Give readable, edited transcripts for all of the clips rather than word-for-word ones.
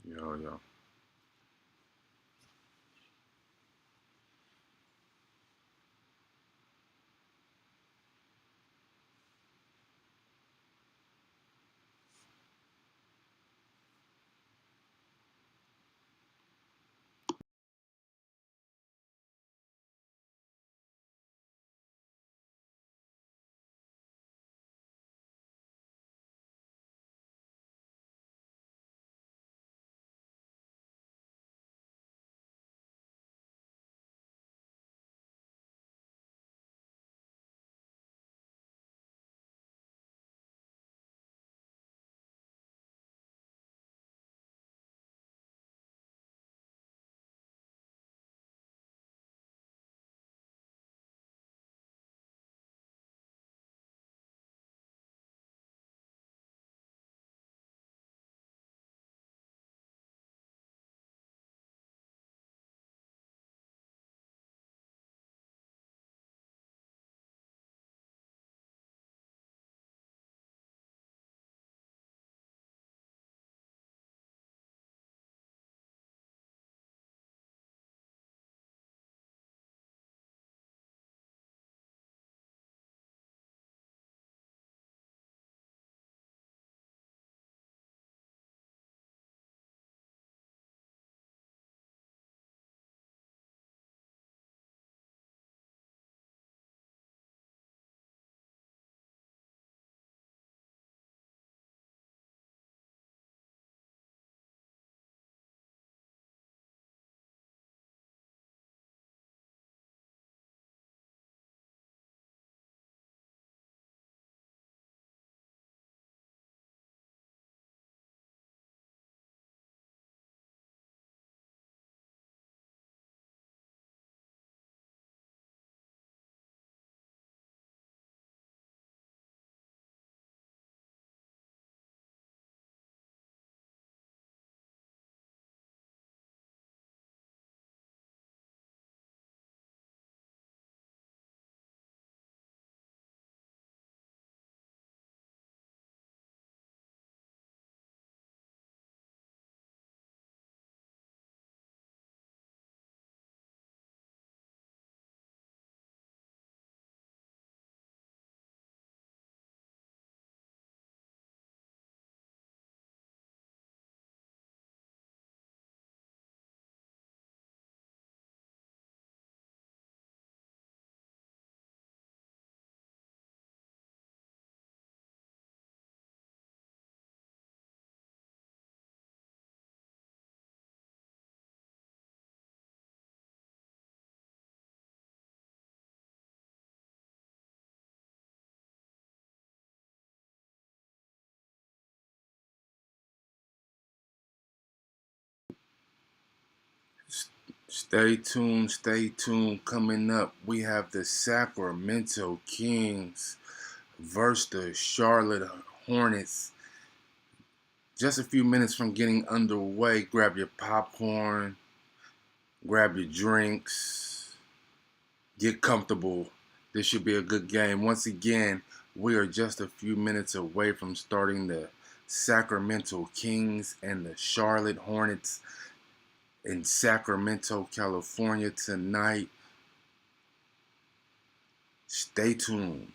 Yo, yo. Stay tuned, stay tuned. Coming up, we have the Sacramento Kings versus the Charlotte Hornets. Just a few minutes from getting underway. Grab your popcorn, grab your drinks, get comfortable. This should be a good game. Once again, we are just a few minutes away from starting the Sacramento Kings and the Charlotte Hornets in Sacramento, California tonight. Stay tuned.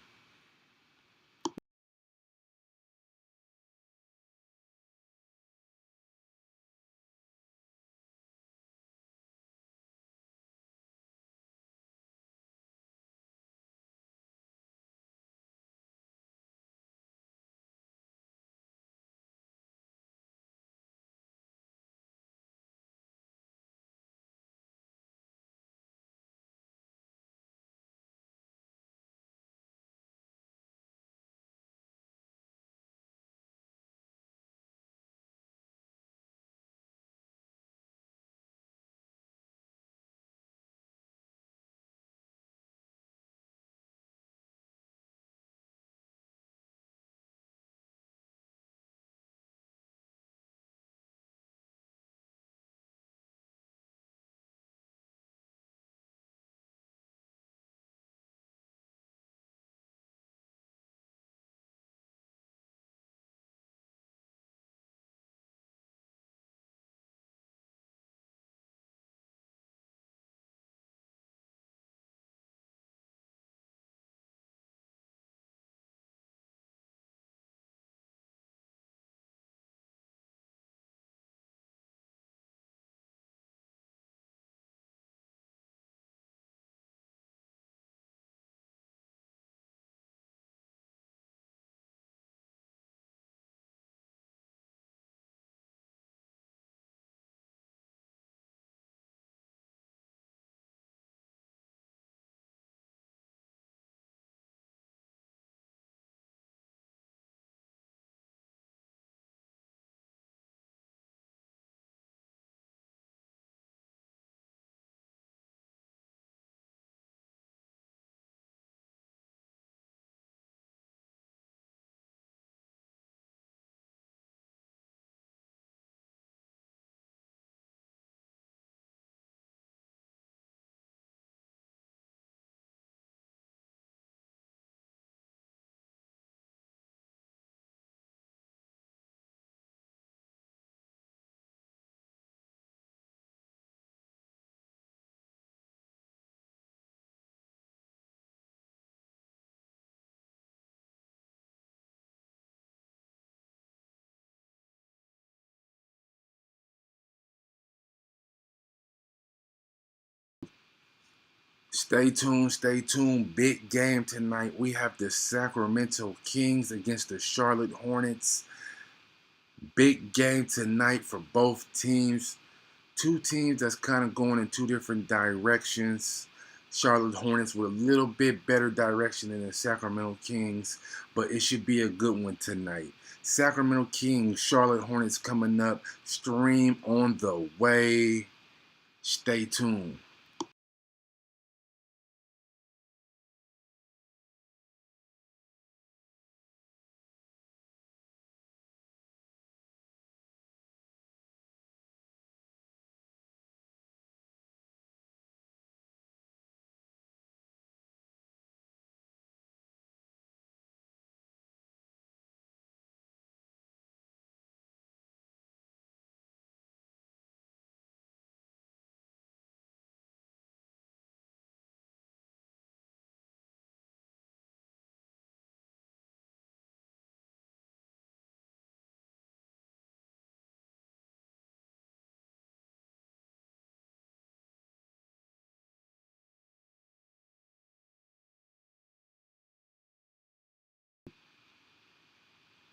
Stay tuned, stay tuned. Big game tonight. We have the Sacramento Kings against the Charlotte Hornets. Big game tonight for both teams. Two teams that's kind of going in two different directions. Charlotte Hornets with a little bit better direction than the Sacramento Kings, but it should be a good one tonight. Sacramento Kings, Charlotte Hornets coming up. Stream on the way. Stay tuned.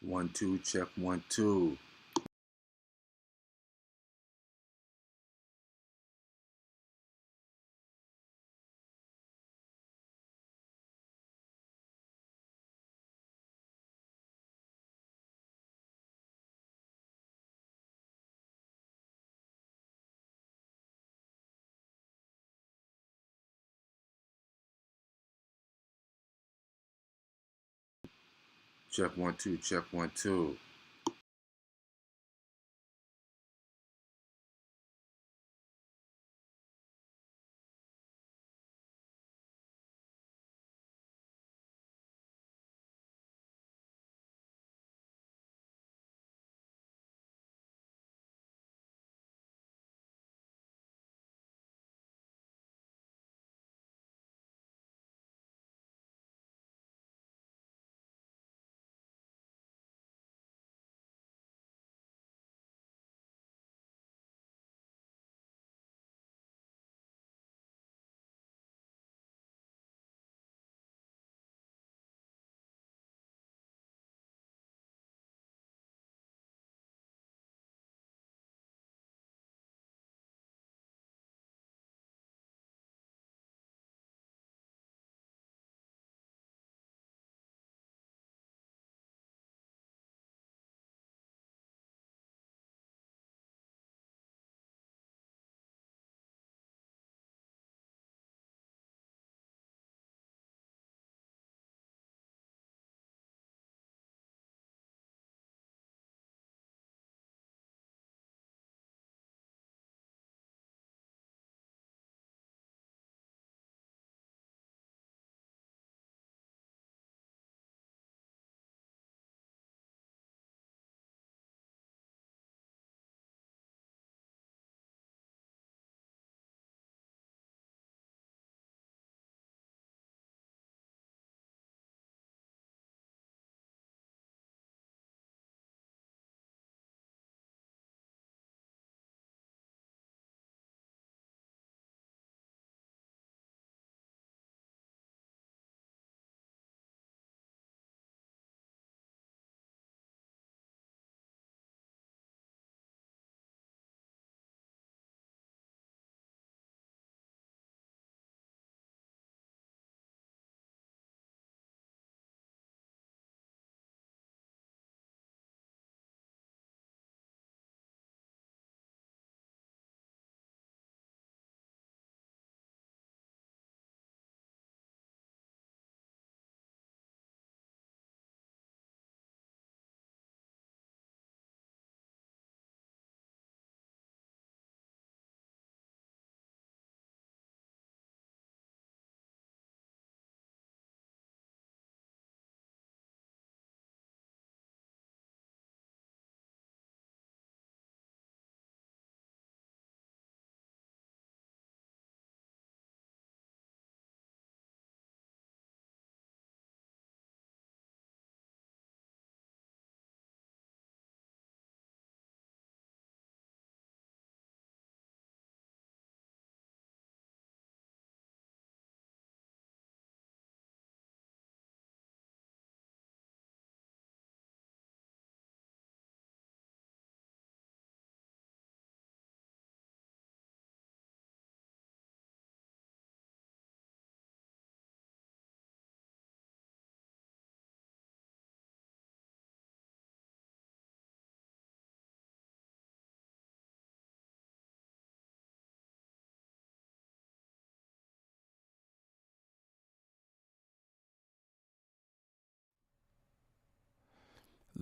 One, two, check, 1, 2. Check, 1, 2, check, 1, 2.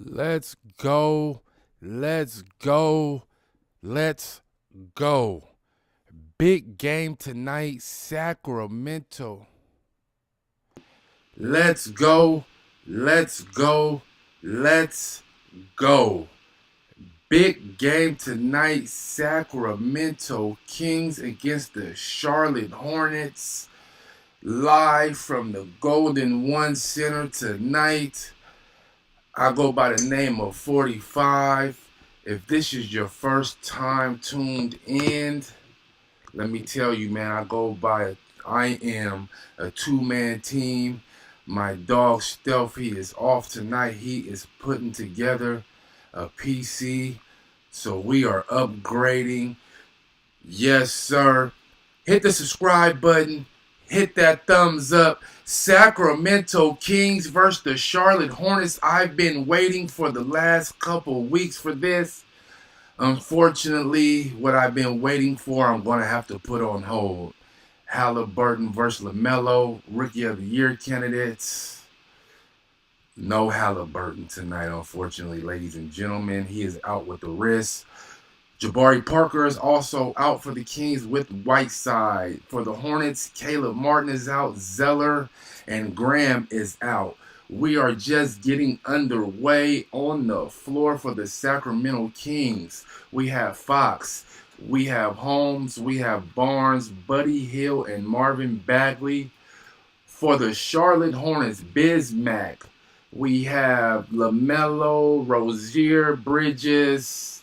Let's go. Let's go. Let's go. Big game tonight, Sacramento. Let's go. Let's go. Let's go. Big game tonight, Sacramento Kings against the Charlotte Hornets. Live from the Golden One Center tonight. I go by the name of 45. If this is your first time tuned in, let me tell you, man, I am a two-man team. My dog Stealth, he is off tonight. He is putting together a PC. So we are upgrading. Yes, sir. Hit the subscribe button. Hit that thumbs up. Sacramento Kings versus the Charlotte Hornets. I've been waiting for the last couple weeks for this. Unfortunately, what I've been waiting for, I'm going to have to put on hold. Halliburton versus LaMelo, Rookie of the Year candidates. No Halliburton tonight, unfortunately, ladies and gentlemen. He is out with the wrist. Jabari Parker is also out for the Kings with Whiteside. For the Hornets, Caleb Martin is out. Zeller and Graham is out. We are just getting underway on the floor for the Sacramento Kings. We have Fox. We have Holmes. We have Barnes, Buddy Hield, and Marvin Bagley. For the Charlotte Hornets, Bismack. We have LaMelo, Rozier, Bridges.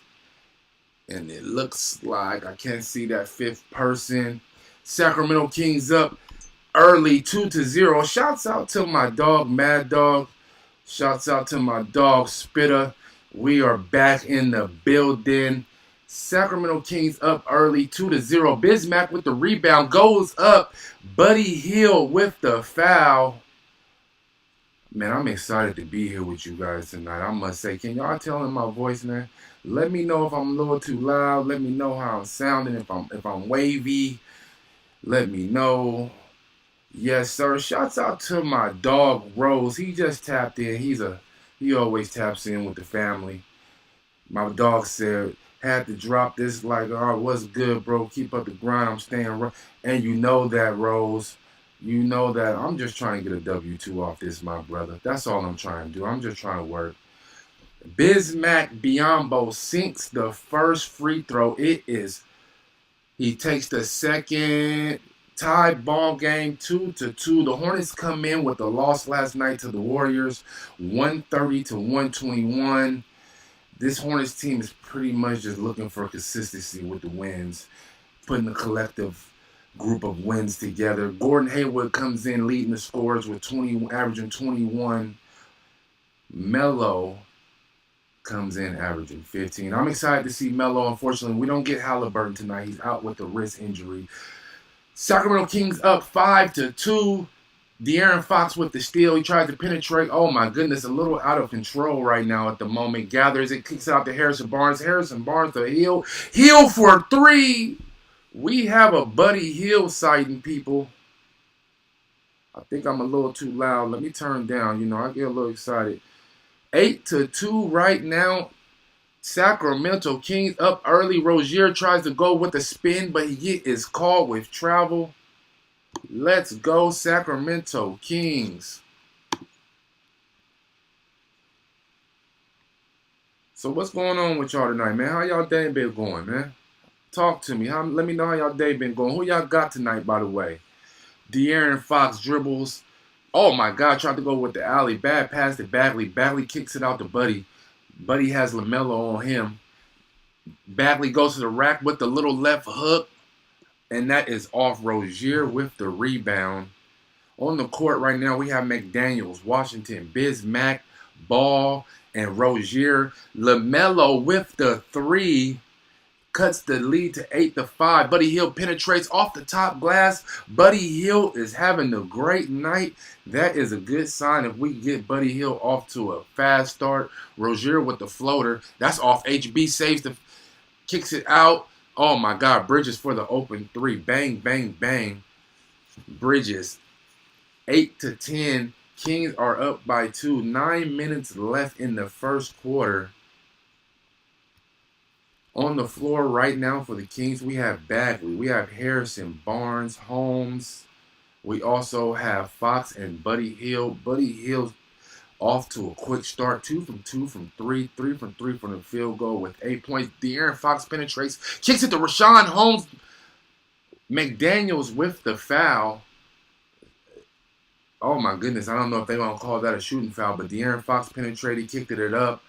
And it looks like I can't see that fifth person. Sacramento Kings up early 2-0. Shouts out to my dog, Mad Dog. Shouts out to my dog, Spitter. We are back in the building. Sacramento Kings up early 2-0. Bismack with the rebound goes up. Buddy Hield with the foul. Man, I'm excited to be here with you guys tonight. I must say, can y'all tell in my voice, man? Let me know if I'm a little too loud. Let me know how I'm sounding. If I'm wavy, let me know. Yes, sir. Shouts out to my dog Rose. He just tapped in. He always taps in with the family. My dog said, had to drop this like, oh, what's good, bro? Keep up the grind. I'm staying right. And you know that, Rose. You know that I'm just trying to get a W-2 off this, my brother. That's all I'm trying to do. I'm just trying to work. Bismack Biyombo sinks the first free throw. He takes the second, tied ball game 2-2. The Hornets come in with the loss last night to the Warriors, 130-121. This Hornets team is pretty much just looking for consistency with the wins, putting a collective group of wins together. Gordon Hayward comes in leading the scores with averaging 21. Melo comes in averaging 15. I'm excited to see Melo. Unfortunately, we don't get Halliburton tonight. He's out with a wrist injury. Sacramento Kings up 5-2. De'Aaron Fox with the steal. He tries to penetrate. Oh my goodness, a little out of control right now at the moment. Gathers it, kicks out to Harrison Barnes. Harrison Barnes to Hield. Hield for three. We have a Buddy Hield sighting, people. I think I'm a little too loud. Let me turn down. You know, I get a little excited. 8-2 right now. Sacramento Kings up early. Rozier tries to go with a spin, but he is called with travel. Let's go, Sacramento Kings. So what's going on with y'all tonight, man? How y'all day been going, man? Talk to me. Let me know how y'all day been going. Who y'all got tonight, by the way? De'Aaron Fox dribbles. Oh, my God. Tried to go with the alley. Bad pass to Bagley. Bagley kicks it out to Buddy. Buddy has LaMelo on him. Bagley goes to the rack with the little left hook. And that is off. Rozier with the rebound. On the court right now, we have McDaniels, Washington, Bismack, Ball, and Rozier. LaMelo with the three. Cuts the lead to 8-5. Buddy Hield penetrates off the top glass. Buddy Hield is having a great night. That is a good sign if we get Buddy Hield off to a fast start. Rozier with the floater. That's off. HB saves the, kicks it out. Oh my God. Bridges for the open three. Bang, bang, bang. Bridges. 8-10. Kings are up by 2. 9 minutes left in the first quarter. On the floor right now for the Kings, we have Bagley. We have Harrison, Barnes, Holmes. We also have Fox and Buddy Hield. Buddy Hield off to a quick start. 2 from 2 from 3. 3 from 3 from the field goal with 8 points. De'Aaron Fox penetrates. Kicks it to Rashawn Holmes. McDaniels with the foul. Oh my goodness, I don't know if they're going to call that a shooting foul, but De'Aaron Fox penetrated, kicked it up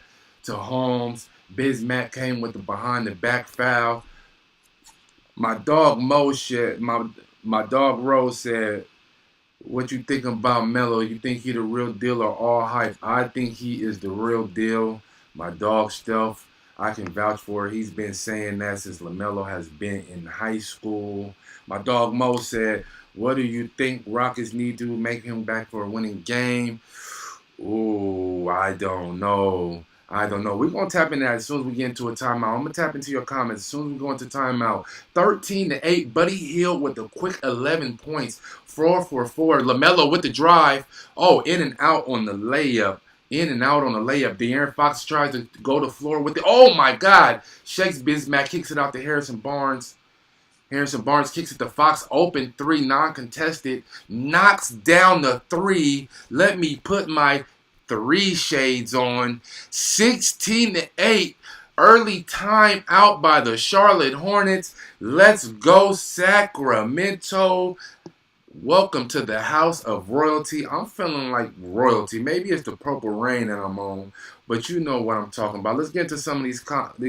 to Holmes. Bismack came with the behind the back foul. My dog Mo said, my dog Rose said, what you think about Melo? You think he the real deal or all hype? I think he is the real deal. My dog Stealth, I can vouch for it. He's been saying that since LaMelo has been in high school. My dog Mo said, what do you think Rockets need to make him back for a winning game? Ooh, I don't know. We're going to tap into that as soon as we get into a timeout. I'm going to tap into your comments as soon as we go into timeout. 13-8. Buddy Hield with a quick 11 points. 4 for 4. LaMelo with the drive. Oh, in and out on the layup. De'Aaron Fox tries to go to the floor with it. Oh, my God. Shakes Bismack, kicks it out to Harrison Barnes. Harrison Barnes kicks it to Fox. Open 3, non-contested. Knocks down the 3. Let me put my 3 shades on. 16-8. Early time out by the Charlotte Hornets. Let's go, Sacramento. Welcome to the house of royalty. I'm feeling like royalty. Maybe it's the purple rain that I'm on, but you know what I'm talking about. Let's get into some of these comments.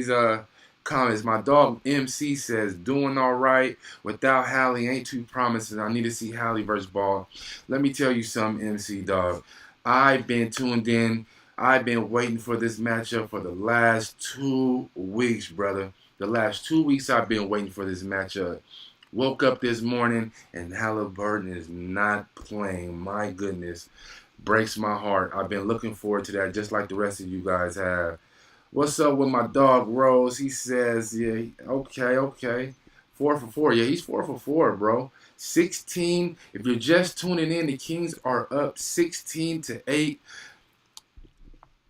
My dog MC says, doing all right. Without Hallie, ain't too promising. I need to see Hallie versus Ball. Let me tell you something, MC dog. I've been tuned in. I've been waiting for this matchup for the last 2 weeks, brother. The last 2 weeks I've been waiting for this matchup. Woke up this morning and Halliburton is not playing. My goodness. Breaks my heart. I've been looking forward to that just like the rest of you guys have. What's up with my dog Rose? He says, yeah, okay. 4 for 4. Yeah, he's 4 for 4, bro. 16. If you're just tuning in, the Kings are up 16-8.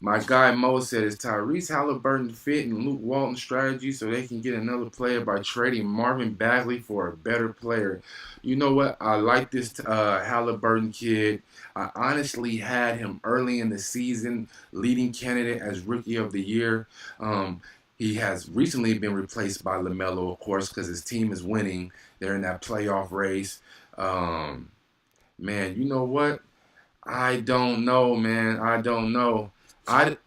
My guy Mo said, is Tyrese Halliburton fit in Luke Walton's strategy so they can get another player by trading Marvin Bagley for a better player? You know what? I like this Halliburton kid. I honestly had him early in the season, leading candidate as Rookie of the Year. He has recently been replaced by LaMelo, of course, because his team is winning. They're in that playoff race. Man, you know what? I don't know, man. I don't know. I'm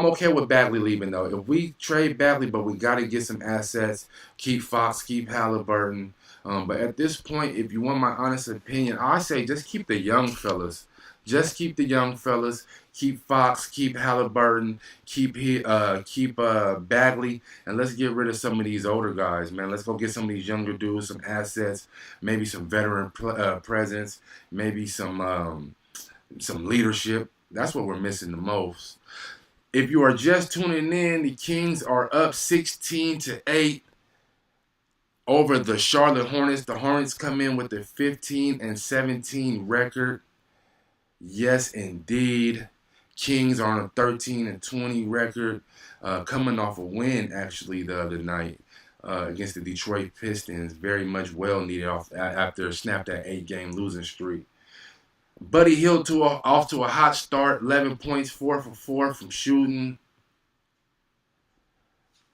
okay with Bagley leaving, though. If we trade Bagley, but we got to get some assets, keep Fox, keep Halliburton. But at this point, if you want my honest opinion, I say just keep the young fellas. Just keep the young fellas. Keep Fox, keep Halliburton, keep Bagley, and let's get rid of some of these older guys, man. Let's go get some of these younger dudes, some assets, maybe some veteran presence, maybe some leadership. That's what we're missing the most. If you are just tuning in, the Kings are up 16-8 over the Charlotte Hornets. The Hornets come in with a 15-17 record. Yes, indeed. Kings are on a 13-20 record, coming off a win, actually, the other night against the Detroit Pistons. Very much well needed after snapped that 8-game losing streak. Buddy Hield off to a hot start, 11 points, 4 for 4 from shooting.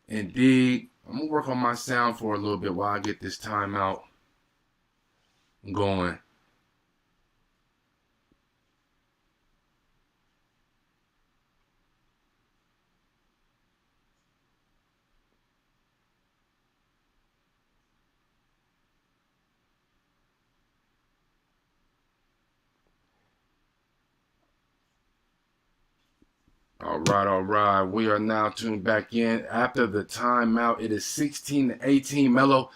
Indeed. I'm going to work on my sound for a little bit while I get this timeout going. All right. We are now tuned back in. After the timeout, it is 16-18. Melo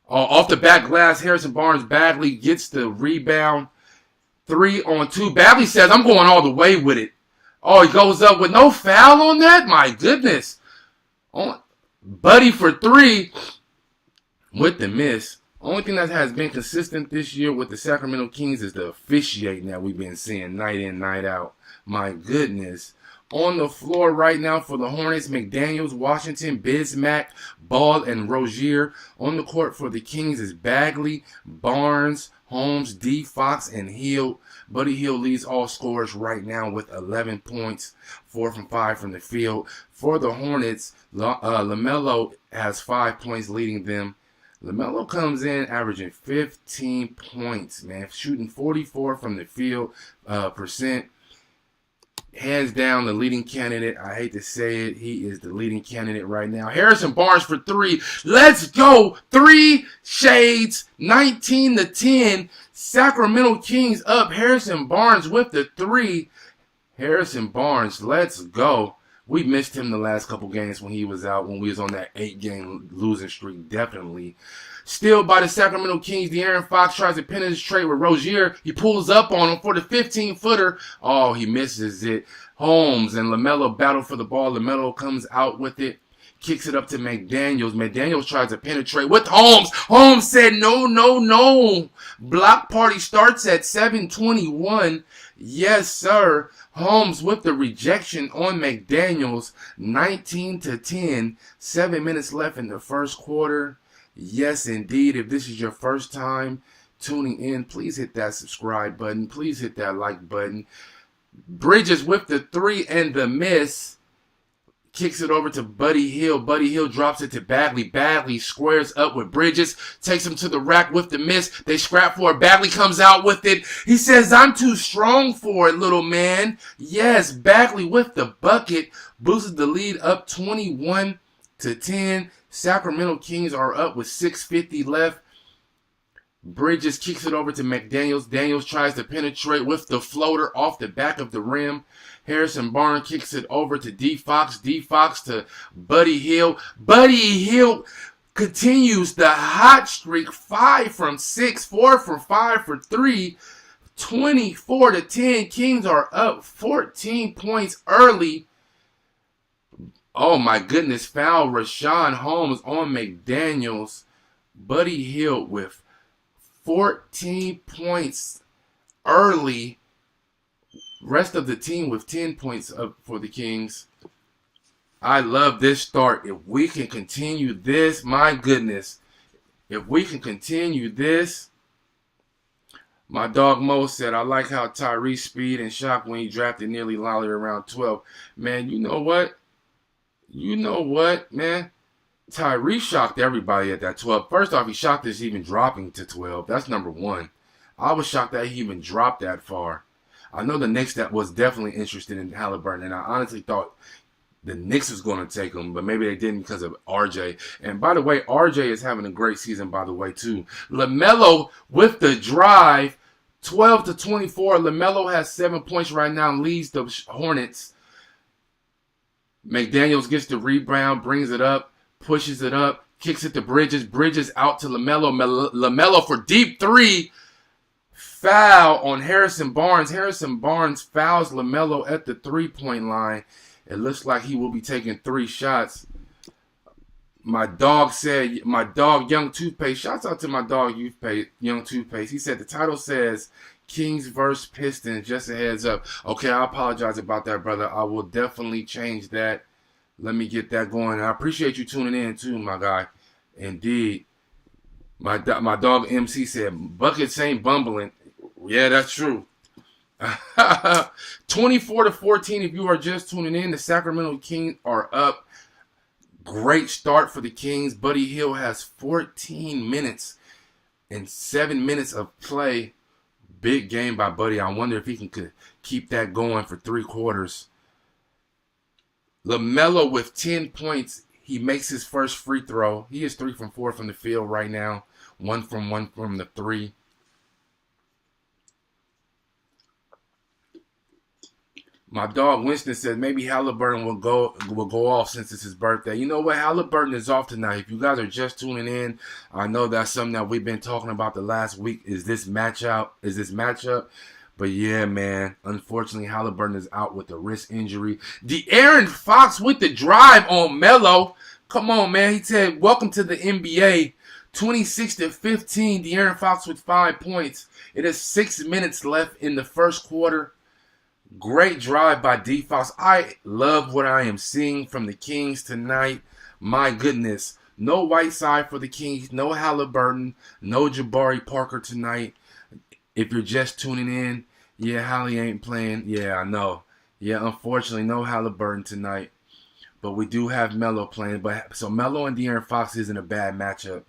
off the back glass. Harrison Barnes Bagley gets the rebound. 3 on 2. Bagley says, I'm going all the way with it. Oh, he goes up with no foul on that? My goodness. Buddy for 3 with the miss. Only thing that has been consistent this year with the Sacramento Kings is the officiating that we've been seeing night in, night out. My goodness. On the floor right now for the Hornets, McDaniels, Washington, Bismack, Ball, and Rozier. On the court for the Kings is Bagley, Barnes, Holmes, D. Fox, and Hill. Buddy Hield leads all scorers right now with 11 points, 4 from 5 from the field. For the Hornets, LaMelo has 5 points leading them. LaMelo comes in averaging 15 points, man, shooting 44 from the field percent. Hands down, the leading candidate. I hate to say it. He is the leading candidate right now. Harrison Barnes for 3. Let's go. 3 shades. 19-10. Sacramento Kings up. Harrison Barnes with the 3. Harrison Barnes, let's go. We missed him the last couple games when he was out, when we was on that 8-game losing streak, definitely. Still by the Sacramento Kings, De'Aaron Fox tries to penetrate with Rozier. He pulls up on him for the 15-footer. Oh, he misses it. Holmes and LaMelo battle for the ball. LaMelo comes out with it. Kicks it up to McDaniels. McDaniels tries to penetrate with Holmes. Holmes said, no, no, no. Block party starts at 7:21. Yes, sir. Holmes with the rejection on McDaniels. 19-10. 7 minutes left in the first quarter. Yes, indeed. If this is your first time tuning in, please hit that subscribe button. Please hit that like button. Bridges with the 3 and the miss. Kicks it over to Buddy Hield. Buddy Hield drops it to Bagley. Bagley squares up with Bridges. Takes him to the rack with the miss. They scrap for it. Bagley comes out with it. He says, I'm too strong for it, little man. Yes, Bagley with the bucket. Boosted the lead up 21-10. Sacramento Kings are up with 6:50 left. Bridges kicks it over to McDaniels. Daniels tries to penetrate with the floater off the back of the rim. Harrison Barnes kicks it over to D. Fox. D. Fox to Buddy Hield. Buddy Hield continues the hot streak. 5 from 6, 4 from 5 for 3. 24-10. Kings are up 14 points early. Oh my goodness. Foul Rashawn Holmes on McDaniels. Buddy Hield with 14 points early. Rest of the team with 10 points up for the Kings. I love this start. If we can continue this, my goodness. If we can continue this. My dog Mo said, I like how Tyrese speed and shock when he drafted nearly Lolly around 12. Man, you know what? You know what, man? Tyrese shocked everybody at that 12. First off, he shocked us even dropping to 12. That's number one. I was shocked that he even dropped that far. I know the Knicks that was definitely interested in Halliburton, and I honestly thought the Knicks was going to take him, but maybe they didn't because of RJ. And by the way, RJ is having a great season, by the way, too. LaMelo with the drive, 12-24. LaMelo has 7 points right now and leads the Hornets. McDaniels gets the rebound, brings it up, pushes it up, kicks it to Bridges. Bridges out to LaMelo. LaMelo for deep 3. Foul on Harrison Barnes. Harrison Barnes fouls LaMelo at the 3-point line. It looks like he will be taking 3 shots. My dog said, my dog Young Toothpaste, shouts out to my dog Young Toothpaste. He said the title says Kings vs. Pistons, just a heads up. Okay, I apologize about that, brother. I will definitely change that. Let me get that going. I appreciate you tuning in too, my guy. Indeed. My dog MC said, buckets ain't bumbling. Yeah, that's true. 24-14 if you are just tuning in. The Sacramento Kings are up. Great start for the Kings. Buddy Hield has 14 minutes and 7 minutes of play. Big game by Buddy. I wonder if he can keep that going for 3 quarters. LaMelo with 10 points. He makes his first free throw. He is 3 from 4 from the field right now. 1 from the 3. My dog Winston said maybe Halliburton will go off since it's his birthday. You know what? Halliburton is off tonight. If you guys are just tuning in, I know that's something that we've been talking about the last week. Is this matchup? But yeah, man. Unfortunately, Halliburton is out with a wrist injury. De'Aaron Fox with the drive on Melo. Come on, man. He said, welcome to the NBA. 26-15, De'Aaron Fox with 5 points. It is 6 minutes left in the first quarter. Great drive by D. Fox. I love what I am seeing from the Kings tonight. My goodness. No Whiteside for the Kings. No Halliburton. No Jabari Parker tonight. If you're just tuning in, yeah, Hallie ain't playing. Yeah, I know. Yeah, unfortunately, no Halliburton tonight. But we do have Melo playing. So Melo and De'Aaron Fox isn't a bad matchup.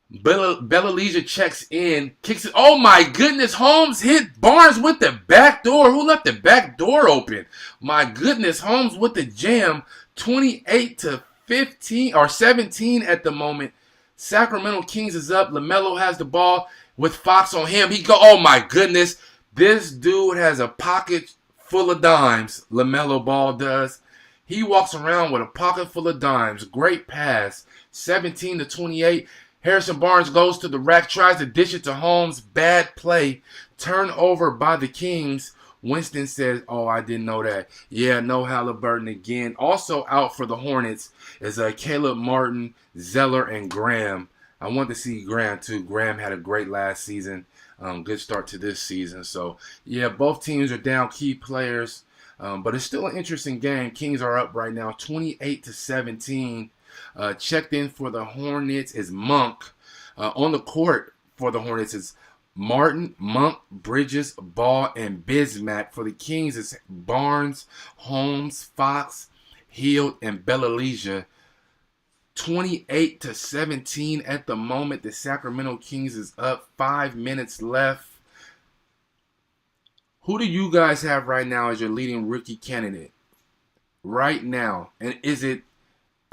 Bella Leisure checks in, kicks it. Oh my goodness, Holmes hit Barnes with the back door. Who left the back door open? My goodness, Holmes with the jam. 28-15 or 17 at the moment. Sacramento Kings is up. LaMelo has the ball with Fox on him. Oh my goodness. This dude has a pocket full of dimes. LaMelo Ball does. He walks around with a pocket full of dimes. Great pass. 17-28. Harrison Barnes goes to the rack, tries to dish it to Holmes. Bad play. Turnover by the Kings. Winston says, oh, I didn't know that. Yeah, no Halliburton again. Also out for the Hornets is Caleb Martin, Zeller, and Graham. I want to see Graham too. Graham had a great last season. Good start to this season. So, yeah, both teams are down key players. But it's still an interesting game. Kings are up right now 28-17. Checked in for the Hornets is Monk. On the court for the Hornets is Martin, Monk, Bridges, Ball, and Bismack. For the Kings is Barnes, Holmes, Fox, Hield, and Bella Leisure. 28-17 at the moment. The Sacramento Kings is up. 5 minutes left. Who do you guys have right now as your leading rookie candidate? Right now. And is it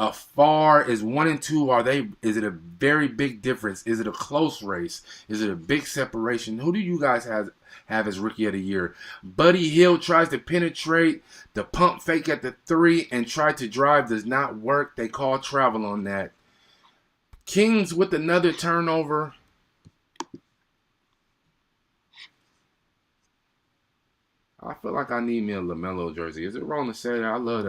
is 1 and 2? Is it a very big difference? Is it a close race? Is it a big separation? Who do you guys have as rookie of the year? Buddy Hield tries to penetrate the pump fake at the 3 and try to drive. Does not work. They call travel on that. Kings with another turnover. I feel like I need me a LaMelo jersey. Is it wrong to say that? I love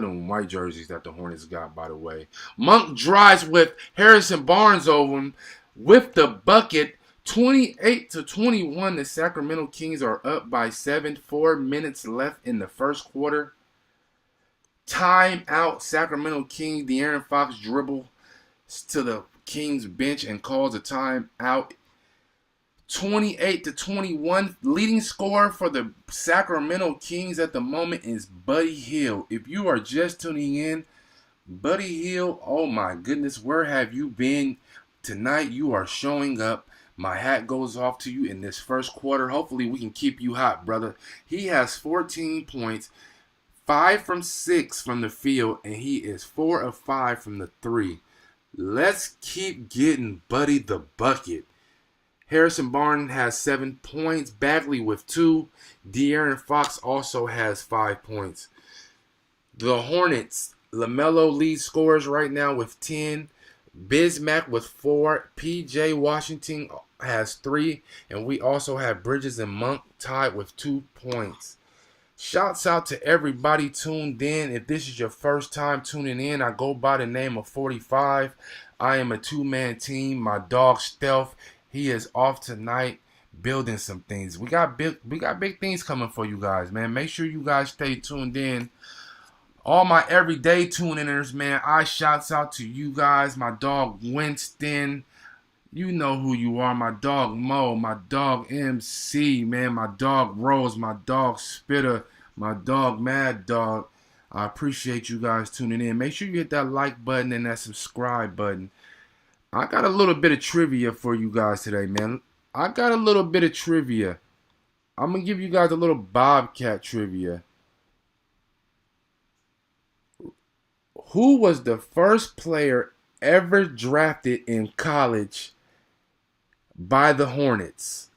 them white jerseys that the Hornets got, by the way. Monk drives with Harrison Barnes over him with the bucket. 28-21. The Sacramento Kings are up by 7. 4 minutes left in the first quarter. Time out. Sacramento Kings. De'Aaron Fox dribbles to the Kings bench and calls a time out. 28-21. Leading scorer for the Sacramento Kings at the moment is Buddy Hield. If you are just tuning in, Buddy Hield, oh my goodness, where have you been? Tonight you are showing up. My hat goes off to you in this first quarter. Hopefully we can keep you hot, brother. He has 14 points, 5 from 6 from the field, and he is 4 of 5 from the 3. Let's keep getting Buddy the bucket. Harrison Barnes has 7 points. Bagley with 2. De'Aaron Fox also has 5 points. The Hornets, LaMelo leads scorers right now with 10. Bismack with 4. P.J. Washington has 3. And we also have Bridges and Monk tied with 2 points. Shouts out to everybody tuned in. If this is your first time tuning in, I go by the name of 45. I am a 2-man team. My dog Stealth, he is off tonight building some things. We got big things coming for you guys, man. Make sure you guys stay tuned in. All my everyday tune-inners, man, I shouts out to you guys. My dog Winston, you know who you are. My dog Mo, my dog MC, man. My dog Rose, my dog Spitter, my dog Mad Dog. I appreciate you guys tuning in. Make sure you hit that like button and that subscribe button. I got a little bit of trivia for you guys today, man. I got a little bit of trivia. I'm going to give you guys a little Bobcat trivia. Who was the first player ever drafted in college by the Hornets?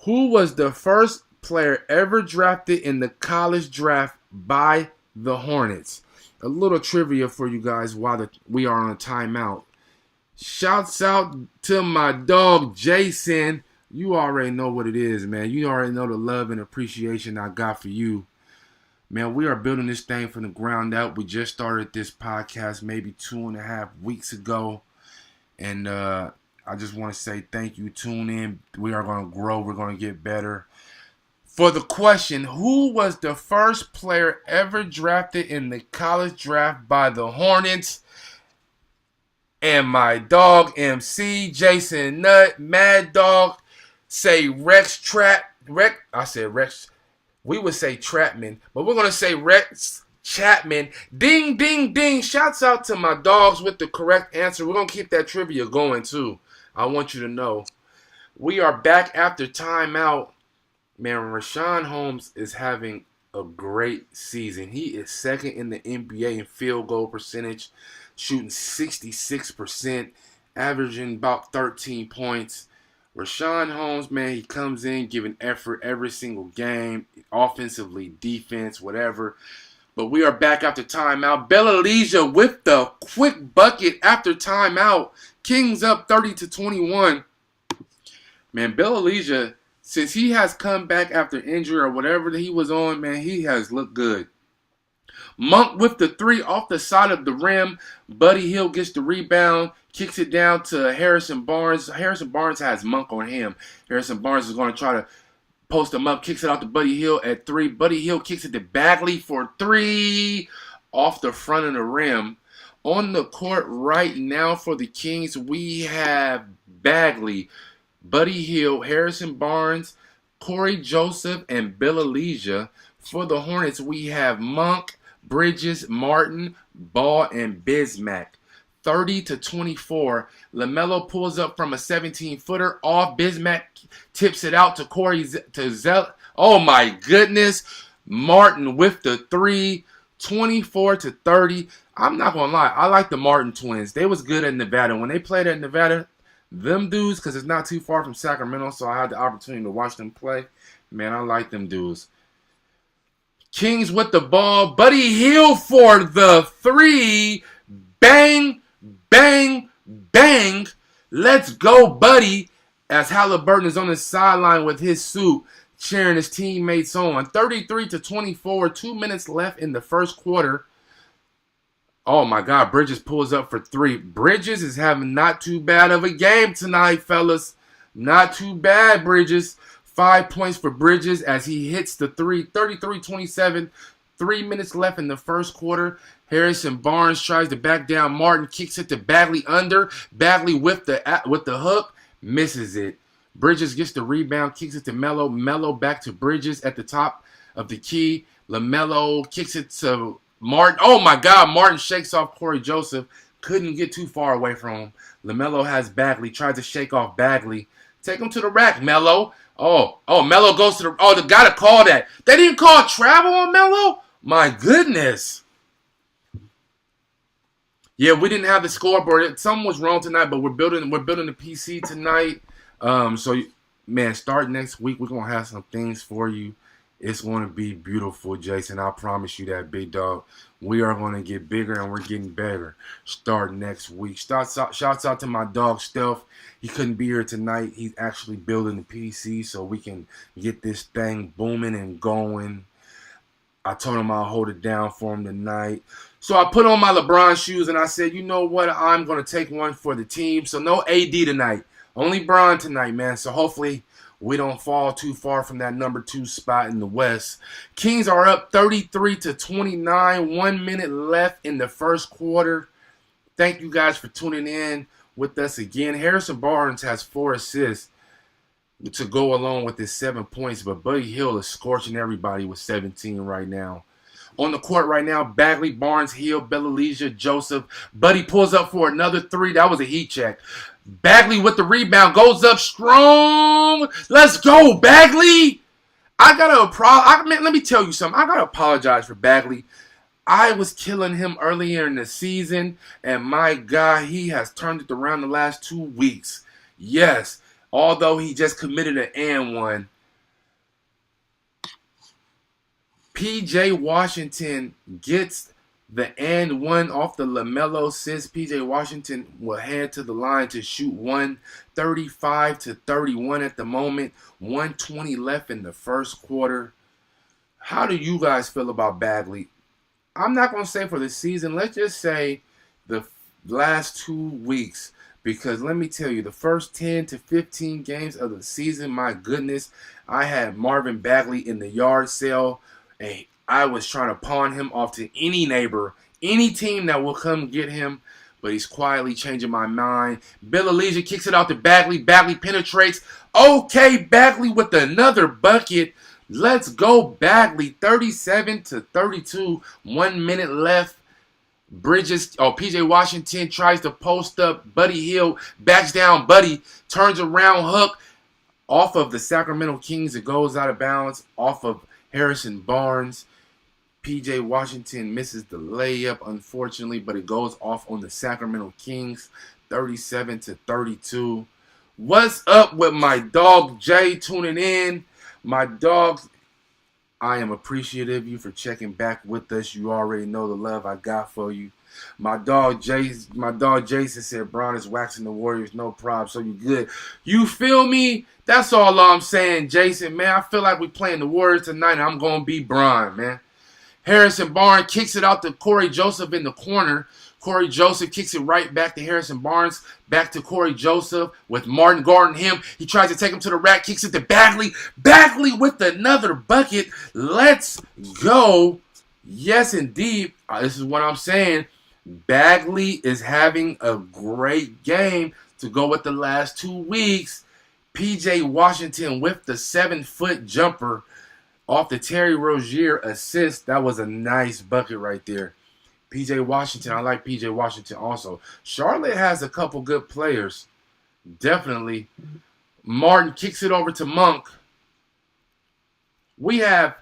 Who was the first player ever drafted in the college draft by the Hornets? A little trivia for you guys while we are on a timeout. Shouts out to my dog Jason. You already know what it is, man. You already know the love and appreciation I got for you. Man, we are building this thing from the ground up. We just started this podcast maybe 2.5 weeks ago. And I just want to say thank you. Tune in. We are going to grow. We're going to get better. For the question, who was the first player ever drafted in the college draft by the Hornets? And my dog MC, Jason Nutt, Mad Dog, say I said Rex. We would say Trapman, but we're going to say Rex Chapman. Ding, ding, ding. Shouts out to my dogs with the correct answer. We're going to keep that trivia going, too. I want you to know. We are back after timeout. Man, Rashawn Holmes is having a great season. He is second in the NBA in field goal percentage, shooting 66%, averaging about 13 points. Rashawn Holmes, man, he comes in giving effort every single game, offensively, defense, whatever. But we are back after timeout. Bella with the quick bucket after timeout. Kings up 30-21. Man, Bella, since he has come back after injury or whatever that he was on, man, he has looked good. Monk with the three off the side of the rim. Buddy Hield gets the rebound, kicks it down to Harrison Barnes. Harrison Barnes has Monk on him. Harrison Barnes is going to try to post him up, kicks it out to Buddy Hield at three. Buddy Hield kicks it to Bagley for three off the front of the rim. On the court right now for the Kings, we have Bagley, Buddy Hield, Harrison Barnes, Corey Joseph, and Bella. For the Hornets, we have Monk, Bridges, Martin, Ball, and Bismack. 30-24. LaMelo pulls up from a 17-footer off. Bismack tips it out to Corey Oh my goodness. Martin with the three. 24-30. I'm not gonna lie. I like the Martin twins. They was good at Nevada. When they played at Nevada, them dudes, because it's not too far from Sacramento, so I had the opportunity to watch them play. Man, I like them dudes. Kings with the ball. Buddy Hield for the three. Bang, bang, bang. Let's go, Buddy. As Halliburton is on the sideline with his suit, cheering his teammates on. 33-24. 2 minutes left in the first quarter. Oh, my God. Bridges pulls up for three. Bridges is having not too bad of a game tonight, fellas. Not too bad, Bridges. 5 points for Bridges as he hits the three. 33-27. 3 minutes left in the first quarter. Harrison Barnes tries to back down. Martin kicks it to Bagley under. Bagley with the hook. Misses it. Bridges gets the rebound. Kicks it to Melo. Melo back to Bridges at the top of the key. LaMelo kicks it to Martin. Oh, my God. Martin shakes off Corey Joseph. Couldn't get too far away from him. LaMelo has Bagley. Tries to shake off Bagley. Take him to the rack, Melo. Oh, Melo goes to the... Oh, they got to call that. They didn't call travel on Melo? My goodness. Yeah, we didn't have the scoreboard. Something was wrong tonight, but we're building the PC tonight. So, man, start next week. We're going to have some things for you. It's going to be beautiful, Jason. I promise you that, big dog. We are going to get bigger and we're getting better. Start next week. Shouts out to my dog, Stealth. He couldn't be here tonight. He's actually building the PC so we can get this thing booming and going. I told him I'll hold it down for him tonight. So I put on my LeBron shoes and I said, you know what? I'm going to take one for the team. So no AD tonight. Only Bron tonight, man. So hopefully we don't fall too far from that number 2 spot in the West. Kings are up 33-29. 1 minute left in the first quarter. Thank you guys for tuning in with us again. Harrison Barnes has 4 assists to go along with his 7 points, but Buddy Hield is scorching everybody with 17 right now. On the court right now, Bagley, Barnes, Hield, Bella, Joseph. Buddy pulls up for another 3. That was a heat check. Bagley with the rebound, goes up strong. Let's go, Bagley. Let me tell you something. I got to apologize for Bagley. I was killing him earlier in the season, and my God, he has turned it around the last 2 weeks. Yes, although he just committed an and one. P.J. Washington gets the and one off the LaMelo assist. P.J. Washington will head to the line to shoot 135-31 at the moment. 1:20 left in the first quarter. How do you guys feel about Bagley? I'm not going to say for the season. Let's just say the last 2 weeks. Because let me tell you, the first 10 to 15 games of the season, my goodness, I had Marvin Bagley in the yard sale, and I was trying to pawn him off to any neighbor, any team that will come get him. But he's quietly changing my mind. Bill Elijah kicks it out to Bagley. Bagley penetrates. Okay, Bagley with another bucket. Let's go, Bagley. 37 to 32. 1 minute left. PJ Washington tries to post up. Buddy Hield backs down. Buddy turns around, hook off of the Sacramento Kings. It goes out of bounds off of Harrison Barnes. PJ Washington misses the layup, unfortunately, but it goes off on the Sacramento Kings, 37 to 32. What's up with my dog Jay tuning in? My dogs, I am appreciative of you for checking back with us. You already know the love I got for you. My dog Jason said Brown is waxing the Warriors, no problem. So you good. You feel me? That's all I'm saying, Jason, man. I feel like we playing the Warriors tonight, and I'm gonna be Brian, man. Harrison Barnes kicks it out to Corey Joseph in the corner. Corey Joseph kicks it right back to Harrison Barnes. Back to Corey Joseph with Martin guarding him. He tries to take him to the rack. Kicks it to Bagley. Bagley with another bucket. Let's go. Yes, indeed. This is what I'm saying. Bagley is having a great game to go with the last 2 weeks. PJ Washington with the 7-foot jumper off the Terry Rozier assist. That was a nice bucket right there. PJ Washington, I like PJ Washington also. Charlotte has a couple good players. Definitely. Martin kicks it over to Monk. We have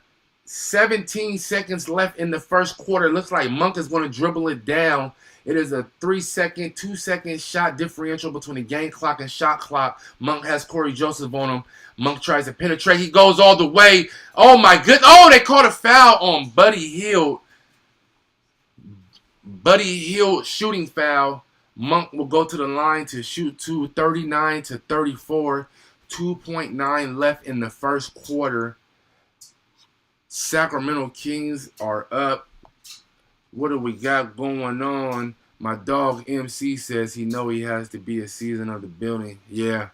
17 seconds left in the first quarter. Looks like Monk is going to dribble it down. It is a 3-second, 2-second shot differential between the game clock and shot clock. Monk has Corey Joseph on him. Monk tries to penetrate. He goes all the way. Oh, my goodness. Oh, they caught a foul on Buddy Hield. Buddy Hield shooting foul. Monk will go to the line to shoot 39 to 34. 2.9 left in the first quarter. Sacramento Kings are up. What do we got going on? My dog MC says he has to be a season of the building. Yeah,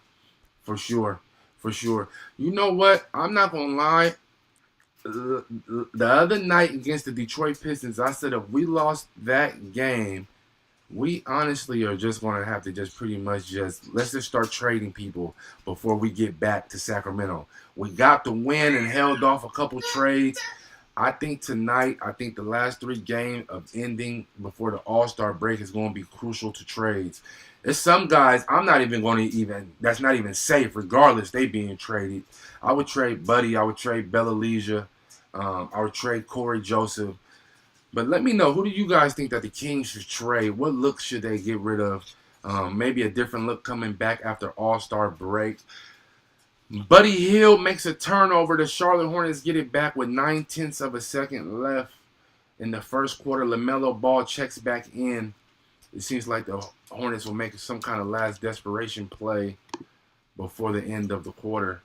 for sure. For sure. You know what? I'm not going to lie. The other night against the Detroit Pistons, I said if we lost that game, we honestly are just going to have to let's just start trading people before we get back to Sacramento. We got the win and held off a couple trades. I think tonight, the last 3 games of ending before the All-Star break is going to be crucial to trades. There's some guys that's not even safe, regardless they being traded. I would trade Buddy. I would trade Bill Elijah. I would trade Corey Joseph. But let me know, who do you guys think that the Kings should trade? What looks should they get rid of? Maybe a different look coming back after All-Star break. Buddy Hield makes a turnover. The Charlotte Hornets get it back with 9/10 of a second left in the first quarter. LaMelo Ball checks back in. It seems like the Hornets will make some kind of last desperation play before the end of the quarter.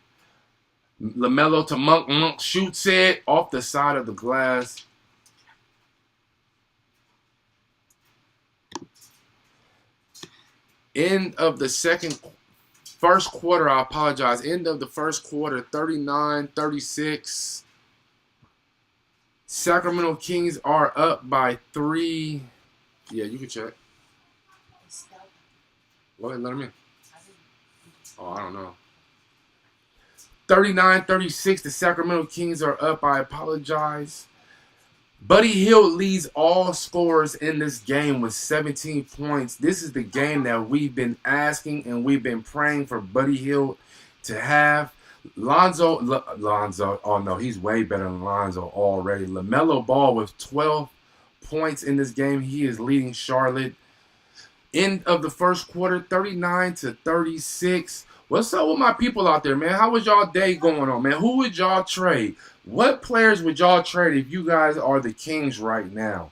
LaMelo to Monk. Monk shoots it off the side of the glass. End of the first quarter, I apologize. End of the first quarter, 39-36. Sacramento Kings are up by 3. Yeah, you can check. Go ahead, let him in. Oh, I don't know. 39-36, the Sacramento Kings are up. I apologize. Buddy Hield leads all scorers in this game with 17 points. This is the game that we've been asking and we've been praying for Buddy Hield to have. Lonzo, oh no, he's way better than Lonzo already. LaMelo Ball with 12 points in this game. He is leading Charlotte. End of the first quarter, 39-36. What's up with my people out there, man? How was y'all day going on, man? Who would y'all trade? What players would y'all trade if you guys are the Kings right now?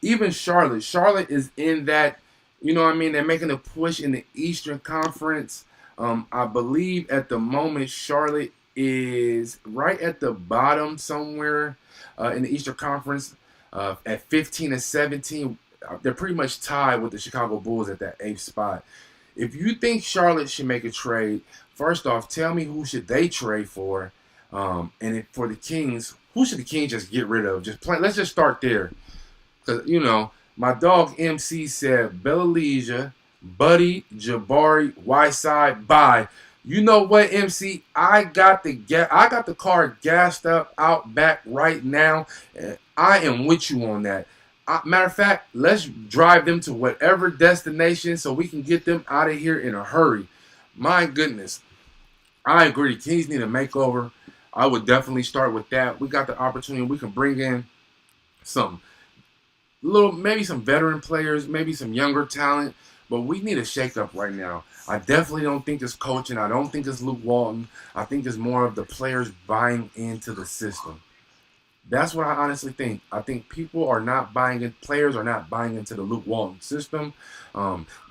Even Charlotte. Charlotte is in that, you know what I mean? They're making a push in the Eastern Conference. I believe at the moment Charlotte is right at the bottom somewhere in the Eastern Conference at 15-17. They're pretty much tied with the Chicago Bulls at that 8th spot. If you think Charlotte should make a trade, first off, tell me who should they trade for, for the Kings, who should the Kings just get rid of? Just play. Let's just start there, because my dog MC said Bella, Buddy, Jabari, Whiteside, bye. You know what, MC? I got the car gassed up out back right now. And I am with you on that. Matter of fact, let's drive them to whatever destination so we can get them out of here in a hurry. My goodness. I agree. Kings need a makeover. I would definitely start with that. We got the opportunity. We can bring in some maybe some veteran players, maybe some younger talent, but we need a shakeup right now. I definitely don't think it's coaching. I don't think it's Luke Walton. I think it's more of the players buying into the system. That's what I honestly think. I think players are not buying into the Luke Walton system.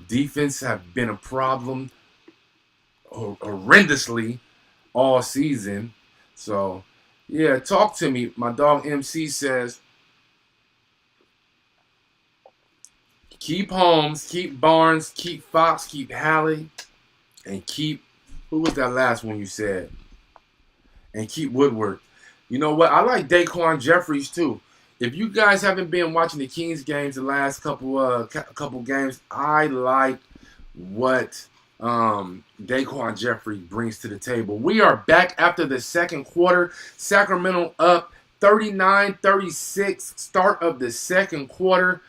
Defense have been a problem horrendously all season. So, yeah, talk to me. My dog MC says, keep Holmes, keep Barnes, keep Fox, keep Hallie, and who was that last one you said? And keep Woodward. You know what? I like Daquan Jeffries too. If you guys haven't been watching the Kings games the last couple games, I like what Daquan Jeffries brings to the table. We are back after the second quarter. Sacramento up 39-36, start of the second quarter.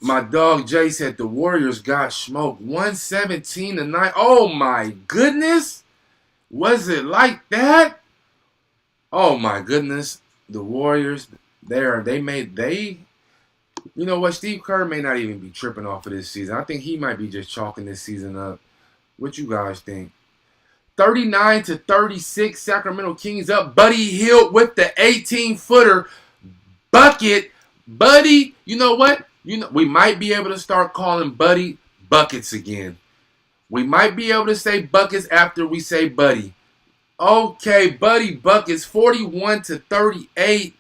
My dog Jay said the Warriors got smoked 117-9. Oh my goodness. Was it like that? Oh my goodness. The Warriors, you know what? Steve Kerr may not even be tripping off of this season. I think he might be just chalking this season up. What you guys think? 39-36, Sacramento Kings up. Buddy Hield with the 18-footer bucket. Buddy, you know what? We might be able to start calling Buddy buckets again. We might be able to say buckets after we say Buddy. Okay, Buddy buckets 41-38.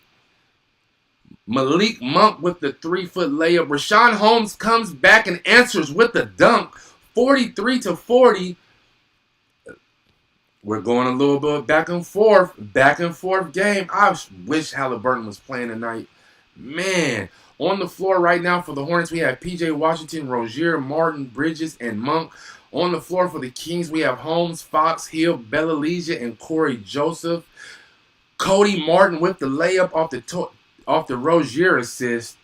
Malik Monk with the 3-foot layup. Rashawn Holmes comes back and answers with the dunk. 43-40. We're going a little bit back and forth game. I wish Halliburton was playing tonight. Man, on the floor right now for the Hornets, we have P.J. Washington, Rozier, Martin, Bridges, and Monk. On the floor for the Kings, we have Holmes, Fox, Hill, Bella, and Corey Joseph. Cody Martin with the layup off the Rozier assist.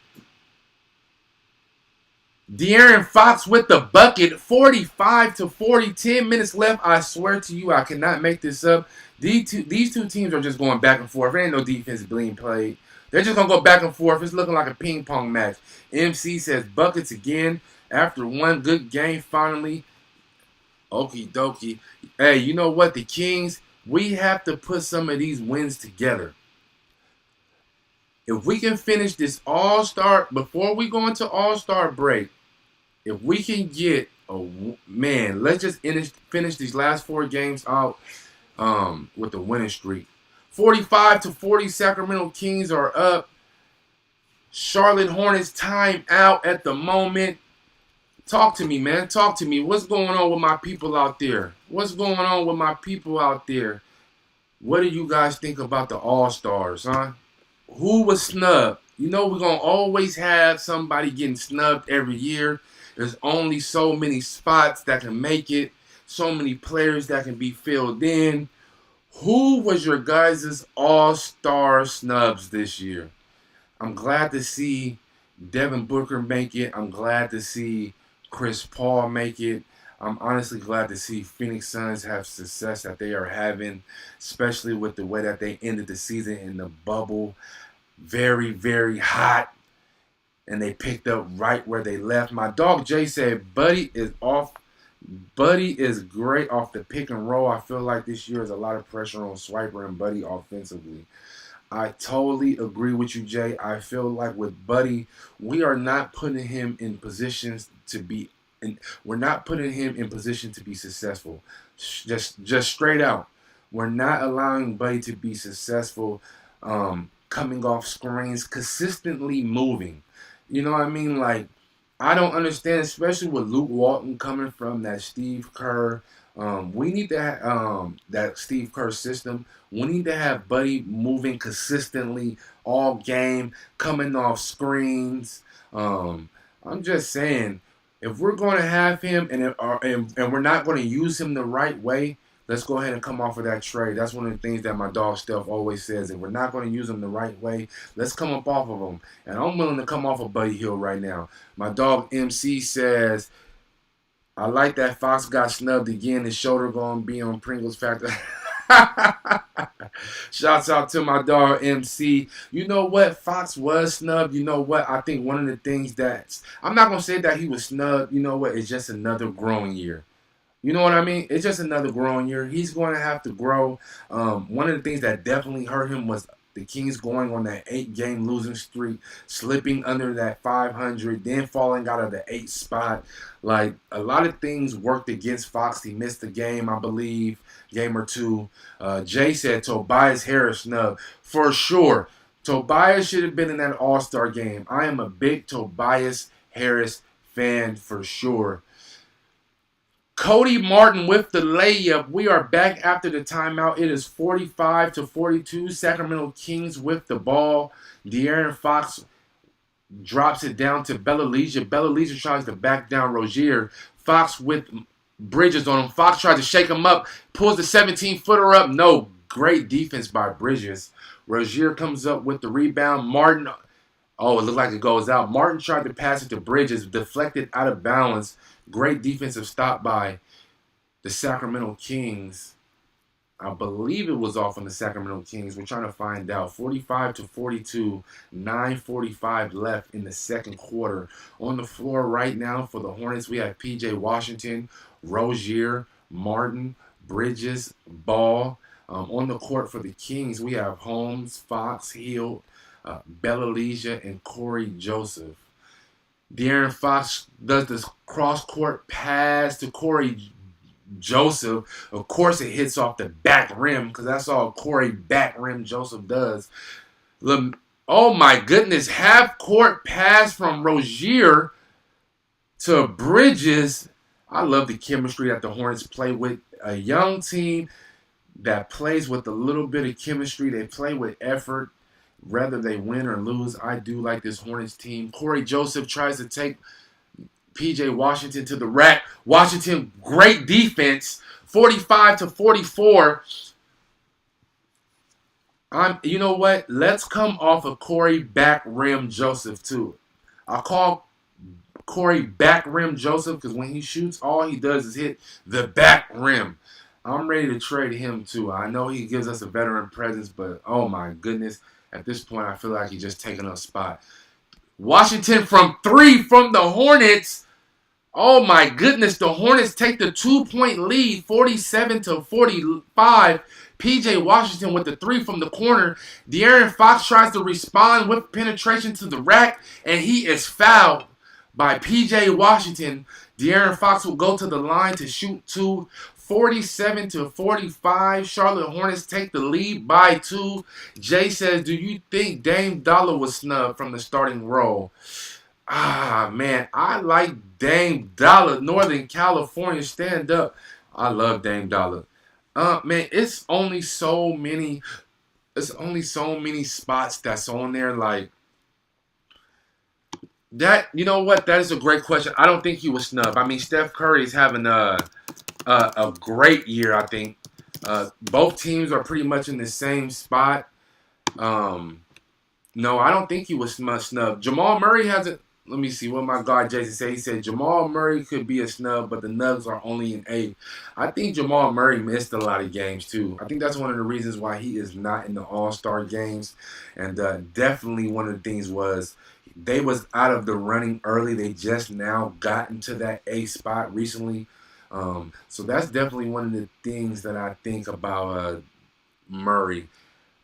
De'Aaron Fox with the bucket, 45-40, 10 minutes left. I swear to you, I cannot make this up. These two teams are just going back and forth. There ain't no defense being played. They're just going to go back and forth. It's looking like a ping pong match. MC says buckets again after one good game finally. Okie dokie. Hey, you know what? The Kings, we have to put some of these wins together. If we can finish this All-Star, before we go into All-Star break, if we can get, let's just finish these last 4 games out with the winning streak. 45-40, Sacramento Kings are up. Charlotte Hornets time out at the moment. Talk to me, man. Talk to me. What's going on with my people out there? What do you guys think about the All-Stars, huh? Who was snubbed? You know we're going to always have somebody getting snubbed every year. There's only so many spots that can make it. So many players that can be filled in. Who was your guys' all-star snubs this year? I'm glad to see Devin Booker make it. I'm glad to see Chris Paul make it. I'm honestly glad to see Phoenix Suns have success that they are having, especially with the way that they ended the season in the bubble. Very, very hot. And they picked up right where they left. My dog Jay said Buddy is off. Buddy is great off the pick and roll. I feel like this year is a lot of pressure on Swiper and Buddy offensively. I totally agree with you, Jay. I feel like with Buddy, we are not putting him in positions to be we're not putting him in position to be successful. Just straight out. We're not allowing Buddy to be successful coming off screens, consistently moving. You know what I mean? Like, I don't understand, especially with Luke Walton coming from that Steve Kerr. We need to that Steve Kerr system. We need to have Buddy moving consistently all game, coming off screens. Um, I'm just saying, if we're going to have him and we're not going to use him the right way, let's go ahead and come off of that trade. That's one of the things that my dog Steph always says. If we're not going to use him the right way, let's come up off of him. And I'm willing to come off of Buddy Hield right now. My dog MC says, I like that Fox got snubbed again. His shoulder going to be on Pringles Factor. Shouts out to my dog MC. You know what? Fox was snubbed. You know what? I think one of the things that I'm not going to say that he was snubbed. You know what? It's just another growing year. You know what I mean? It's just another growing year. He's going to have to grow. One of the things that definitely hurt him was the Kings going on that 8-game losing streak, slipping under that 500, then falling out of the 8th spot. Like, a lot of things worked against Fox. He missed a game, I believe, game or two. Jay said Tobias Harris snub. For sure. Tobias should have been in that All-Star game. I am a big Tobias Harris fan for sure. Cody Martin with the layup. We are back after the timeout. It is 45-42. Sacramento Kings with the ball. De'Aaron Fox drops it down to Bella-Legia. Bella-Legia tries to back down Rozier. Fox with Bridges on him. Fox tries to shake him up. Pulls the 17-footer up. No. Great defense by Bridges. Rozier comes up with the rebound. Martin. Oh, it looked like it goes out. Martin tried to pass it to Bridges. Deflected out of balance. Great defensive stop by the Sacramento Kings. I believe it was off on the Sacramento Kings. We're trying to find out. 45-42, 9:45 left in the second quarter. On the floor right now for the Hornets, we have P.J. Washington, Rozier, Martin, Bridges, Ball. On the court for the Kings, we have Holmes, Fox, Hield, Bella-Legia, and Corey Joseph. De'Aaron Fox does this cross-court pass to Corey Joseph. Of course, it hits off the back rim because that's all Corey back rim Joseph does. Oh, my goodness. Half-court pass from Rozier to Bridges. I love the chemistry that the Hornets play with. A young team that plays with a little bit of chemistry. They play with effort. Whether they win or lose, I do like this Hornets team. Corey Joseph tries to take P.J. Washington to the rack. Washington, great defense. 45-44. You know what? Let's come off of Corey back rim Joseph too. I'll call Corey back rim Joseph because when he shoots, all he does is hit the back rim. I'm ready to trade him too. I know he gives us a veteran presence, but oh my goodness. At this point, I feel like he's just taking a spot. Washington from 3 from the Hornets. Oh, my goodness. The Hornets take the 2-point lead, 47-45. P.J. Washington with the 3 from the corner. De'Aaron Fox tries to respond with penetration to the rack, and he is fouled by P.J. Washington. De'Aaron Fox will go to the line to shoot 2. 47-45. Charlotte Hornets take the lead by 2. Jay says, do you think Dame Dollar was snubbed from the starting role? Man, I like Dame Dollar. Northern California, stand up. I love Dame Dollar. Man, it's only so many spots that's on there. Like that, you know what? That is a great question. I don't think he was snubbed. I mean, Steph Curry is having a great year, I think. Both teams are pretty much in the same spot. No, I don't think he was snubbed. Jamal Murray hasn't. Let me see what my guy Jason said. He said Jamal Murray could be a snub, but the Nuggets are only in 8. I think Jamal Murray missed a lot of games too. I think that's one of the reasons why he is not in the All-Star games. And definitely one of the things was they was out of the running early. They just now got into that 8 spot recently. So that's definitely one of the things that I think about Murray.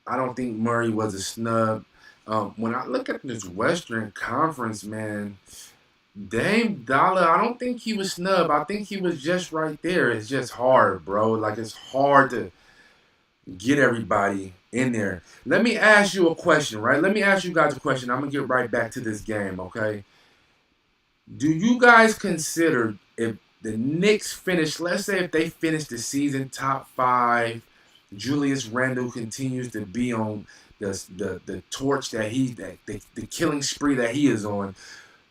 I don't think Murray was a snub. When I look at this Western Conference, man, Dame Dollar, I don't think he was snubbed. I think he was just right there. It's just hard, bro. Like, it's hard to get everybody in there. Let me ask you a question, right? Let me ask you guys a question. I'm going to get right back to this game, okay? Do you guys consider if the Knicks finish, let's say if they finish the season top 5, Julius Randle continues to be on the torch that the killing spree that he is on.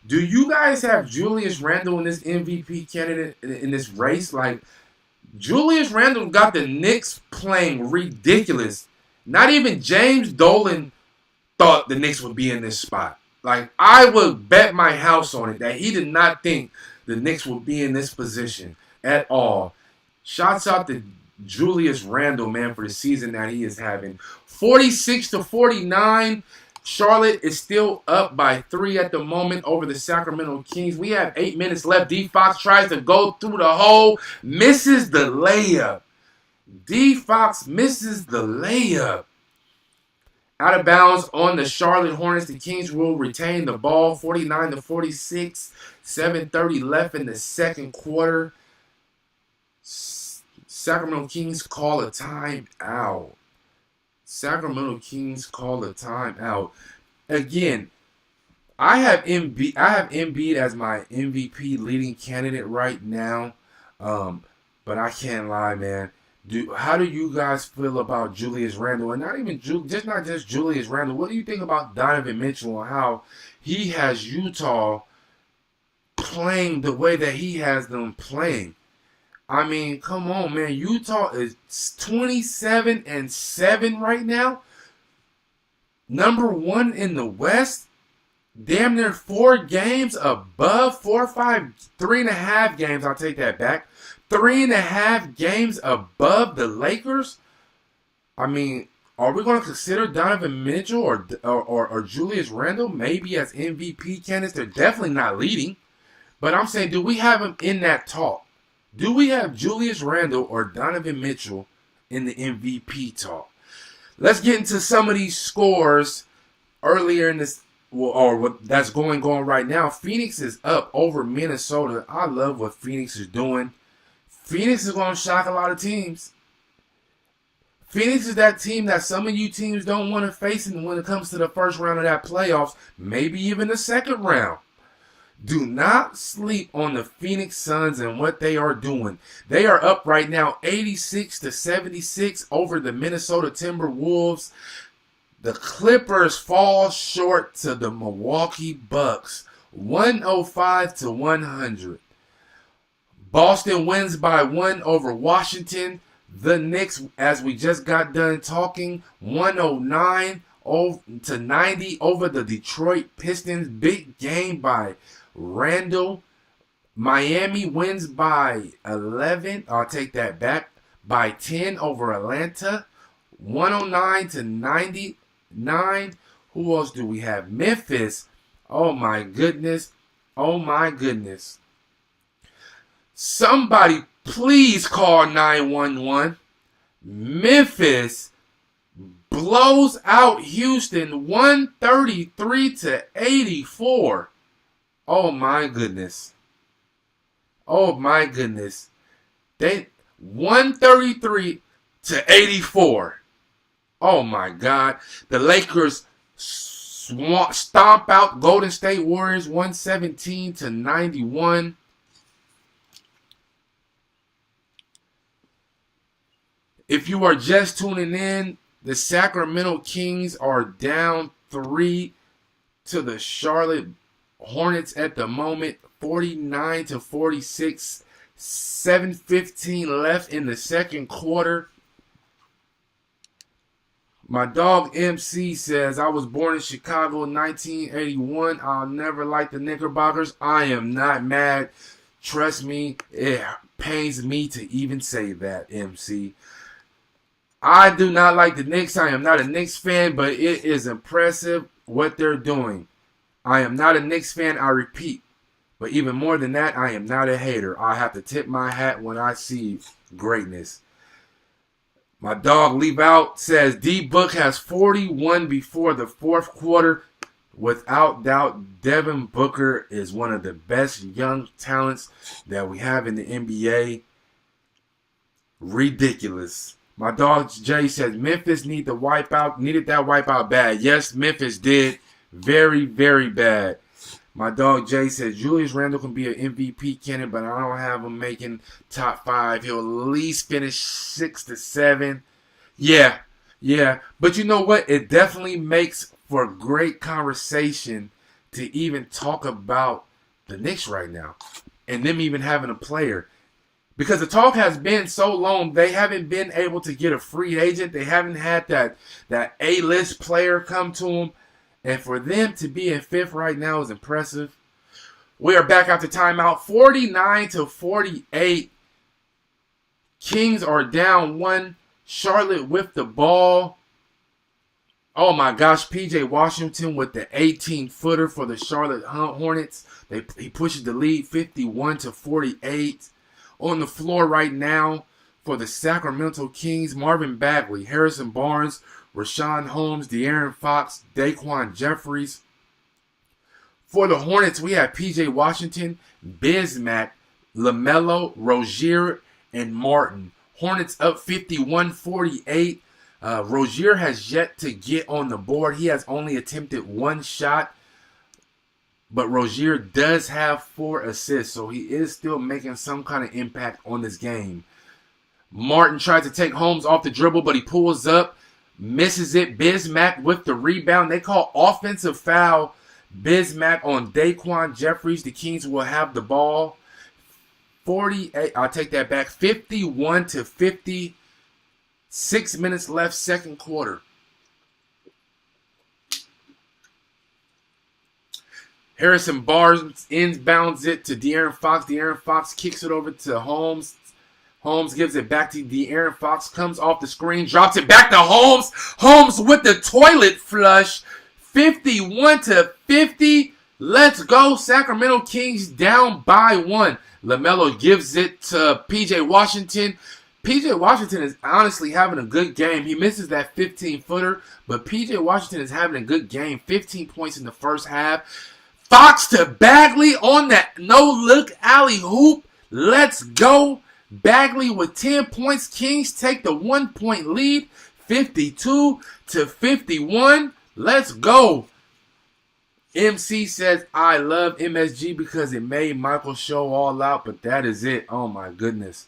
Do you guys have Julius Randle in this MVP candidate in this race? Like, Julius Randle got the Knicks playing ridiculous. Not even James Dolan thought the Knicks would be in this spot. Like, I would bet my house on it that he did not think the Knicks would be in this position at all. Shouts out to Julius Randle, man, for the season that he is having. 46-49. Charlotte is still up by 3 at the moment over the Sacramento Kings. We have 8 minutes left. D Fox tries to go through the hole, misses the layup. D Fox misses the layup. Out of bounds on the Charlotte Hornets. The Kings will retain the ball, 49-46. 7:30 left in the second quarter. Sacramento Kings call a timeout. Sacramento Kings call a timeout. Again, I have Embiid as my MVP leading candidate right now. But I can't lie, man. How do you guys feel about Julius Randle? And not just Julius Randle. What do you think about Donovan Mitchell and how he has Utah playing the way that he has them playing? I mean, come on, man. Utah is 27-7 right now. Number 1 in the West. Damn near 4 games above 3.5 games. I'll take that back. 3.5 games above the Lakers. I mean, are we going to consider Donovan Mitchell or Julius Randle maybe as MVP candidates? They're definitely not leading. But I'm saying, do we have them in that talk? Do we have Julius Randle or Donovan Mitchell in the MVP talk? Let's get into some of these scores earlier in this, or what that's going on right now. Phoenix is up over Minnesota. I love what Phoenix is doing. Phoenix is going to shock a lot of teams. Phoenix is that team that some of you teams don't want to face when it comes to the first round of that playoffs, maybe even the second round. Do not sleep on the Phoenix Suns and what they are doing. They are up right now 86-76 over the Minnesota Timberwolves. The Clippers fall short to the Milwaukee Bucks, 105-100. Boston wins by 1 over Washington. The Knicks, as we just got done talking, 109-90 over the Detroit Pistons. Big game by Randle. Miami wins by 11. I'll take that back. By 10 over Atlanta. 109-99. Who else do we have? Memphis. Oh my goodness. Oh my goodness. Somebody please call 911. Memphis blows out Houston 133-84. Oh my goodness. Oh my goodness. They 133-84. Oh my God. The Lakers stomp out Golden State Warriors 117-91. If you are just tuning in, the Sacramento Kings are down 3 to the Charlotte Hornets at the moment, 49-46. 7:15 left in the second quarter. My dog MC says, I was born in Chicago in 1981. I'll never like the Knickerbockers. I am not mad. Trust me, it pains me to even say that, MC. I do not like the Knicks. I am not a Knicks fan, but it is impressive what they're doing. I am not a Knicks fan, I repeat. But even more than that, I am not a hater. I have to tip my hat when I see greatness. My dog Leave Out says, D-Book has 41 before the fourth quarter. Without doubt, Devin Booker is one of the best young talents that we have in the NBA. Ridiculous. My dog Jay says, Memphis needed that wipeout bad. Yes, Memphis did. Very, very bad. My dog Jay said Julius Randle can be an MVP candidate, but I don't have him making top 5. He'll at least finish 6 to 7. Yeah, yeah. But you know what? It definitely makes for great conversation to even talk about the Knicks right now and them even having a player. Because the talk has been so long, they haven't been able to get a free agent. They haven't had that A-list player come to them. And for them to be in 5th right now is impressive. We are back after timeout. 49 to 48. Kings are down 1. Charlotte with the ball. Oh my gosh, PJ Washington with the 18-footer for the Charlotte Hornets. He pushes the lead 51 to 48. On the floor right now for the Sacramento Kings, Marvin Bagley, Harrison Barnes, Rashawn Holmes, De'Aaron Fox, Daquan Jeffries. For the Hornets, we have PJ Washington, Bismack, LaMelo, Rozier, and Martin. Hornets up 51-48. Rozier has yet to get on the board. He has only attempted 1 shot. But Rozier does have 4 assists, so he is still making some kind of impact on this game. Martin tries to take Holmes off the dribble, but he pulls up, misses it. Bismack with the rebound. They call offensive foul. Bismack on Daquan Jeffries. The Kings will have the ball. 48. I'll take that back. 51 to 50. 6 minutes left, second quarter. Harrison Barnes inbounds it to De'Aaron Fox. De'Aaron Fox kicks it over to Holmes. Holmes gives it back to De'Aaron Fox. Comes off the screen. Drops it back to Holmes. Holmes with the toilet flush. 51 to 50. Let's go. Sacramento Kings down by 1. LaMelo gives it to P.J. Washington. P.J. Washington is honestly having a good game. He misses that 15-footer. But P.J. Washington is having a good game. 15 points in the first half. Fox to Bagley on that no-look alley-hoop. Let's go. Bagley with 10 points. Kings take the 1-point lead. 52 to 51. Let's go. MC says, I love MSG because it made Michael show all out, but that is it. Oh, my goodness.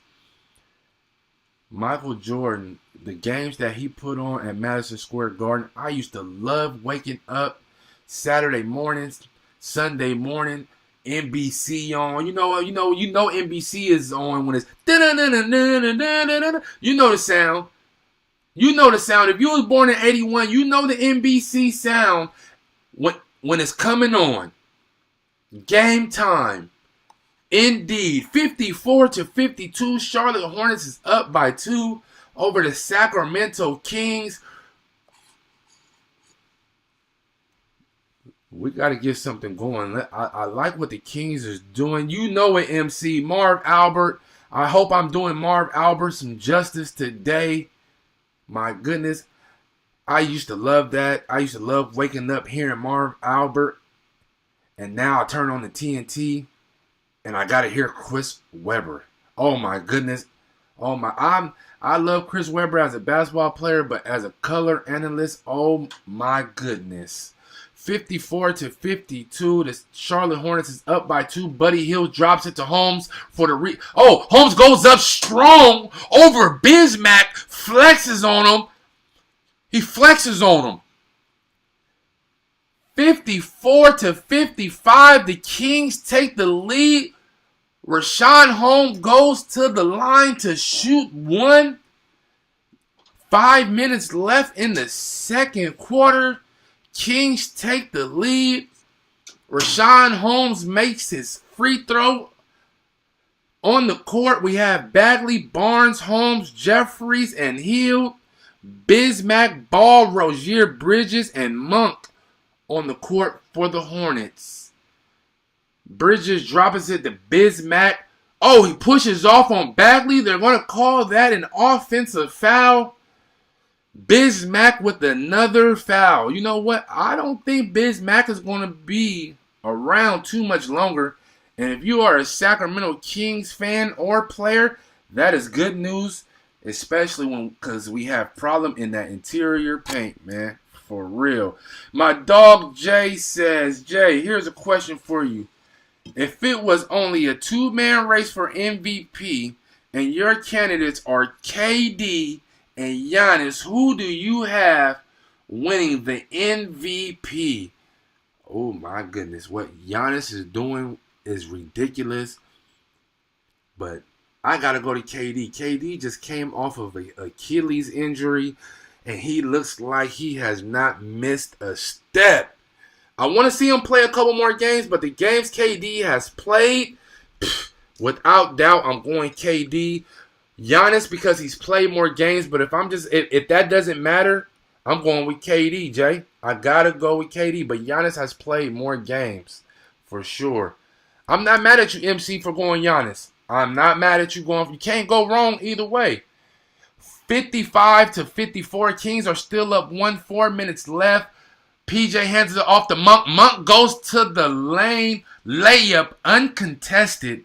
Michael Jordan, the games that he put on at Madison Square Garden, I used to love waking up Saturday mornings, Sunday morning, NBC on. You know NBC is on when it's you know the sound. You know the sound. If you was born in 81, you know the NBC sound when it's coming on. Game time. Indeed. 54 to 52. Charlotte Hornets is up by 2 over the Sacramento Kings. We got to get something going. I like what the Kings is doing. You know it, MC. Marv Albert. I hope I'm doing Marv Albert some justice today. My goodness. I used to love that. I used to love waking up hearing Marv Albert. And now I turn on the TNT and I got to hear Chris Webber. Oh, my goodness. Oh, my. I love Chris Webber as a basketball player, but as a color analyst, oh, my goodness. 54 to 52. The Charlotte Hornets is up by 2. Buddy Hield drops it to Holmes for the Holmes goes up strong over Bismack. Flexes on him. He flexes on him. 54 to 55. The Kings take the lead. Rashawn Holmes goes to the line to shoot 1. 5 minutes left in the second quarter. Kings take the lead. Rashawn Holmes makes his free throw. On the court, we have Bagley, Barnes, Holmes, Jeffries, and Hield. Bismack, Ball, Rozier, Bridges, and Monk on the court for the Hornets. Bridges drops it to Bismack. Oh, he pushes off on Bagley. They're going to call that an offensive foul. Bismack with another foul. You know what? I don't think Bismack is going to be around too much longer. And if you are a Sacramento Kings fan or player, that is good news. Especially because we have problem in that interior paint, man. For real. My dog Jay says, Jay, here's a question for you. If it was only a two-man race for MVP and your candidates are KD and Giannis, who do you have winning the MVP? Oh my goodness. What Giannis is doing is ridiculous. But I got to go to KD. KD just came off of an Achilles injury, and he looks like he has not missed a step. I want to see him play a couple more games, but the games KD has played, without doubt, I'm going KD. Giannis because he's played more games, but if that doesn't matter, I'm going with KD, Jay. I got to go with KD, but Giannis has played more games for sure. I'm not mad at you, MC, for going Giannis. I'm not mad at you going. You can't go wrong either way. 55-54. Kings are still up 4 minutes left. PJ hands it off to Monk. Monk goes to the lane. Layup uncontested.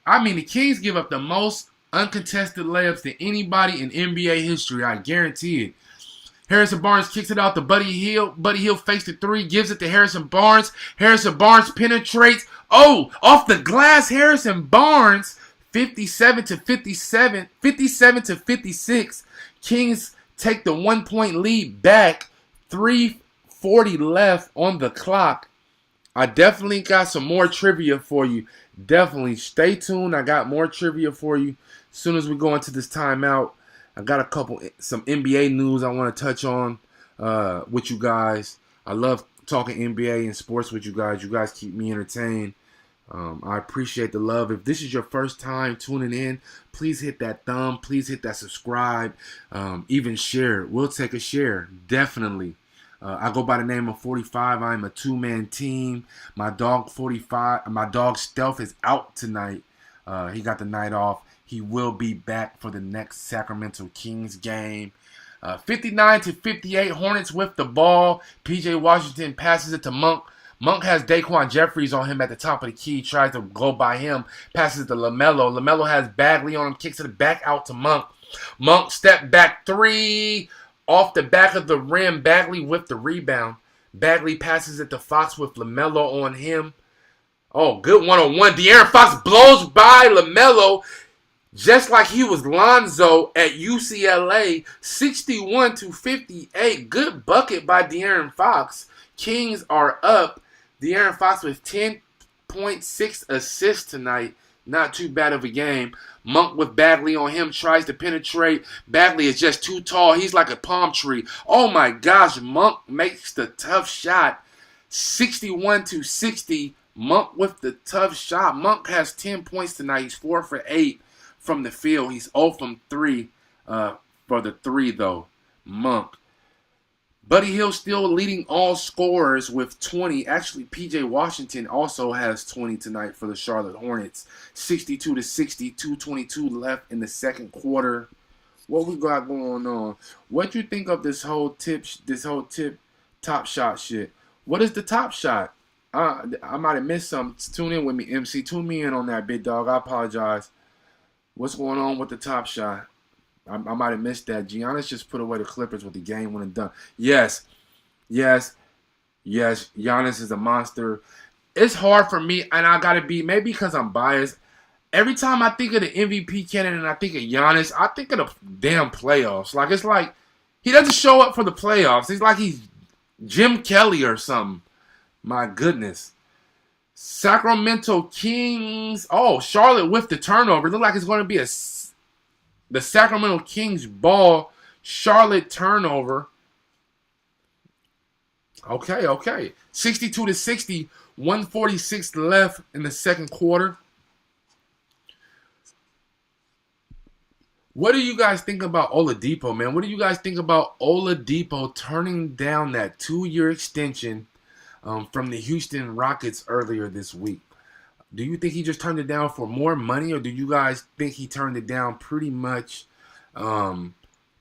I mean, the Kings give up the most uncontested layups to anybody in NBA history. I guarantee it. Harrison Barnes kicks it out to Buddy Hield. Buddy Hield fakes the three, gives it to Harrison Barnes. Harrison Barnes penetrates. Oh, off the glass, Harrison Barnes. 57-57. 57-56. Kings take the 1-point lead back. 3:40 left on the clock. I definitely got some more trivia for you. Definitely stay tuned. I got more trivia for you as soon as we go into this timeout. I got some NBA news I want to touch on with you guys. I love talking NBA and sports with you guys. You guys keep me entertained. I appreciate the love. If this is your first time tuning in, please hit that thumb. Please hit that subscribe. Even share. We'll take a share. Definitely. I go by the name of 45. I'm a two-man team. My dog 45. My dog Stealth is out tonight. He got the night off. He will be back for the next Sacramento Kings game. 59-58. Hornets with the ball. PJ Washington passes it to Monk. Monk has Daquan Jeffries on him at the top of the key. Tries to go by him. Passes to LaMelo. LaMelo has Bagley on him. Kicks it back out to Monk. Monk step back three. Off the back of the rim. Bagley with the rebound. Bagley passes it to Fox with LaMelo on him. Oh, good one-on-one. De'Aaron Fox blows by LaMelo just like he was Lonzo at UCLA. 61-58. Good bucket by De'Aaron Fox. Kings are up. De'Aaron Fox with 10.6 assists tonight. Not too bad of a game. Monk with Bagley on him tries to penetrate. Bagley is just too tall. He's like a palm tree. Oh my gosh. Monk makes the tough shot. 61-60. Monk with the tough shot. Monk has 10 points tonight. He's 4 for 8 from the field. He's 0 from 3 for the 3 though. Monk. Buddy Hield still leading all scorers with 20. Actually, PJ Washington also has 20 tonight for the Charlotte Hornets. 62-60, 2:22 left in the second quarter. What we got going on? What you think of this whole tip top shot shit? What is the top shot? I might have missed something. Tune in with me, MC. Tune me in on that, big dog. I apologize. What's going on with the top shot? I might have missed that. Giannis just put away the Clippers with the game when it's done. Yes. Giannis is a monster. It's hard for me, and I got to be, maybe because I'm biased. Every time I think of the MVP candidate and I think of Giannis, I think of the damn playoffs. Like, it's like he doesn't show up for the playoffs. He's like he's Jim Kelly or something. My goodness. Sacramento Kings. Oh, Charlotte with the turnover. It looks like it's going to be the Sacramento Kings ball. Charlotte turnover. Okay. 62-60. 1:46 left in the second quarter. What do you guys think about Oladipo, man? What do you guys think about Oladipo turning down that 2-year extension from the Houston Rockets earlier this week? Do you think he just turned it down for more money, or do you guys think he turned it down pretty much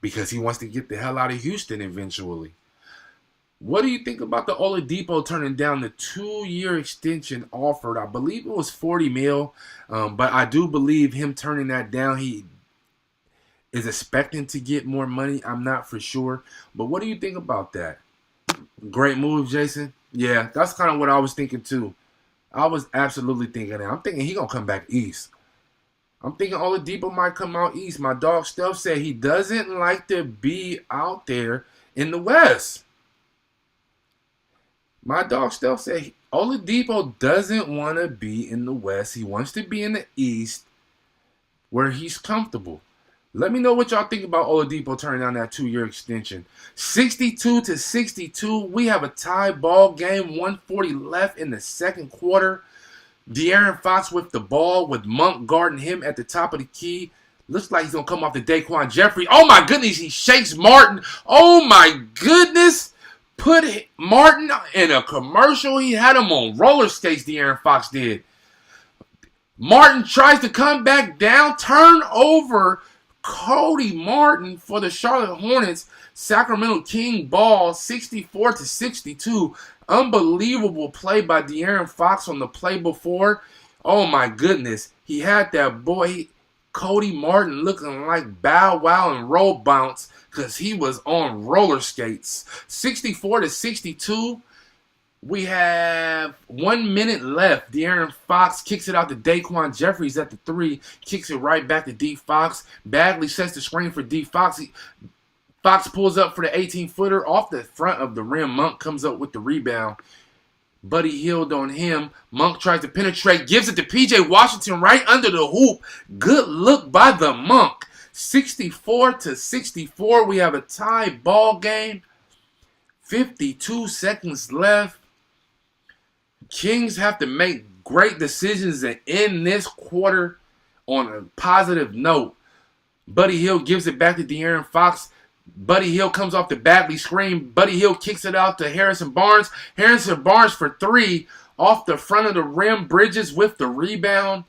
because he wants to get the hell out of Houston eventually? What do you think about the Oladipo turning down the 2-year extension offered? I believe it was $40 million, but I do believe him turning that down. is expecting to get more money. I'm not for sure. But what do you think about that? Great move, Jason. Yeah, that's kind of what I was thinking too. I was absolutely thinking that. I'm thinking he gonna come back east. I'm thinking Oladipo might come out east. My dog Steph said he doesn't like to be out there in the West. My dog Steph said Oladipo doesn't want to be in the West. He wants to be in the East where he's comfortable. Let me know what y'all think about Oladipo turning down that 2-year extension. 62-62. We have a tie ball game. 140 left in the second quarter. De'Aaron Fox with the ball with Monk guarding him at the top of the key. Looks like he's going to come off the Daquan Jeffrey. Oh, my goodness. He shakes Martin. Oh, my goodness. Put Martin in a commercial. He had him on roller skates, De'Aaron Fox did. Martin tries to come back down. Turn over Cody Martin for the Charlotte Hornets. Sacramento King ball 64-62. Unbelievable play by De'Aaron Fox on the play before. Oh my goodness. He had that boy Cody Martin looking like Bow Wow and Roll Bounce because he was on roller skates. 64-62. We have 1 minute left. De'Aaron Fox kicks it out to Daquan Jeffries at the 3. Kicks it right back to D. Fox. Bagley sets the screen for D. Fox. Fox pulls up for the 18-footer off the front of the rim. Monk comes up with the rebound. Buddy Hield on him. Monk tries to penetrate. Gives it to P.J. Washington right under the hoop. Good look by the Monk. 64-64. We have a tie ball game. 52 seconds left. Kings have to make great decisions and end this quarter on a positive note. Buddy Hield gives it back to De'Aaron Fox. Buddy Hield comes off the Bagley screen. Buddy Hield kicks it out to Harrison Barnes. Harrison Barnes for 3 off the front of the rim. Bridges with the rebound.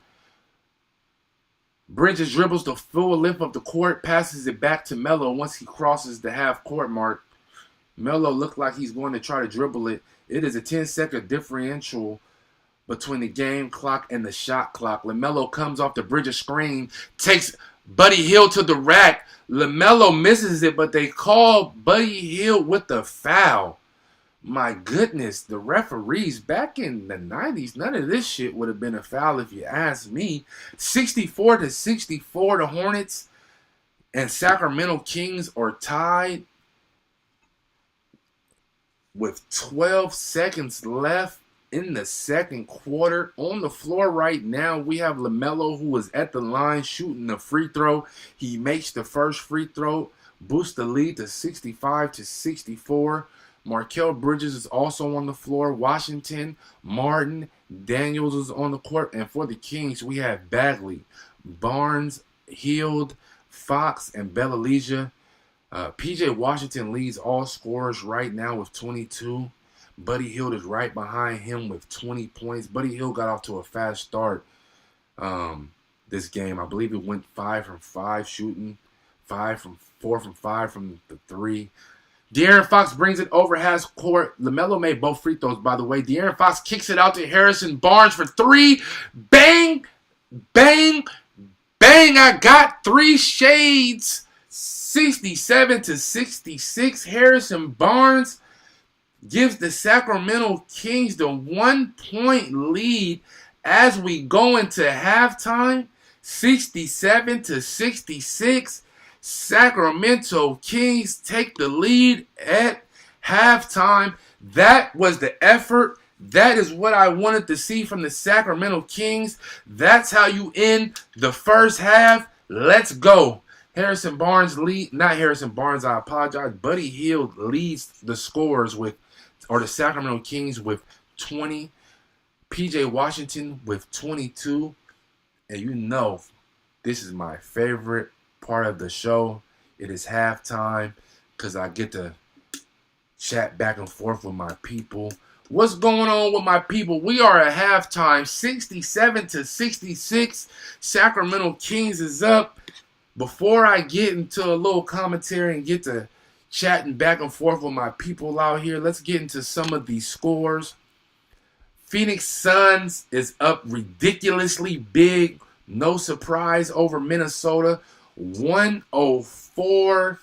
Bridges dribbles the full length of the court. Passes it back to Melo once he crosses the half court mark. Melo looked like he's going to try to dribble it. It is a 10-second differential between the game clock and the shot clock. LaMelo comes off the Bridges screen, takes Buddy Hield to the rack. LaMelo misses it, but they call Buddy Hield with the foul. My goodness, the referees back in the 90s, none of this shit would have been a foul if you ask me. 64-64, the Hornets and Sacramento Kings are tied with 12 seconds left in the second quarter. On the floor right now, we have LaMelo, who is at the line shooting the free throw. He makes the first free throw, boosts the lead to 65-64. Markel Bridges is also on the floor. Washington, Martin, Daniels is on the court. And for the Kings, we have Bagley, Barnes, Hield, Fox, and Bellalesia. P.J. Washington leads all scorers right now with 22. Buddy Hield is right behind him with 20 points. Buddy Hield got off to a fast start this game. I believe it went 5 from 5 shooting, 4 from 5 from the 3. De'Aaron Fox brings it over half court. LaMelo made both free throws, by the way. De'Aaron Fox kicks it out to Harrison Barnes for 3. Bang, bang, bang. I got 3 shades. 67-66. Harrison Barnes gives the Sacramento Kings the 1-point lead as we go into halftime. 67-66. Sacramento Kings take the lead at halftime. That was the effort. That is what I wanted to see from the Sacramento Kings. That's how you end the first half. Let's go. Harrison Barnes not Harrison Barnes, I apologize. Buddy Hield leads the scores the Sacramento Kings with 20. P.J. Washington with 22. And you know, this is my favorite part of the show. It is halftime because I get to chat back and forth with my people. What's going on with my people? We are at halftime, 67-66. Sacramento Kings is up. Before I get into a little commentary and get to chatting back and forth with my people out here, let's get into some of these scores. Phoenix Suns is up ridiculously big. No surprise over Minnesota. 104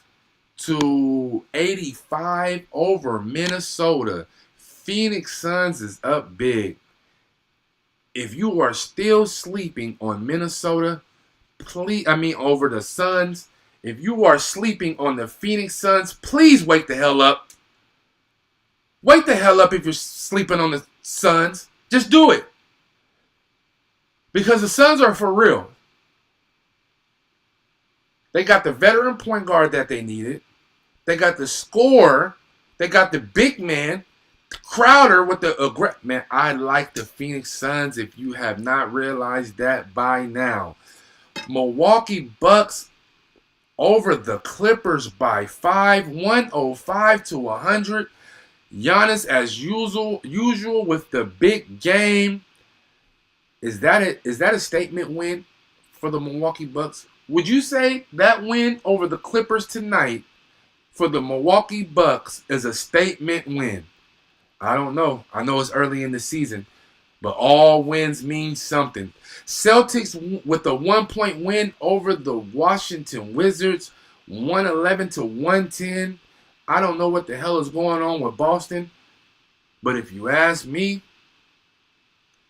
to 85 over Minnesota. Phoenix Suns is up big. If you are still sleeping on Minnesota, over the Suns, if you are sleeping on the Phoenix Suns, please wake the hell up. Wake the hell up if you're sleeping on the Suns. Just do it. Because the Suns are for real. They got the veteran point guard that they needed. They got the scorer. They got the big man. Crowder with the man. I like the Phoenix Suns if you have not realized that by now. Milwaukee Bucks over the Clippers by 5, 105 to 100. Giannis as usual with the big game. Is that a statement win for the Milwaukee Bucks? Would you say that win over the Clippers tonight for the Milwaukee Bucks is a statement win? I don't know. I know it's early in the season, but all wins mean something. Celtics with a 1-point win over the Washington Wizards, 111 to 110. I don't know what the hell is going on with Boston, but if you ask me,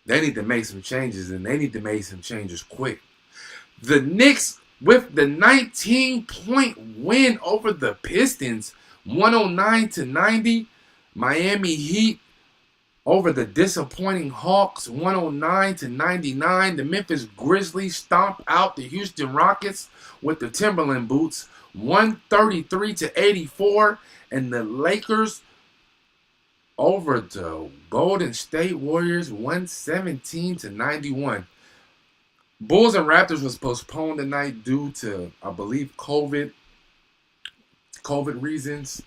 they need to make some changes, and they need to make some changes quick. The Knicks with the 19-point win over the Pistons, 109 to 90. Miami Heat over the disappointing Hawks, 109 to 99. The Memphis Grizzlies stomp out the Houston Rockets with the Timberland boots, 133 to 84. And the Lakers over the Golden State Warriors, 117 to 91. Bulls and Raptors was postponed tonight due to, I believe, COVID reasons.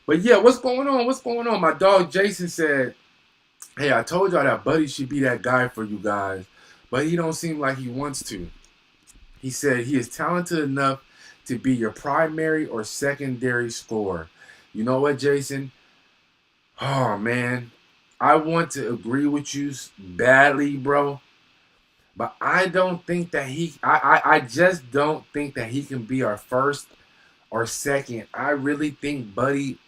But yeah, what's going on? What's going on? My dog Jason said, hey, I told y'all that Buddy should be that guy for you guys, but he don't seem like he wants to. He said he is talented enough to be your primary or secondary scorer. You know what, Jason? Oh, man. I want to agree with you badly, bro. But I don't think that I just don't think that he can be our first or second. I really think Buddy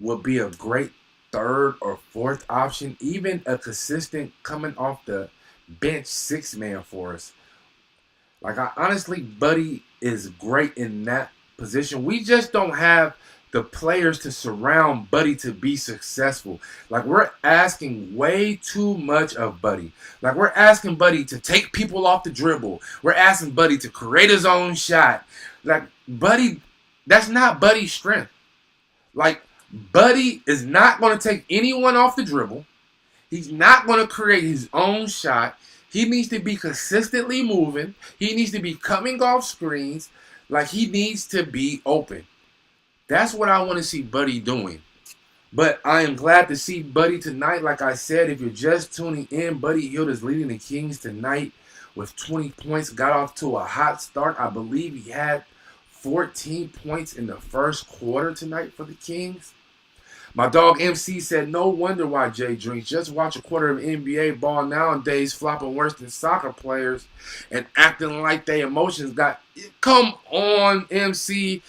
will be a great third or fourth option, even a consistent coming off the bench 6-man for us. Like, honestly, Buddy is great in that position. We just don't have the players to surround Buddy to be successful. Like, we're asking way too much of Buddy. Like, we're asking Buddy to take people off the dribble. We're asking Buddy to create his own shot. Like, Buddy, that's not Buddy's strength. Like, Buddy is not going to take anyone off the dribble. He's not going to create his own shot. He needs to be consistently moving. He needs to be coming off screens. Like, he needs to be open. That's what I want to see Buddy doing. But I am glad to see Buddy tonight. Like I said, if you're just tuning in, Buddy Hield is leading the Kings tonight with 20 points. Got off to a hot start. I believe he had 14 points in the first quarter tonight for the Kings. My dog MC said, no wonder why Jay drinks. Just watch a quarter of NBA ball nowadays, flopping worse than soccer players and acting like their emotions got... Come on, MC.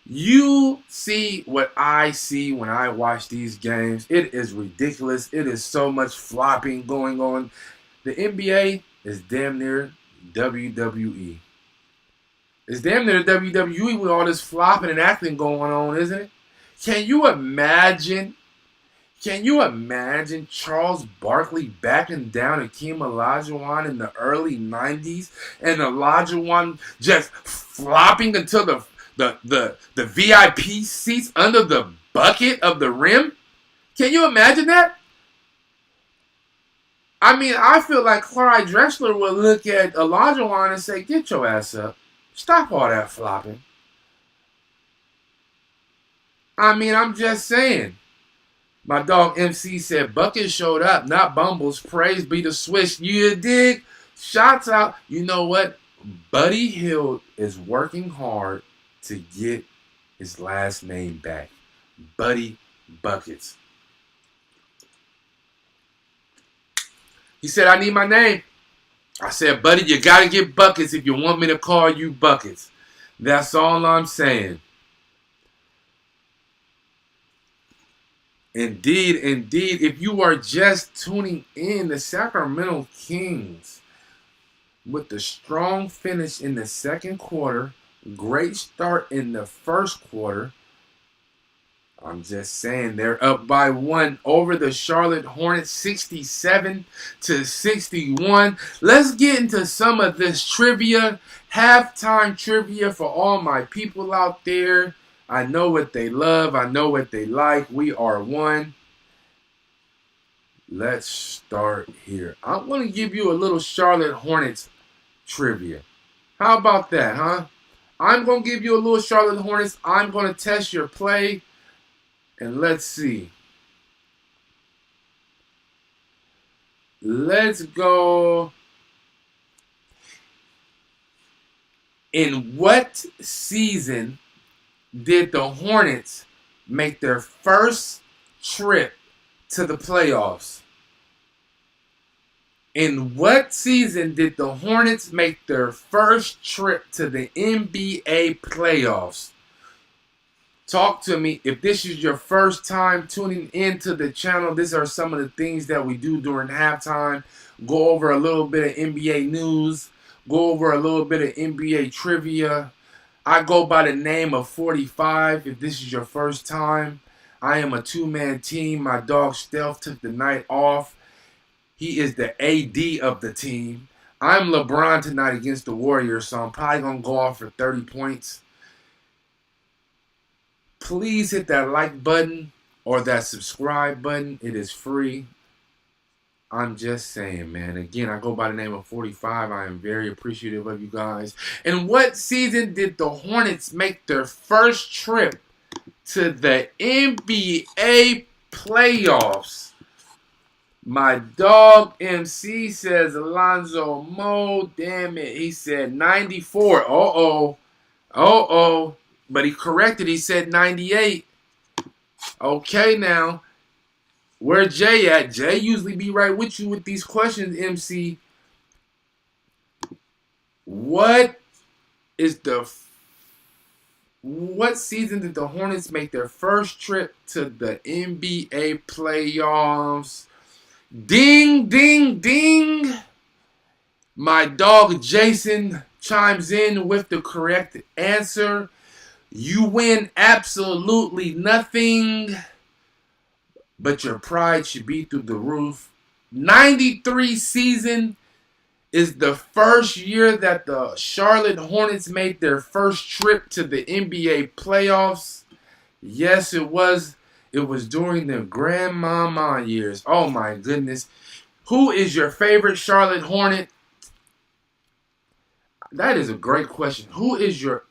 You see what I see when I watch these games. It is ridiculous. It is so much flopping going on. The NBA is damn near WWE. It's damn near WWE with all this flopping and acting going on, isn't it? Can you imagine Charles Barkley backing down Hakeem Olajuwon in the early 90s and Olajuwon just flopping until the VIP seats under the bucket of the rim? Can you imagine that? I mean, I feel like Clyde Drexler would look at Olajuwon and say, get your ass up. Stop all that flopping. I mean, I'm just saying. My dog MC said, Bucket showed up, not Bumbles. Praise be to Swish. You dig? Shots out. You know what? Buddy Hield is working hard to get his last name back. Buddy Buckets. He said, I need my name. I said, buddy, you got to get buckets if you want me to call you buckets. That's all I'm saying. Indeed, indeed. If you are just tuning in, the Sacramento Kings, with the strong finish in the second quarter, great start in the first quarter. I'm just saying, they're up by 1 over the Charlotte Hornets, 67-61. Let's get into some of this trivia, halftime trivia for all my people out there. I know what they love. I know what they like. We are one. Let's start here. I'm going to give you a little Charlotte Hornets trivia. How about that, huh? I'm going to give you a little Charlotte Hornets. I'm going to test your play. And let's see. Let's go. In what season did the Hornets make their first trip to the playoffs? In what season did the Hornets make their first trip to the NBA playoffs? Talk to me. If this is your first time tuning into the channel, these are some of the things that we do during halftime. Go over a little bit of NBA news. Go over a little bit of NBA trivia. I go by the name of 45 if this is your first time. I am a two-man team. My dog Stealth took the night off. He is the AD of the team. I'm LeBron tonight against the Warriors, so I'm probably going to go off for 30 points. Please hit that like button or that subscribe button. It is free. I'm just saying, man. Again, I go by the name of 45. I am very appreciative of you guys. In what season did the Hornets make their first trip to the NBA playoffs? My dog MC says Alonzo Mo. Damn it. He said 94. Uh-oh. But he corrected. He said 98. Okay, now. Where Jay at? Jay usually be right with you with these questions, MC. What season did the Hornets make their first trip to the NBA playoffs? Ding, ding, ding. My dog Jason chimes in with the correct answer. You win absolutely nothing, but your pride should be through the roof. 93 season is the first year that the Charlotte Hornets made their first trip to the NBA playoffs. Yes, it was. It was during the grandmama years. Oh, my goodness. Who is your favorite Charlotte Hornet? That is a great question. Who is your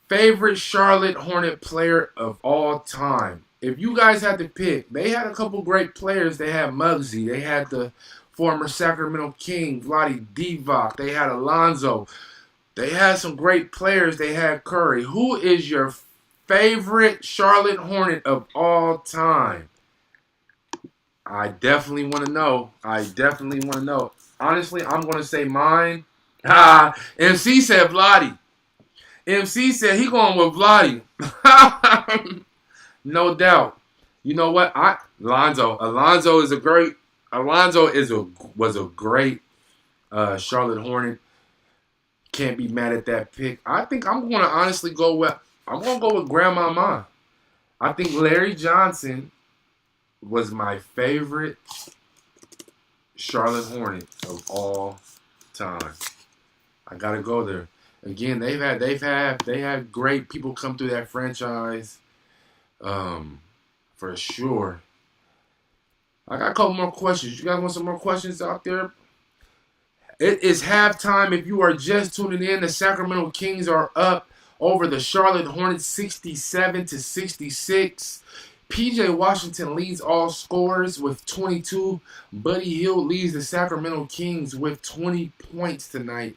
favorite Charlotte Hornet player of all time? If you guys had to pick, they had a couple great players. They had Muggsy. They had the former Sacramento King, Vlade Divac. They had Alonzo. They had some great players. They had Curry. Who is your favorite Charlotte Hornet of all time? I definitely want to know. Honestly, I'm going to say mine. MC said Vlade. MC said he going with Vlade. No doubt. You know what? Alonzo was a great Charlotte Hornet. Can't be mad at that pick. I think I'm going to honestly go with Grandmama. I think Larry Johnson was my favorite Charlotte Hornet of all time. I gotta go there. Again, they had great people come through that franchise, for sure. I got a couple more questions. You guys want some more questions out there? It is halftime. If you are just tuning in, the Sacramento Kings are up over the Charlotte Hornets 67-66. PJ Washington leads all scorers with 22. Buddy Hield leads the Sacramento Kings with 20 points tonight.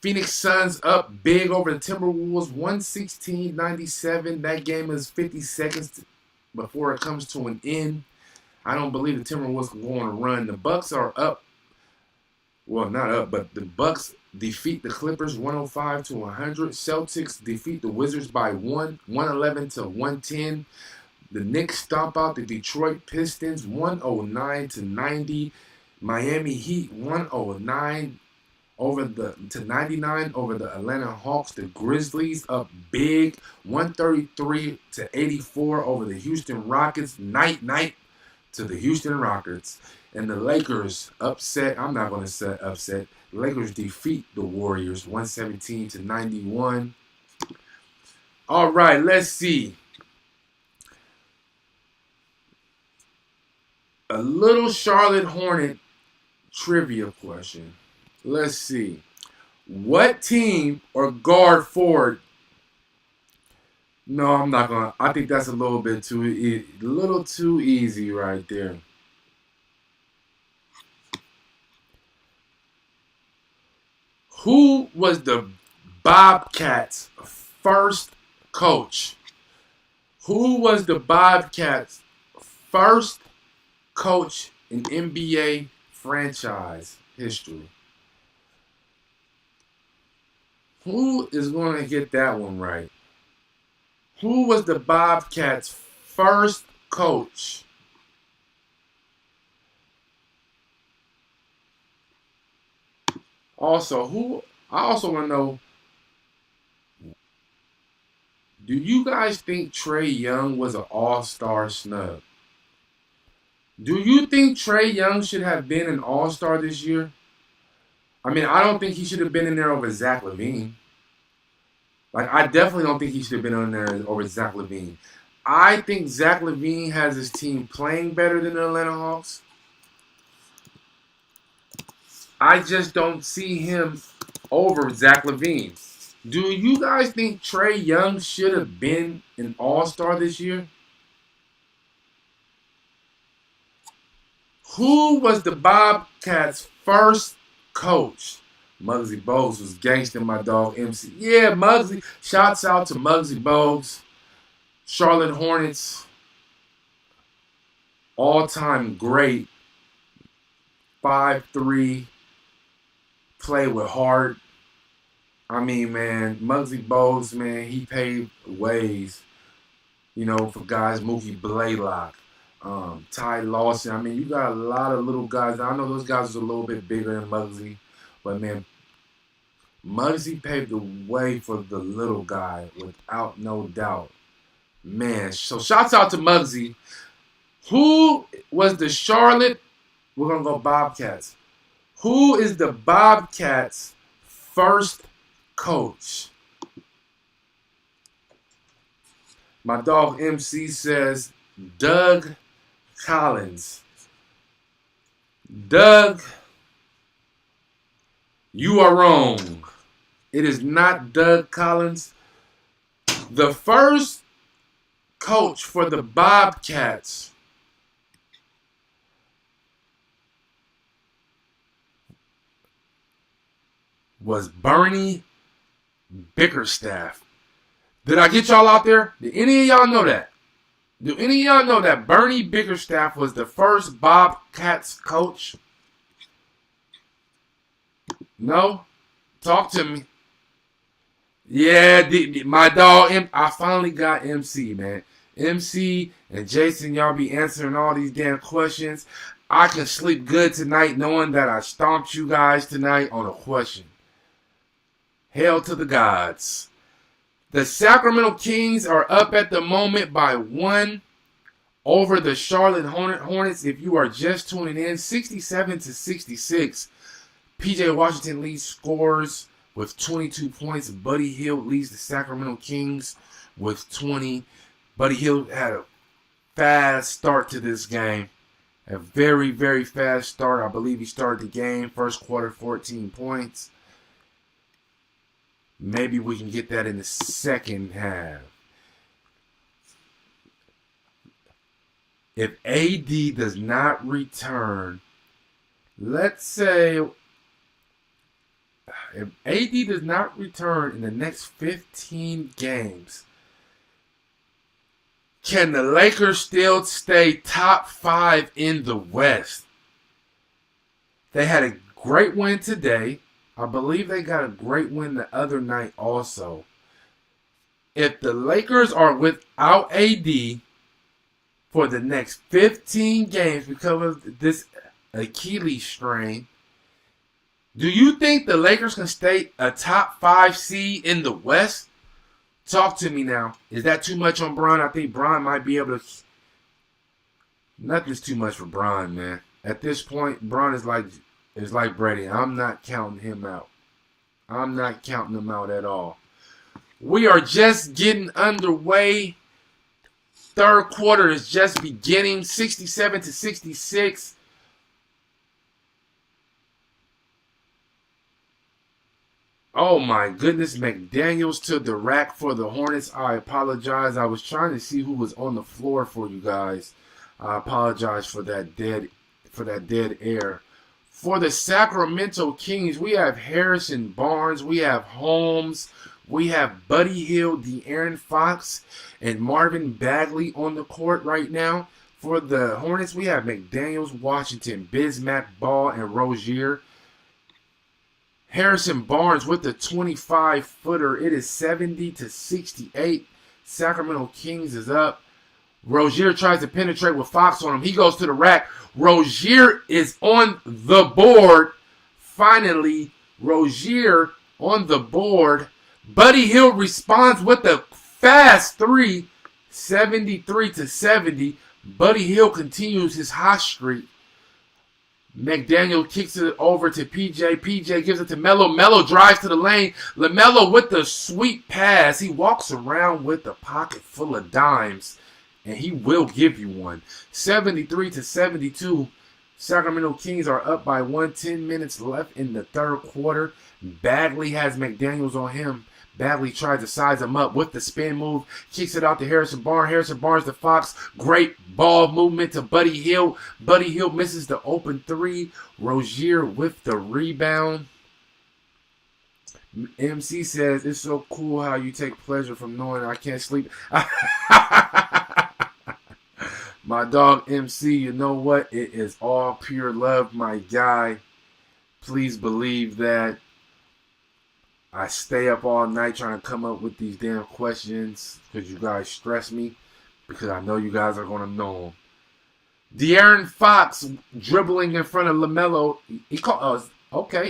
Phoenix Suns up big over the Timberwolves, 116-97. That game is 50 seconds before it comes to an end. I don't believe the Timberwolves can go on a run. The Bucks are up Well, not up, but the Bucks defeat the Clippers 105-100. Celtics defeat the Wizards by 111-110. The Knicks stomp out the Detroit Pistons 109-90. Miami Heat 109 to 99 over the Atlanta Hawks. The Grizzlies up big 133-84 over the Houston Rockets. Night to the Houston Rockets. And the Lakers upset. I'm not going to say upset. The Lakers defeat the Warriors 117-91. All right, let's see. A little Charlotte Hornet trivia question. Let's see. What team or guard forward? No, I'm not gonna. I think that's a little bit too easy right there. Who was the Bobcats' first coach? Who was the Bobcats' first coach in NBA franchise history? Who is going to get that one right? Who was the Bobcats' first coach? Also, I also want to know, do you guys think Trae Young was an all-star snub? Do you think Trae Young should have been an all-star this year? I mean, I don't think he should have been in there over Zach LaVine. Like, I definitely don't think he should have been in there over Zach LaVine. I think Zach LaVine has his team playing better than the Atlanta Hawks. I just don't see him over Zach LaVine. Do you guys think Trae Young should have been an all-star this year? Who was the Bobcats' first coach? Muggsy Bogues was gangster, my dog MC. Yeah, Muggsy. Shouts out to Muggsy Bogues. Charlotte Hornets. All-time great. 5'3". Play with heart. I mean, man, Muggsy Bogues, man, he paved ways, for guys. Mookie Blaylock, Ty Lawson. I mean, you got a lot of little guys. I know those guys are a little bit bigger than Muggsy, but, man, Muggsy paved the way for the little guy without no doubt. Man, so shouts out to Muggsy. Who was the Charlotte? We're going to go Bobcats. Who is the Bobcats' first coach? My dog MC says Doug Collins. Doug, you are wrong. It is not Doug Collins. The first coach for the Bobcats was Bernie Bickerstaff. Did I get y'all out there? Did any of y'all know that? Do any of y'all know that Bernie Bickerstaff was the first Bobcats coach? No? Talk to me. Yeah, my dog, I finally got MC, man. MC and Jason, y'all be answering all these damn questions. I can sleep good tonight knowing that I stomped you guys tonight on a question. Hail to the gods. The Sacramento Kings are up at the moment by 1 over the Charlotte Hornets. If you are just tuning in, 67-66. PJ Washington leads scores with 22 points. Buddy Hield leads the Sacramento Kings with 20. Buddy Hield had a fast start to this game. A very, very fast start. I believe he started the game. First quarter, 14 points. Maybe we can get that in the second half. If AD does not return, let's say, if AD does not return in the next 15 games, can the Lakers still stay top 5 in the West? They had a Great win today. I believe they got a great win the other night also. If the Lakers are without AD for the next 15 games because of this Achilles strain, do you think the Lakers can stay a top 5 seed in the West? Talk to me now. Is that too much on Bron? I think Bron might be able to. Nothing's too much for Bron, man. At this point, Bron is like Brady. I'm not counting him out. I'm not counting him out at all. We are just getting underway. Third quarter is just beginning. 67-66. Oh my goodness, McDaniels to the rack for the Hornets. I apologize. I was trying to see who was on the floor for you guys. I apologize for that dead air. For the Sacramento Kings, we have Harrison Barnes, we have Holmes, we have Buddy Hield, De'Aaron Fox, and Marvin Bagley on the court right now. For the Hornets, we have McDaniels, Washington, Bismack, Ball, and Rozier. Harrison Barnes with the 25-footer. It is 70-68. Sacramento Kings is up. Rozier tries to penetrate with Fox on him. He goes to the rack. Rozier is on the board. Finally, Rozier on the board. Buddy Hield responds with a fast three. 73-70. Buddy Hield continues his hot streak. McDaniel kicks it over to PJ. PJ gives it to Melo. Melo drives to the lane. LaMelo with the sweet pass. He walks around with a pocket full of dimes, and he will give you one. 73-72. Sacramento Kings are up by 1. 10 minutes left in the third quarter. Bagley has McDaniels on him. Bagley tries to size him up with the spin move. Kicks it out to Harrison Barnes. Harrison Barnes to Fox. Great ball movement to Buddy Hield. Buddy Hield misses the open three. Rozier with the rebound. MC says, it's so cool how you take pleasure from knowing I can't sleep. My dog MC, you know what? It is all pure love, my guy. Please believe that. I stay up all night trying to come up with these damn questions because you guys stress me, because I know you guys are going to know them. De'Aaron Fox dribbling in front of LaMelo. He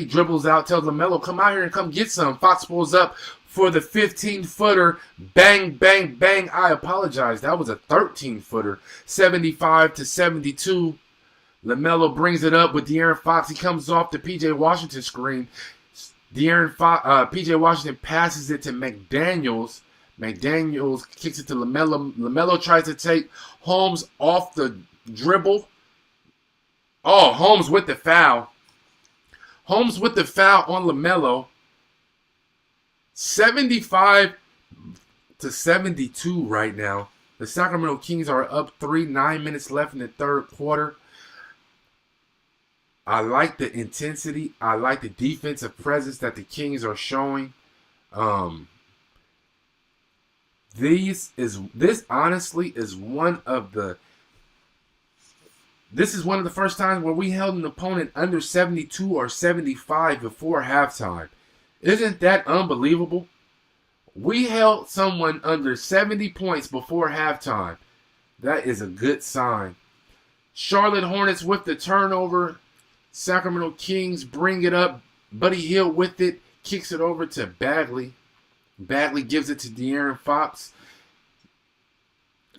dribbles out, tells LaMelo, come out here and come get some. Fox pulls up for the 15-footer. Bang, bang, bang. I apologize. That was a 13-footer. 75-72. LaMelo brings it up with De'Aaron Fox. He comes off the P.J. Washington screen. P.J. Washington passes it to McDaniels. McDaniels kicks it to LaMelo. LaMelo tries to take Holmes off the dribble. Oh, Holmes with the foul. Holmes with the foul on LaMelo. 75-72 right now. The Sacramento Kings are up 3. 9 minutes left in the third quarter. I like the intensity. I like the defensive presence that the Kings are showing. This honestly is one of the first times where we held an opponent under 72 or 75 before halftime. Isn't that unbelievable? We held someone under 70 points before halftime. That is a good sign. Charlotte Hornets with the turnover. Sacramento Kings bring it up. Buddy Hield with it. Kicks it over to Bagley. Bagley gives it to De'Aaron Fox.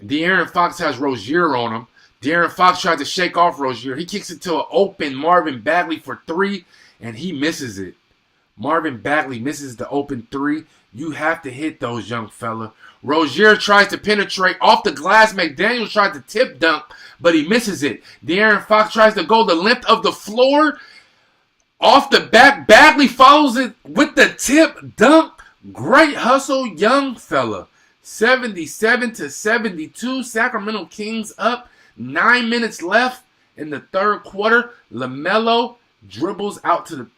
De'Aaron Fox has Rozier on him. De'Aaron Fox tries to shake off Rozier. He kicks it to an open Marvin Bagley for 3, and he misses it. Marvin Bagley misses the open 3. You have to hit those, young fella. Rozier tries to penetrate off the glass. McDaniels tries to tip dunk, but he misses it. De'Aaron Fox tries to go the length of the floor. Off the back, Bagley follows it with the tip dunk. Great hustle, young fella. 77-72. Sacramento Kings up. 9 minutes left in the third quarter. LaMelo dribbles out to the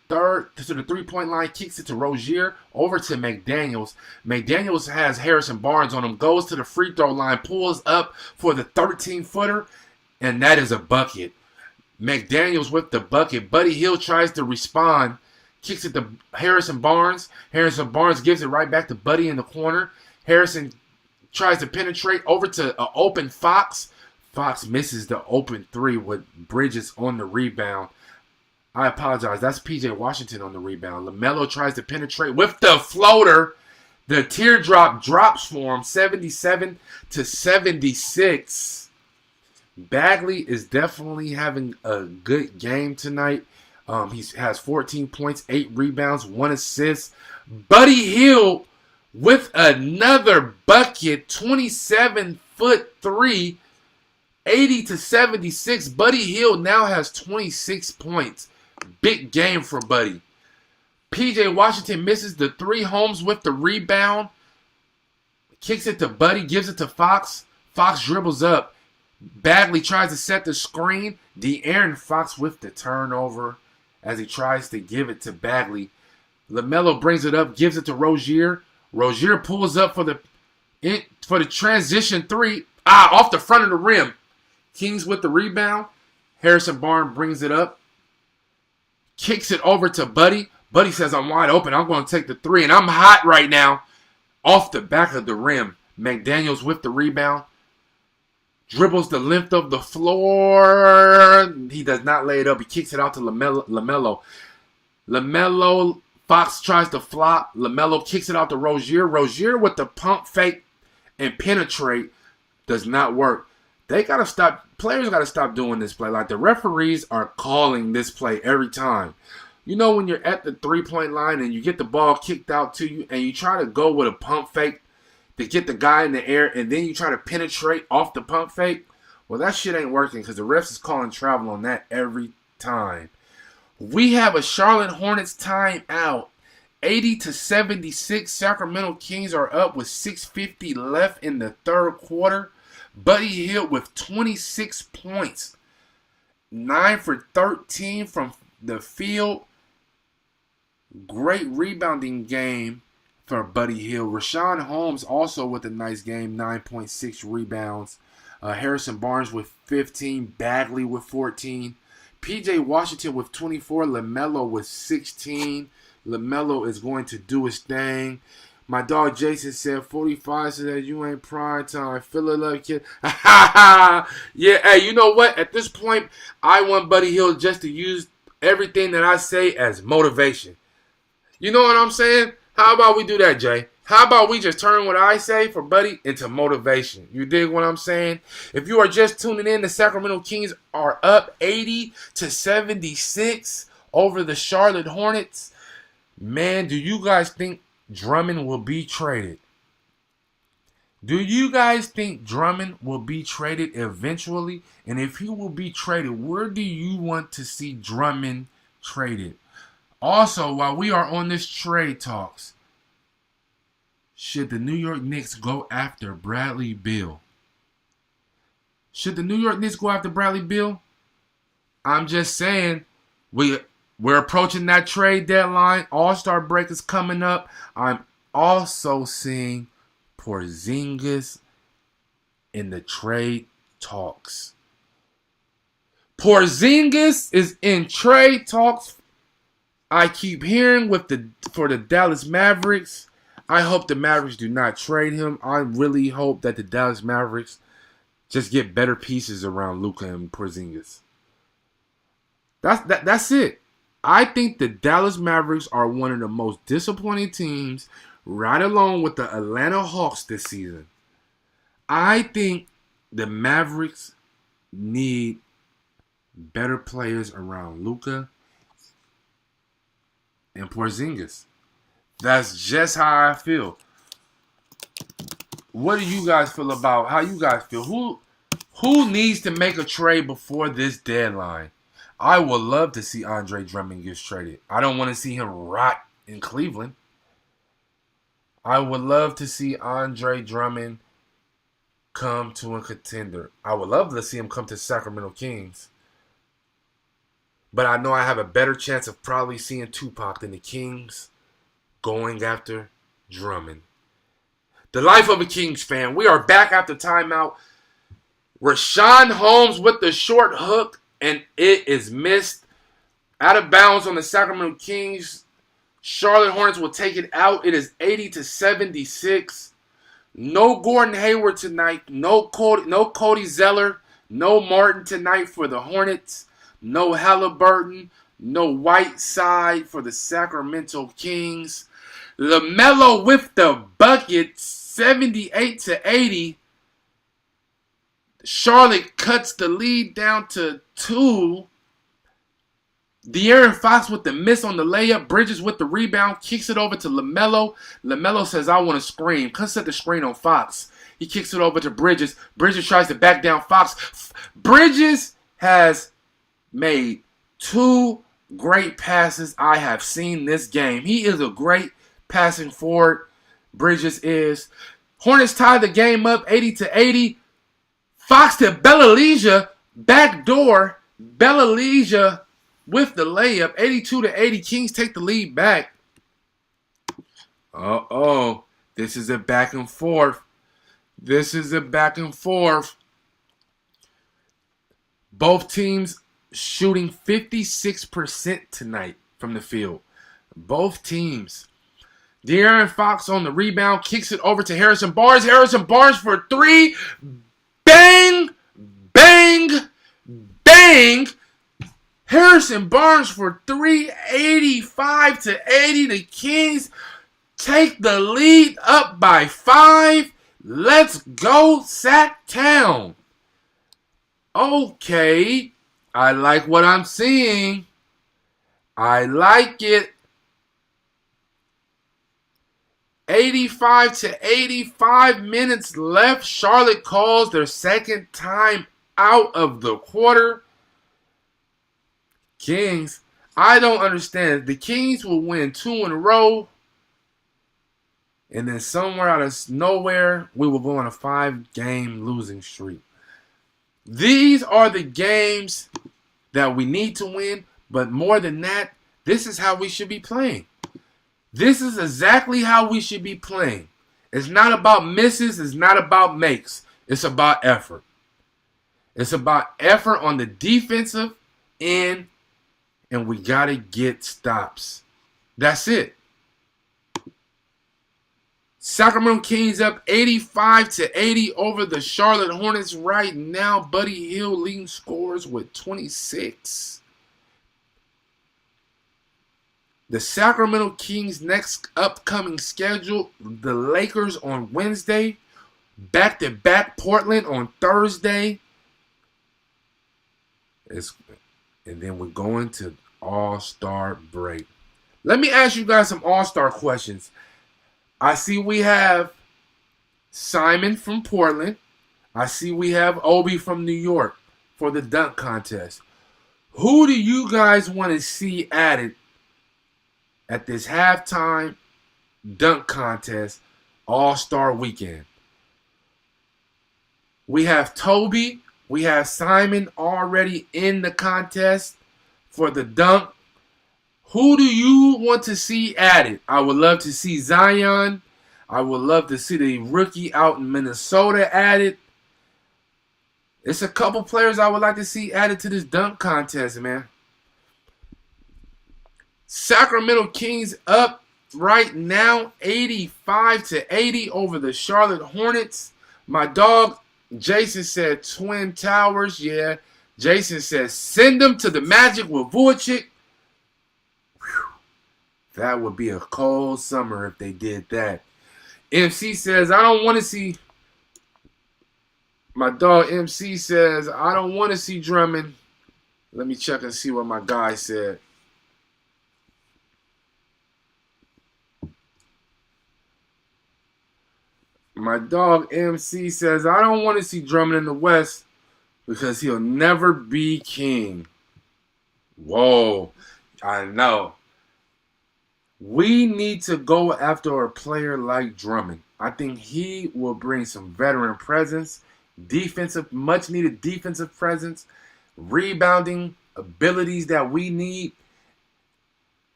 three-point line, kicks it to Rozier, over to McDaniels. McDaniels has Harrison Barnes on him, goes to the free throw line, pulls up for the 13-footer, and that is a bucket. McDaniels with the bucket. Buddy Hield tries to respond. Kicks it to Harrison Barnes. Harrison Barnes gives it right back to Buddy in the corner. Harrison tries to penetrate over to an open Fox. Fox misses the open three with Bridges on the rebound. I apologize. That's P.J. Washington on the rebound. LaMelo tries to penetrate with the floater. The teardrop drops for him, 77-76. Bagley is definitely having a good game tonight. He has 14 points, 8 rebounds, 1 assist. Buddy Hield with another bucket, 27-foot three, 80-76. Buddy Hield now has 26 points. Big game for Buddy. P.J. Washington misses the three. Holmes with the rebound. Kicks it to Buddy, gives it to Fox. Fox dribbles up. Bagley tries to set the screen. De'Aaron Fox with the turnover as he tries to give it to Bagley. LaMelo brings it up, gives it to Rozier. Rozier pulls up for the transition three. Off the front of the rim. Kings with the rebound. Harrison Barnes brings it up. Kicks it over to Buddy. Buddy says, I'm wide open. I'm going to take the three. And I'm hot right now. Off the back of the rim. McDaniels with the rebound. Dribbles the length of the floor. He does not lay it up. He kicks it out to LaMelo. LaMelo, Fox tries to flop. LaMelo kicks it out to Rozier. Rozier with the pump fake and penetrate does not work. They got to stop. Players got to stop doing this play. Like, the referees are calling this play every time. You know, when you're at the three-point line and you get the ball kicked out to you and you try to go with a pump fake to get the guy in the air and then you try to penetrate off the pump fake, well, that shit ain't working because the refs is calling travel on that every time. We have a Charlotte Hornets timeout. 80-76. Sacramento Kings are up with 6:50 left in the third quarter. Buddy Hield with 26 points. 9 for 13 from the field. Great rebounding game for Buddy Hield. Rashawn Holmes also with a nice game. 9.6 rebounds. Harrison Barnes with 15. Bagley with 14. P.J. Washington with 24. LaMelo with 16. LaMelo is going to do his thing. My dog Jason said 45 said you ain't prime time. Fill it up, kid. Yeah, hey, you know what? At this point, I want Buddy Hield just to use everything that I say as motivation. You know what I'm saying? How about we do that, Jay? How about we just turn what I say for Buddy into motivation? You dig what I'm saying? If you are just tuning in, the Sacramento Kings are up 80-76 over the Charlotte Hornets. Man, do you guys think Drummond will be traded? Do you guys think Drummond will be traded eventually? And if he will be traded, where do you want to see Drummond traded? Also, while we are on this trade talks, should the New York Knicks go after Bradley Beal? Should the New York Knicks go after Bradley Beal? I'm just saying, we're approaching that trade deadline. All-Star break is coming up. I'm also seeing Porzingis in the trade talks. Porzingis is in trade talks. I keep hearing for the Dallas Mavericks. I hope the Mavericks do not trade him. I really hope that the Dallas Mavericks just get better pieces around Luka and Porzingis. That's it. I think the Dallas Mavericks are one of the most disappointing teams, right along with the Atlanta Hawks this season. I think the Mavericks need better players around Luka and Porzingis. That's just how I feel. What do you guys feel about how you guys feel? Who needs to make a trade before this deadline? I would love to see Andre Drummond get traded. I don't want to see him rot in Cleveland. I would love to see Andre Drummond come to a contender. I would love to see him come to Sacramento Kings. But I know I have a better chance of probably seeing Tupac than the Kings going after Drummond. The life of a Kings fan. We are back after timeout. Rashawn Holmes with the short hook. and it is missed. Out of bounds on the Sacramento Kings. Charlotte Hornets will take it out. It is 80-76. No Gordon Hayward tonight. No Cody Zeller. No Martin tonight for the Hornets. No Halliburton. No Whiteside for the Sacramento Kings. LaMelo with the bucket, 78-80. Charlotte cuts the lead down to 2. De'Aaron Fox with the miss on the layup. Bridges with the rebound. Kicks it over to LaMelo. LaMelo says, I want to screen. Come set the screen on Fox. He kicks it over to Bridges. Bridges tries to back down Fox. Bridges has made 2 great passes I have seen this game. He is a great passing forward. Bridges is. Hornets tie the game up 80-80. Fox to Bella backdoor. Bella with the layup, 82-80. Kings take the lead back. This is a back and forth. Both teams shooting 56% tonight from the field. Both teams. De'Aaron Fox on the rebound, kicks it over to Harrison Barnes. Harrison Barnes for 3. Bang! Bang! Bang! Harrison Barnes for 3, 85-80. The Kings take the lead up by 5. Let's go, Sacktown. Okay. I like what I'm seeing. I like it. 85-85 minutes left. Charlotte calls their second time out of the quarter. Kings, I don't understand. The Kings will win 2 in a row. And then somewhere out of nowhere, we will go on a 5-game losing streak. These are the games that we need to win. But more than that, this is how we should be playing. This is exactly how we should be playing. It's not about misses. It's not about makes. It's about effort. It's about effort on the defensive end. And we got to get stops. That's it. Sacramento Kings up 85-80 over the Charlotte Hornets right now. Buddy Hield leading scores with 26. The Sacramento Kings' next upcoming schedule, the Lakers on Wednesday, back-to-back Portland on Thursday. And then we're going to All-Star break. Let me ask you guys some All-Star questions. I see we have Simon from Portland. I see we have Obi from New York for the dunk contest. Who do you guys want to see added at this halftime dunk contest All-Star weekend? We have Toby. We have Simon already in the contest for the dunk. Who do you want to see added? I would love to see Zion. I would love to see the rookie out in Minnesota added. It's a couple players I would like to see added to this dunk contest, man. Sacramento Kings up right now 85-80 over the Charlotte Hornets. My dog Jason said Twin Towers. Yeah. Jason says send them to the Magic with Vujicic. That would be a cold summer if they did that. MC says, I don't want to see. My dog MC says, I don't want to see Drummond. Let me check and see what my guy said. My dog MC says, I don't want to see Drummond in the West because he'll never be king. Whoa, I know. We need to go after a player like Drummond. I think he will bring some veteran presence, much needed defensive presence, rebounding abilities that we need.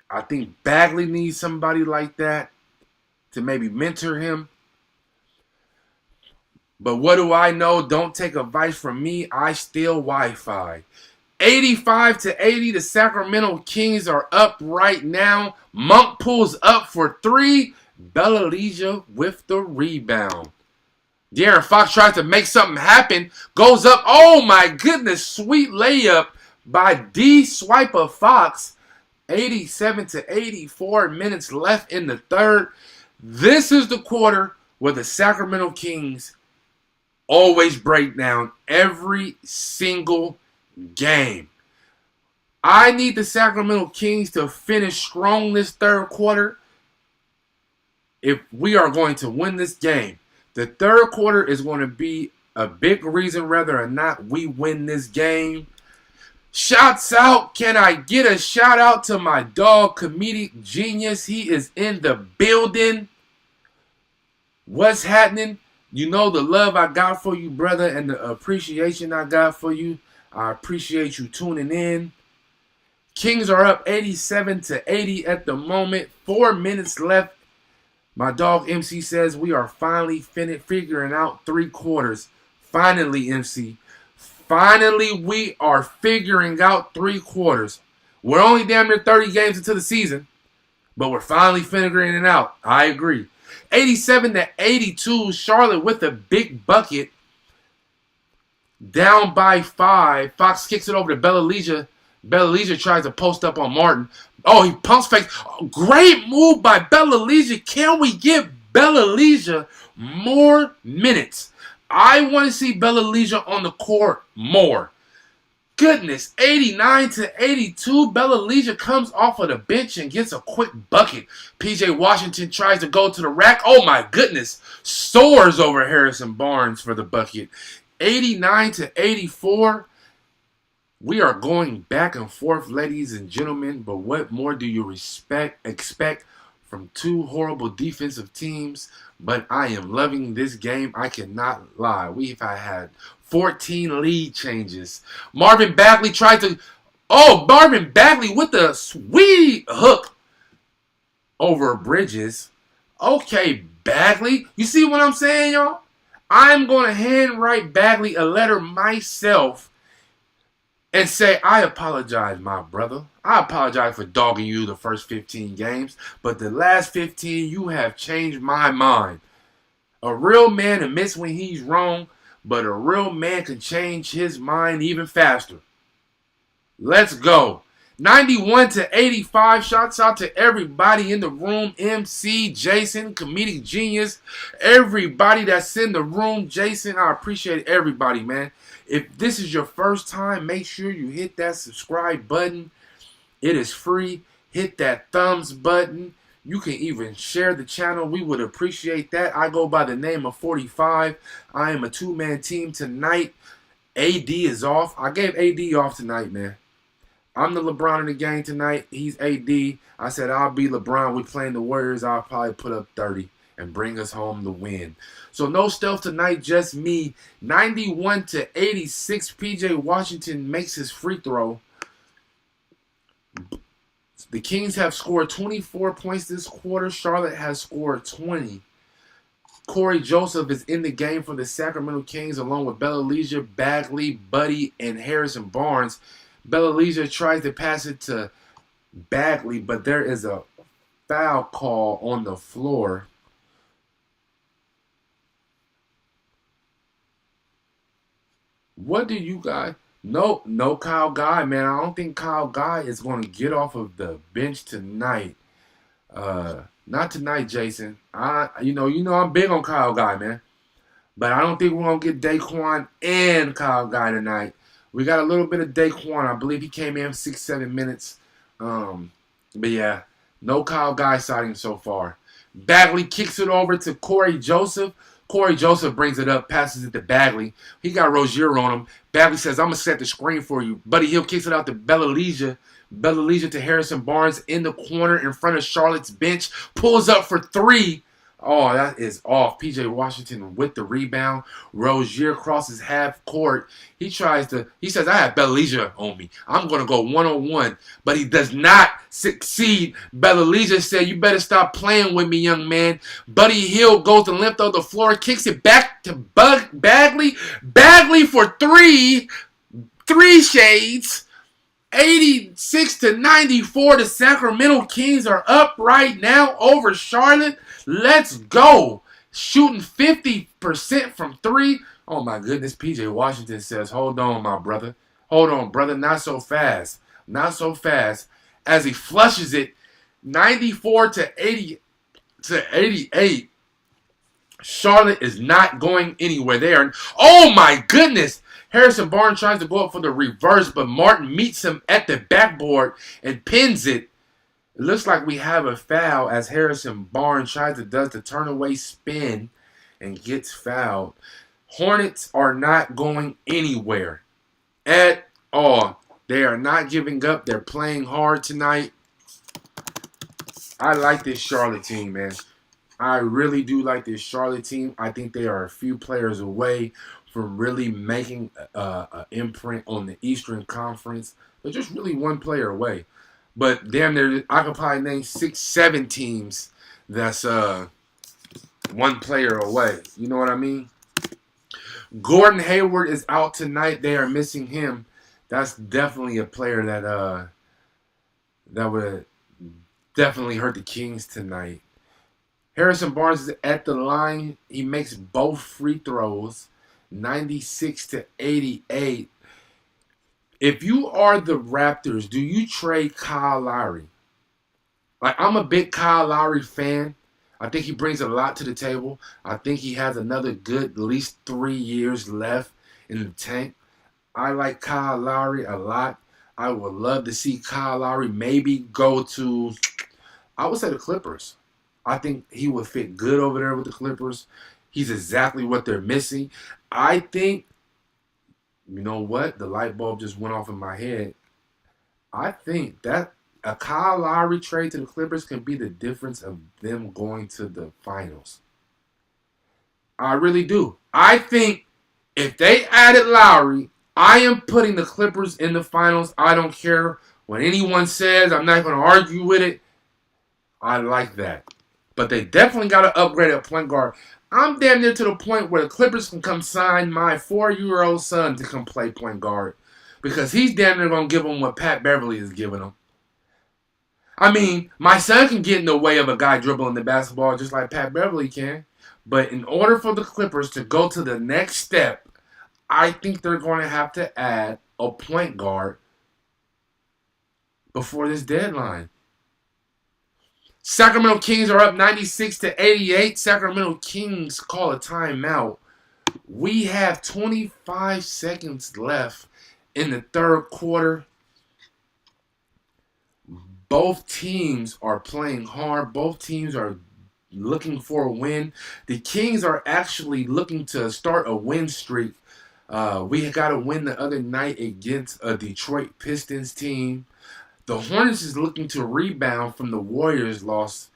I think Bagley needs somebody like that to maybe mentor him. But what do I know? Don't take advice from me. I steal Wi-Fi. 85-80, the Sacramento Kings are up right now. Monk pulls up for three. Bella with the rebound. De'Aaron Fox tries to make something happen. Goes up. Oh my goodness. Sweet layup by D. Swiper Fox. 87-84 minutes left in the third. This is the quarter where the Sacramento Kings always break down every single game. I need the Sacramento Kings to finish strong this third quarter if we are going to win this game. The third quarter is going to be a big reason whether or not we win this game. Shouts out. Can I get a shout out to my dog, Comedic Genius? He is in the building. What's happening? You know the love I got for you, brother, and the appreciation I got for you. I appreciate you tuning in. Kings are up 87-80 at the moment. 4 minutes left. My dog MC says we are finally figuring out three quarters. Finally, MC. Finally, we are figuring out three quarters. We're only damn near 30 games into the season, but we're finally figuring it out. I agree. 87-82, Charlotte with a big bucket. Down by 5. Fox kicks it over to Bella. Bella tries to post up on Martin. Oh, he pumps fake. Great move by Bella. Can we give Bella more minutes? I want to see Bella on the court more. Goodness, 89-82. Bella comes off of the bench and gets a quick bucket. PJ Washington tries to go to the rack. Oh my goodness. Soars over Harrison Barnes for the bucket. 89-84. We are going back and forth, ladies and gentlemen. But what more do you expect from two horrible defensive teams? But I am loving this game. I cannot lie. We've had 14 lead changes. Marvin Bagley tried to... Oh, Marvin Bagley with the sweet hook over Bridges. Okay, Bagley. You see what I'm saying, y'all? I'm going to handwrite Bagley a letter myself and say, I apologize, my brother. I apologize for dogging you the first 15 games, but the last 15, you have changed my mind. A real man admits when he's wrong, but a real man can change his mind even faster. Let's go. 91-85. Shouts out to everybody in the room. MC, Jason, Comedic Genius. Everybody that's in the room. Jason, I appreciate everybody, man. If this is your first time, make sure you hit that subscribe button. It is free. Hit that thumbs button. You can even share the channel. We would appreciate that. I go by the name of 45. I am a two-man team tonight. AD is off. I gave AD off tonight, man. I'm the LeBron in the game tonight. He's AD. I said I'll be LeBron. We're playing the Warriors. I'll probably put up 30 and bring us home the win. So no stealth tonight, just me. 91-86. PJ Washington makes his free throw. The Kings have scored 24 points this quarter. Charlotte has scored 20. Corey Joseph is in the game for the Sacramento Kings along with Bella, Bagley, Buddy, and Harrison Barnes. Bella tries to pass it to Bagley, but there is a foul call on the floor. What do you guys... No Kyle Guy, man. I don't think Kyle Guy is going to get off of the bench tonight. Not tonight, Jason. You know I'm big on Kyle Guy, man. But I don't think we're going to get Daquan and Kyle Guy tonight. We got a little bit of Daquan. I believe he came in 6-7 minutes. But yeah, no Kyle Guy sighting so far. Bagley kicks it over to Corey Joseph. Corey Joseph brings it up, passes it to Bagley. He got Rozier on him. Bagley says, I'm going to set the screen for you. Buddy Hield kicks it out to Bella. Bella to Harrison Barnes in the corner in front of Charlotte's bench. Pulls up for three. Oh, that is off. PJ Washington with the rebound. Rozier crosses half court. He says, I have Bella on me. I'm going to go one-on-one. But he does not succeed. Bella said, you better stop playing with me, young man. Buddy Hield goes the length of the floor, kicks it back to Bagley. Bagley for three. 3 shades. 86-94. The Sacramento Kings are up right now over Charlotte. Let's go. Shooting 50% from three. Oh my goodness. PJ Washington says, hold on, my brother. Hold on, brother. Not so fast. Not so fast. As he flushes it, 94 to 88. Charlotte is not going anywhere. They are. Oh my goodness. Harrison Barnes tries to go up for the reverse, but Martin meets him at the backboard and pins it. It looks like we have a foul as Harrison Barnes does the turnaway spin and gets fouled. Hornets are not going anywhere at all. They are not giving up. They're playing hard tonight. I like this Charlotte team, man. I really do like this Charlotte team. I think they are a few players away from really making an imprint on the Eastern Conference. They're just really one player away. But damn near, I could probably name 6, 7 teams that's one player away. You know what I mean? Gordon Hayward is out tonight. They are missing him. That's definitely a player that would definitely hurt the Kings tonight. Harrison Barnes is at the line. He makes both free throws, 96-88. If you are the Raptors, do you trade Kyle Lowry? Like, I'm a big Kyle Lowry fan. I think he brings a lot to the table. I think he has another good, at least 3 years left in the tank. I like Kyle Lowry a lot. I would love to see Kyle Lowry maybe go to, I would say, the Clippers. I think he would fit good over there with the Clippers. He's exactly what they're missing. I think, you know what? The light bulb just went off in my head. I think that a Kyle Lowry trade to the Clippers can be the difference of them going to the finals. I really do. I think if they added Lowry, I am putting the Clippers in the finals. I don't care what anyone says. I'm not going to argue with it. I like that. But they definitely got to upgrade at point guard. I'm damn near to the point where the Clippers can come sign my 4-year-old son to come play point guard. Because he's damn near going to give him what Pat Beverly is giving him. I mean, my son can get in the way of a guy dribbling the basketball just like Pat Beverly can. But in order for the Clippers to go to the next step, I think they're going to have to add a point guard before this deadline. Sacramento Kings are up 96-88. Sacramento Kings call a timeout. We have 25 seconds left in the third quarter. Both teams are playing hard. Both teams are looking for a win. The Kings are actually looking to start a win streak. We got a win the other night against a Detroit Pistons team. The Hornets is looking to rebound from the Warriors' loss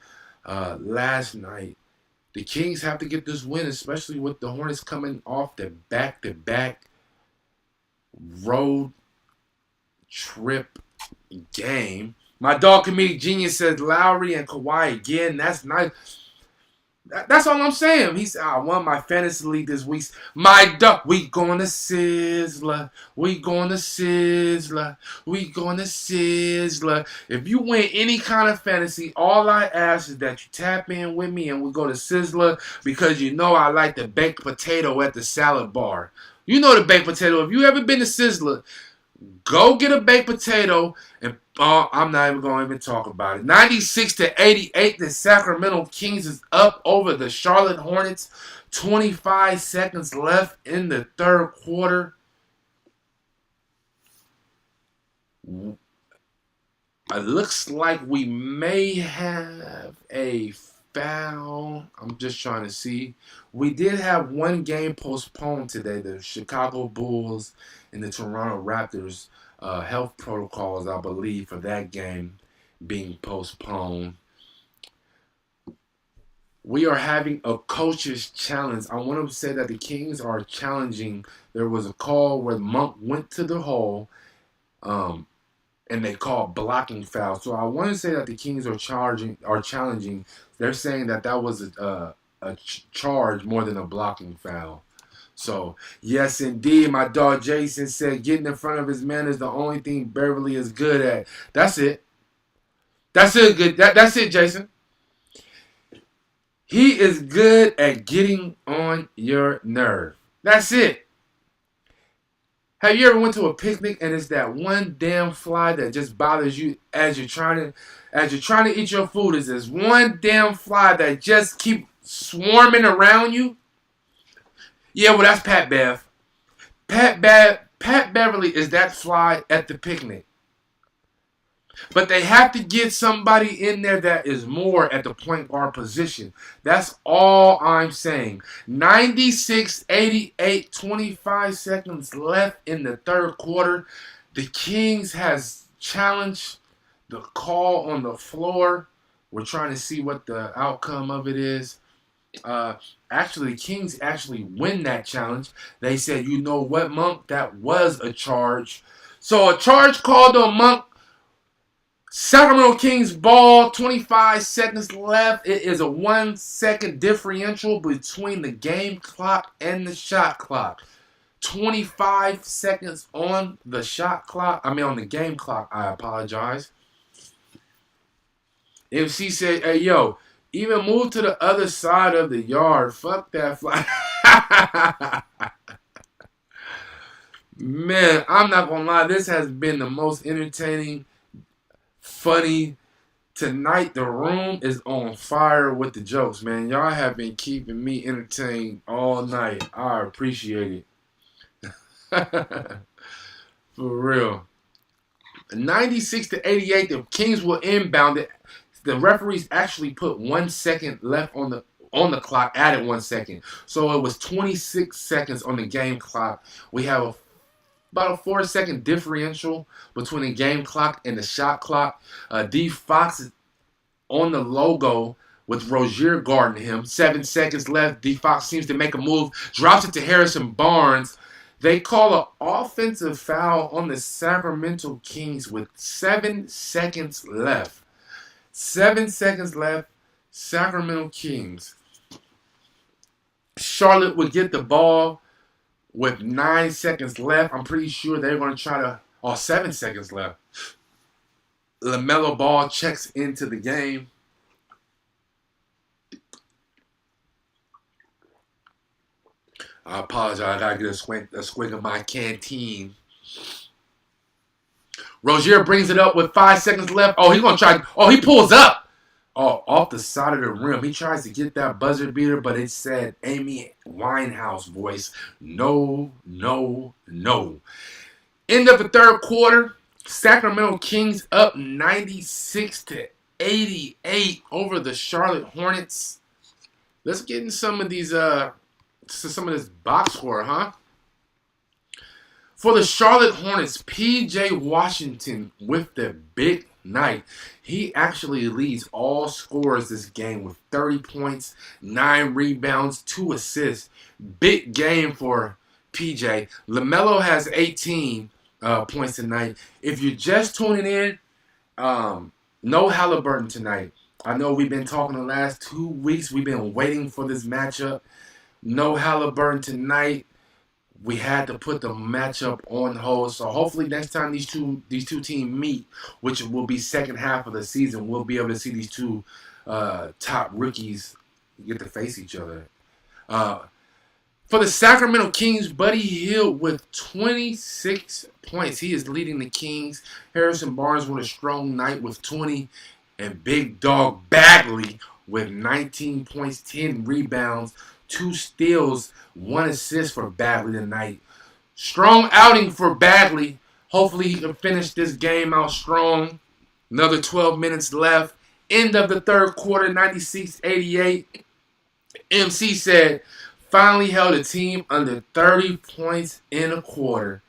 last night. The Kings have to get this win, especially with the Hornets coming off the back-to-back road trip game. My dog Comedic Genius says Lowry and Kawhi again. That's nice. That's all I'm saying. I won my fantasy league this week. My dog, we gonna sizzler. We gonna sizzler. We gonna sizzler. If you win any kind of fantasy, all I ask is that you tap in with me and we go to Sizzler because you know I like the baked potato at the salad bar. You know the baked potato. If you ever been to Sizzler, go get a baked potato and I'm not even going to even talk about it. 96-88, the Sacramento Kings is up over the Charlotte Hornets. 25 seconds left in the third quarter. It looks like we may have a foul. I'm just trying to see. We did have one game postponed today. The Chicago Bulls and the Toronto Raptors health protocols, I believe, for that game being postponed. We are having a coach's challenge. I want to say that the Kings are challenging. There was a call where Monk went to the hole, and they called blocking foul. So I want to say that the Kings are challenging. They're saying that was a charge more than a blocking foul. So, yes, indeed, my dog Jason said getting in front of his man is the only thing Beverly is good at. That's it. That's it. Good. That's it, Jason. He is good at getting on your nerve. That's it. Have you ever went to a picnic and it's that one damn fly that just bothers you as you're trying to eat your food? Is this one damn fly that just keep swarming around you? Yeah, well that's Pat Bev. Pat Beverly is that fly at the picnic. But they have to get somebody in there that is more at the point guard position. That's all I'm saying. 96-88, 25 seconds left in the third quarter. The Kings has challenged the call on the floor. We're trying to see what the outcome of it is. Actually, the Kings actually win that challenge. They said, you know what, Monk? That was a charge. So a charge called on Monk. Sacramento Kings ball, 25 seconds left. It is a 1 second differential between the game clock and the shot clock. 25 seconds on the shot clock. On the game clock. I apologize. MC said, hey, yo, even move to the other side of the yard. Fuck that fly. Man, I'm not going to lie. This has been the most entertaining, funny. Tonight, the room is on fire with the jokes, man. Y'all have been keeping me entertained all night. I appreciate it. For real. 96-88, the Kings will inbound it. The referees actually put 1 second left on the clock, added 1 second. So it was 26 seconds on the game clock. We have about a 4 second differential between the game clock and the shot clock. D Fox is on the logo with Rozier guarding him. 7 seconds left. D Fox seems to make a move, drops it to Harrison Barnes. They call an offensive foul on the Sacramento Kings with 7 seconds left. 7 seconds left. Sacramento Kings. Charlotte would get the ball with 9 seconds left. I'm pretty sure they're going to try to... 7 seconds left. LaMelo Ball checks into the game. I apologize. I got to get a swig of my canteen. Rozier brings it up with 5 seconds left. He's going to try... he pulls up. Off the side of the rim. He tries to get that buzzer beater, but it said Amy Winehouse voice. No, no, no. End of the third quarter. Sacramento Kings up 96-88 over the Charlotte Hornets. Let's get into some of these some of this box score, huh? For the Charlotte Hornets, P.J. Washington with the big night. He actually leads all scorers this game with 30 points, 9 rebounds, 2 assists. Big game for P.J. LaMelo has 18 points tonight. If you're just tuning in, no Halliburton tonight. I know we've been talking the last 2 weeks. We've been waiting for this matchup. No Halliburton tonight. We had to put the matchup on hold. So hopefully next time these two teams meet, which will be second half of the season, we'll be able to see these two top rookies get to face each other. For the Sacramento Kings, Buddy Hield with 26 points. He is leading the Kings. Harrison Barnes with a strong night with 20. And Big Dog Bagley with 19 points, 10 rebounds, 2 steals, 1 assist for Bagley tonight. Strong outing for Bagley. Hopefully he can finish this game out strong. Another 12 minutes left. End of the third quarter, 96-88. MC said, finally held a team under 30 points in a quarter.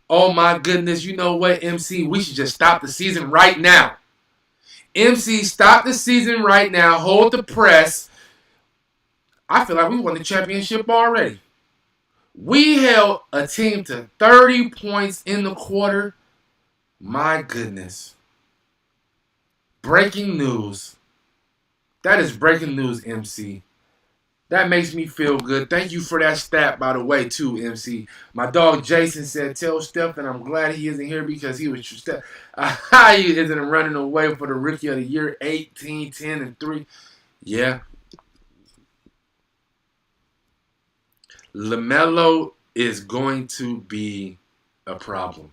Oh my goodness, you know what, MC? We should just stop the season right now. MC, stop the season right now. Hold the press. I feel like we won the championship already. We held a team to 30 points in the quarter. My goodness. Breaking news. That is breaking news, MC. That makes me feel good. Thank you for that stat, by the way, too, MC. My dog Jason said, tell Steph that I'm glad he isn't here because he was he isn't running away for the rookie of the year, 18, 10, and 3. Yeah. LaMelo is going to be a problem.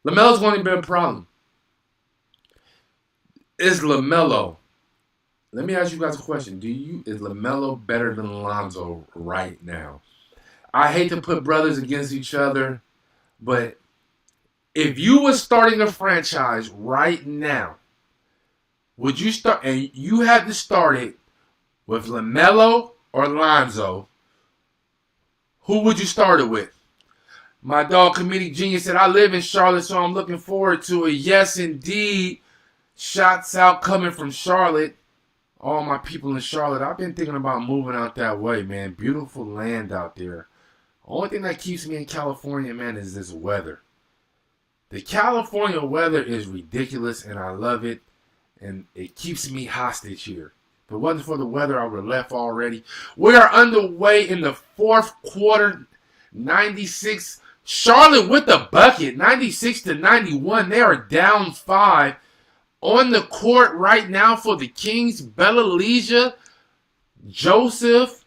LaMelo's going to be a problem. Is LaMelo... Let me ask you guys a question. Is LaMelo better than Lonzo right now? I hate to put brothers against each other, but if you were starting a franchise right now, would you start, and you had to start it with LaMelo or Lonzo, who would you start it with? My dog Comedic Genius said, I live in Charlotte, so I'm looking forward to it. Yes, indeed. Shots out coming from Charlotte. All my people in Charlotte, I've been thinking about moving out that way, man. Beautiful land out there. Only thing that keeps me in California, man, is this weather. The California weather is ridiculous, and I love it. And it keeps me hostage here. If it wasn't for the weather, I would have left already. We are underway in the fourth quarter. 96. Charlotte with the bucket. 96-91. They are down 5. On the court right now for the Kings, Bella Joseph.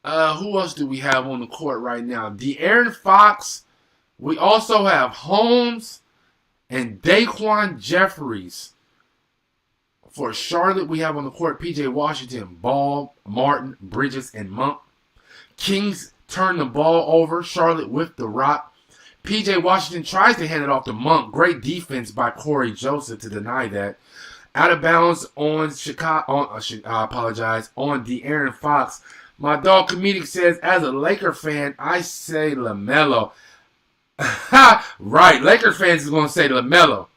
Who else do we have on the court right now? De'Aaron Fox. We also have Holmes and Daquan Jeffries. For Charlotte, we have on the court P.J. Washington, Ball, Martin, Bridges, and Monk. Kings turn the ball over. Charlotte with the rock. P.J. Washington tries to hand it off to Monk. Great defense by Corey Joseph to deny that. Out of bounds on Chicago. I apologize. On De'Aaron Fox. My dog Comedic says, as a Laker fan, I say LaMelo. Right. Laker fans is going to say LaMelo.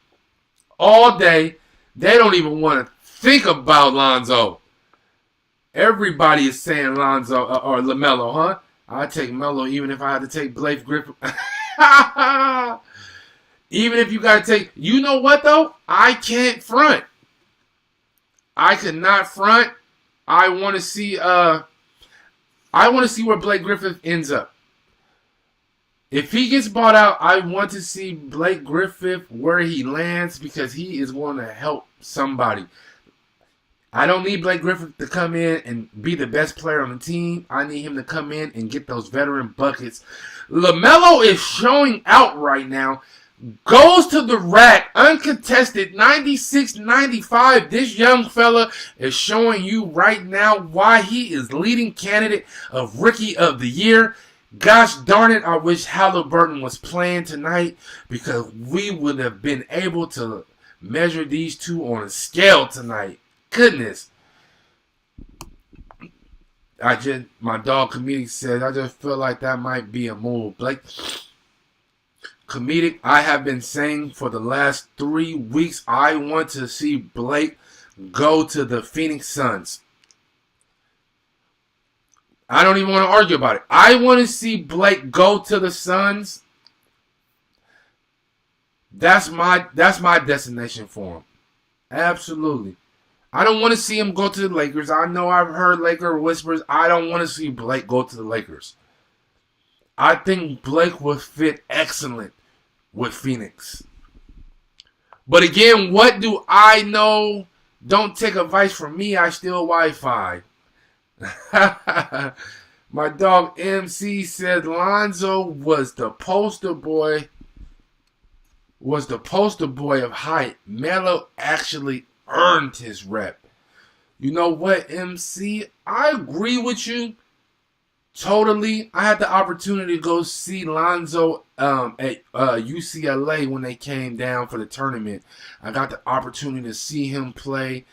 All day. They don't even want to think about Lonzo. Everybody is saying Lonzo or LaMelo, huh? I'd take Melo even if I had to take Blake Griffin. Even if you got to take... You know what, though? I can't front. I could not front. I want to see where Blake Griffin ends up. If he gets bought out, I want to see Blake Griffin where he lands because he is going to help somebody. I don't need Blake Griffin to come in and be the best player on the team. I need him to come in and get those veteran buckets. LaMelo is showing out right now. Goes to the rack, uncontested, 96-95. This young fella is showing you right now why he is leading candidate of Rookie of the Year. Gosh darn it, I wish Halliburton was playing tonight because we would have been able to measure these two on a scale tonight. Goodness. My dog Comedic says, I just feel like that might be a move. Blake, Comedic, I have been saying for the last 3 weeks, I want to see Blake go to the Phoenix Suns. I don't even want to argue about it. I want to see Blake go to the Suns. That's my destination for him. Absolutely. I don't want to see him go to the Lakers. I know I've heard Laker whispers. I don't want to see Blake go to the Lakers. I think Blake would fit excellent with Phoenix. But again, what do I know? Don't take advice from me. I steal Wi-Fi. My dog MC said Lonzo was the poster boy. Of height. Melo actually earned his rep. You know what, MC? I agree with you totally. I had the opportunity to go see Lonzo at UCLA when they came down for the tournament. I got the opportunity to see him play.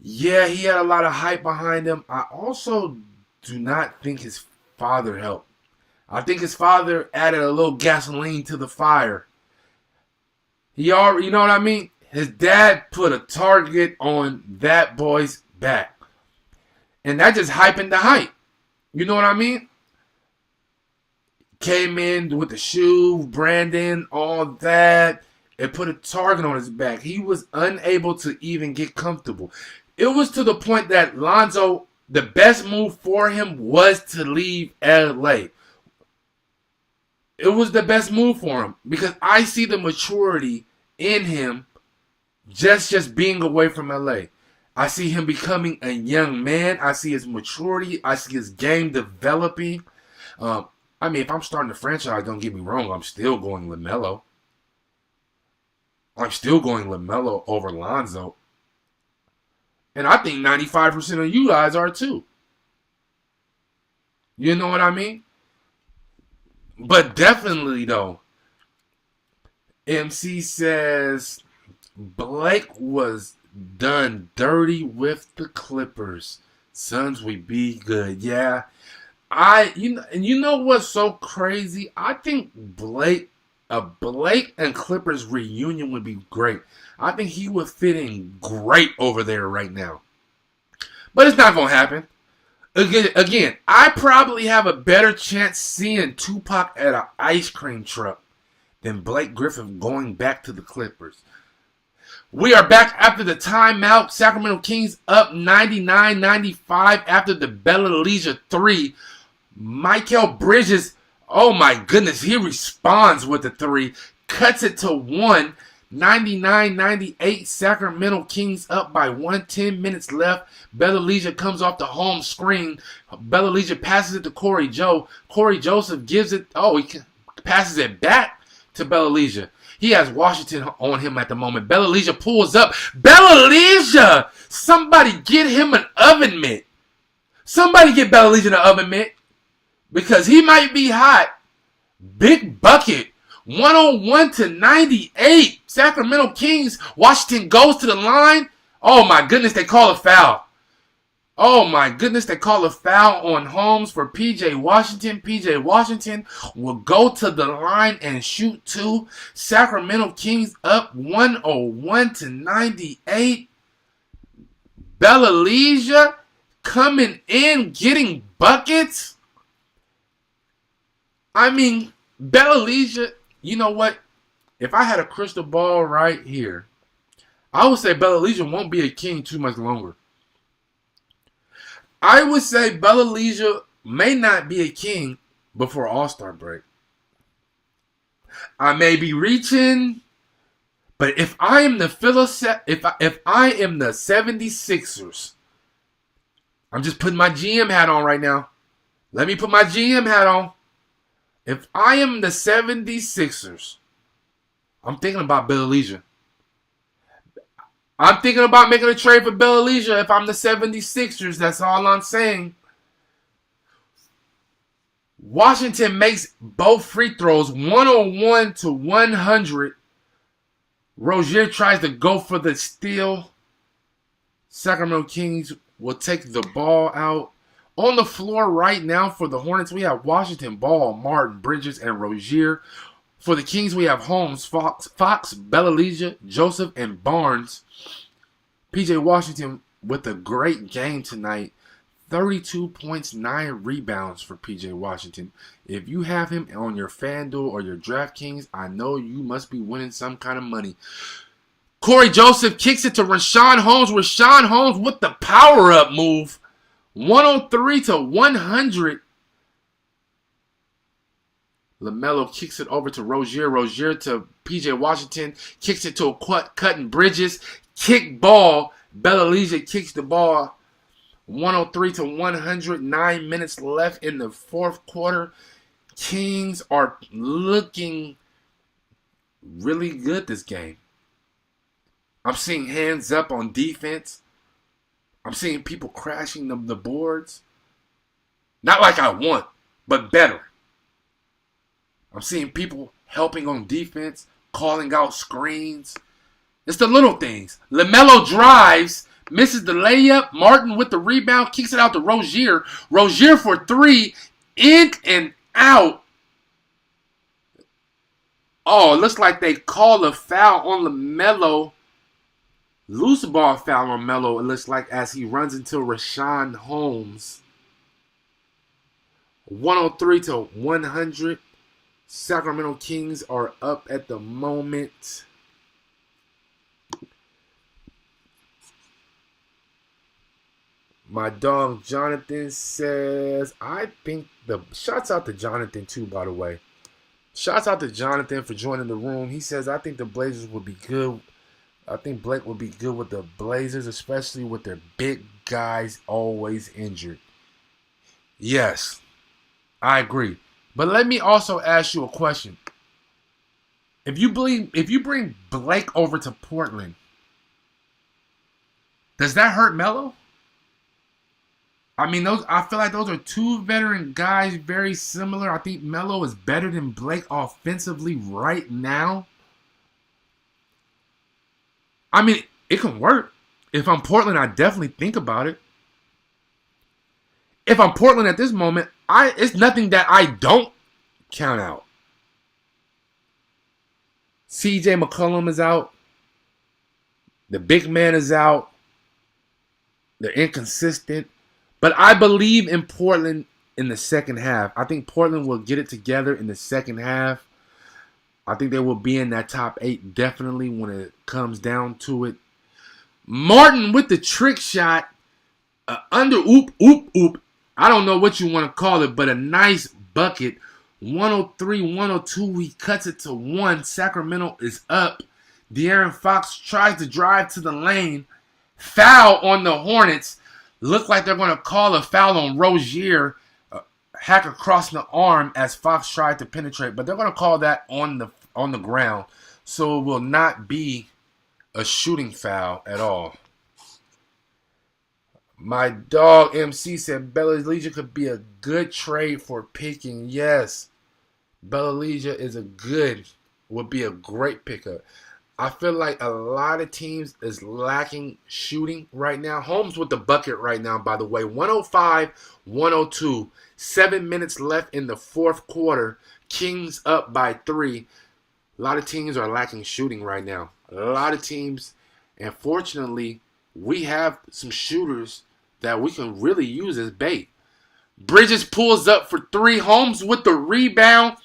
Yeah, he had a lot of hype behind him. I also do not think his father helped. I think his father added a little gasoline to the fire. He already, you know what I mean? His dad put a target on that boy's back. And that just hyping the hype. You know what I mean? Came in with the shoe, Brandon, all that. It put a target on his back. He was unable to even get comfortable. It was to the point that Lonzo the best move for him was to leave LA. It was the best move for him because I see the maturity in him just being away from LA. I see him becoming a young man. I see his maturity. I see his game developing. I mean, if I'm starting the franchise, don't get me wrong, I'm still going LaMelo. I'm still going LaMelo over Lonzo. And I think 95% of you guys are too. You know what I mean? But definitely, though, MC says Blake was done dirty with the Clippers. Suns, we be good. Yeah. You know what's so crazy? I think Blake and Clippers reunion would be great. I think he would fit in great over there right now. But it's not going to happen. Again, I probably have a better chance seeing Tupac at an ice cream truck than Blake Griffin going back to the Clippers. We are back after the timeout. Sacramento Kings up 99-95 after the Bella 3. Michael Bridges, oh my goodness, he responds with the 3. Cuts it to 1. 99-98, Sacramento Kings up by 1. 10 minutes left. Bella comes off the home screen. Bella passes it to Corey Joe. Corey Joseph gives it, he passes it back to Bella. He has Washington on him at the moment. Bella pulls up. Bella! Somebody get him an oven mitt. Somebody get Bella an oven mitt. Because he might be hot. Big bucket. 101-98. Sacramento Kings. Washington goes to the line. Oh my goodness, they call a foul. Oh my goodness, they call a foul on Holmes for P.J. Washington. P.J. Washington will go to the line and shoot 2. Sacramento Kings up 101-98. Bella coming in, getting buckets. I mean, Bella, you know what? If I had a crystal ball right here, I would say Bella won't be a king too much longer. I would say Bella may not be a king before All-Star break. I may be reaching, but if I am the if I am the 76ers, I'm just putting my GM hat on right now. Let me put my GM hat on. If I am the 76ers, I'm thinking about Bella. I'm thinking about making a trade for Bella if I'm the 76ers. That's all I'm saying. Washington makes both free throws 101-100. Rozier tries to go for the steal. Sacramento Kings will take the ball out. On the floor right now for the Hornets, we have Washington, Ball, Martin, Bridges, and Rozier. For the Kings, we have Holmes, Fox, Bella, Joseph, and Barnes. P.J. Washington with a great game tonight. 32 points, 9 rebounds for P.J. Washington. If you have him on your FanDuel or your DraftKings, I know you must be winning some kind of money. Corey Joseph kicks it to Rashawn Holmes. Rashawn Holmes with the power-up move. 103-100. LaMelo kicks it over to Rozier. Rozier to P.J. Washington. Kicks it to Cutting Bridges. Kick ball. Bella kicks the ball. 103-100. 9 minutes left in the fourth quarter. Kings are looking really good this game. I'm seeing hands up on defense. I'm seeing people crashing the boards. Not like I want, but better. I'm seeing people helping on defense, calling out screens. It's the little things. LaMelo drives, misses the layup. Martin with the rebound, kicks it out to Rozier. Rozier for 3, in and out. Oh, it looks like they call a foul on LaMelo. Loose ball foul on Melo, it looks like, as he runs into Rashawn Holmes. 103-100. Sacramento Kings are up at the moment. My dog Jonathan says, I think the shouts out to Jonathan too, by the way. Shouts out to Jonathan for joining the room. He says, I think the Blazers would be good. I think Blake would be good with the Blazers, especially with their big guys always injured. Yes, I agree. But let me also ask you a question. If you bring Blake over to Portland, does that hurt Melo? I mean, I feel like those are two veteran guys, very similar. I think Melo is better than Blake offensively right now. I mean, it can work. If I'm Portland, I definitely think about it. If I'm Portland at this moment, it's nothing that I don't count out. CJ McCollum is out. The big man is out. They're inconsistent. But I believe in Portland in the second half. I think Portland will get it together in the second half. I think they will be in that top 8 definitely when it comes down to it. Martin with the trick shot. Under oop. I don't know what you want to call it, but a nice bucket. 103-102. He cuts it to 1. Sacramento is up. De'Aaron Fox tries to drive to the lane. Foul on the Hornets. Look like they're going to call a foul on Rozier. Hack across the arm as Fox tried to penetrate. But they're going to call that on the ground. So it will not be a shooting foul at all. My dog MC said Bella Legia could be a good trade for picking. Yes. Bella Legia would be a great pickup. I feel like a lot of teams is lacking shooting right now. Holmes with the bucket right now, by the way. 105-102. 7 minutes left in the fourth quarter. Kings up by 3. A lot of teams are lacking shooting right now. A lot of teams. And fortunately, we have some shooters that we can really use as bait. Bridges pulls up for 3. Holmes with the rebound.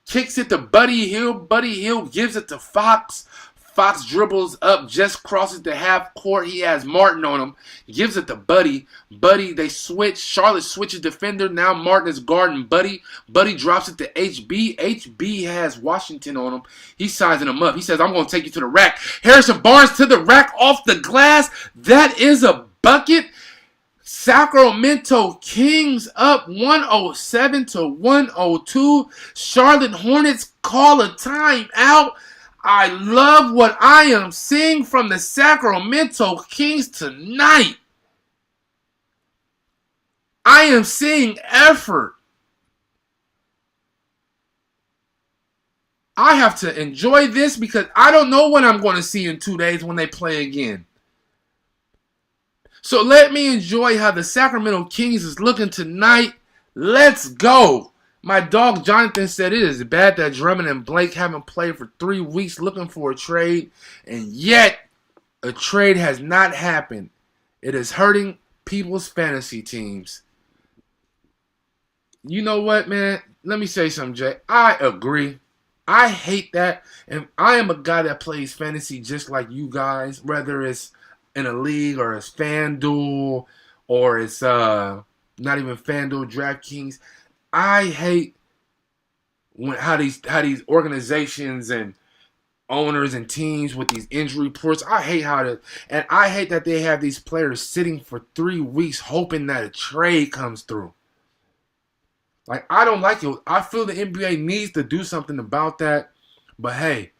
Kicks it to Buddy Hill. Buddy Hill gives it to Fox. Fox dribbles up, just crosses the half court. He has Martin on him. Gives it to Buddy. Buddy, they switch. Charlotte switches defender. Now Martin is guarding Buddy. Buddy drops it to HB. HB has Washington on him. He's sizing him up. He says, I'm going to take you to the rack. Harrison Barnes to the rack off the glass. That is a bucket. Sacramento Kings up 107-102. Charlotte Hornets call a timeout. I love what I am seeing from the Sacramento Kings tonight. I am seeing effort. I have to enjoy this because I don't know what I'm going to see in 2 days when they play again. So let me enjoy how the Sacramento Kings is looking tonight. Let's go. My dog Jonathan said it is bad that Drummond and Blake haven't played for 3 weeks looking for a trade, and yet a trade has not happened. It is hurting people's fantasy teams. You know what, man? Let me say something, Jay. I agree. I hate that, and I am a guy that plays fantasy just like you guys, whether it's in a league or it's FanDuel or it's not even FanDuel, DraftKings. I hate how these organizations and owners and teams with these injury reports. I hate and I hate that they have these players sitting for 3 weeks hoping that a trade comes through. Like, I don't like it. I feel the NBA needs to do something about that. But hey,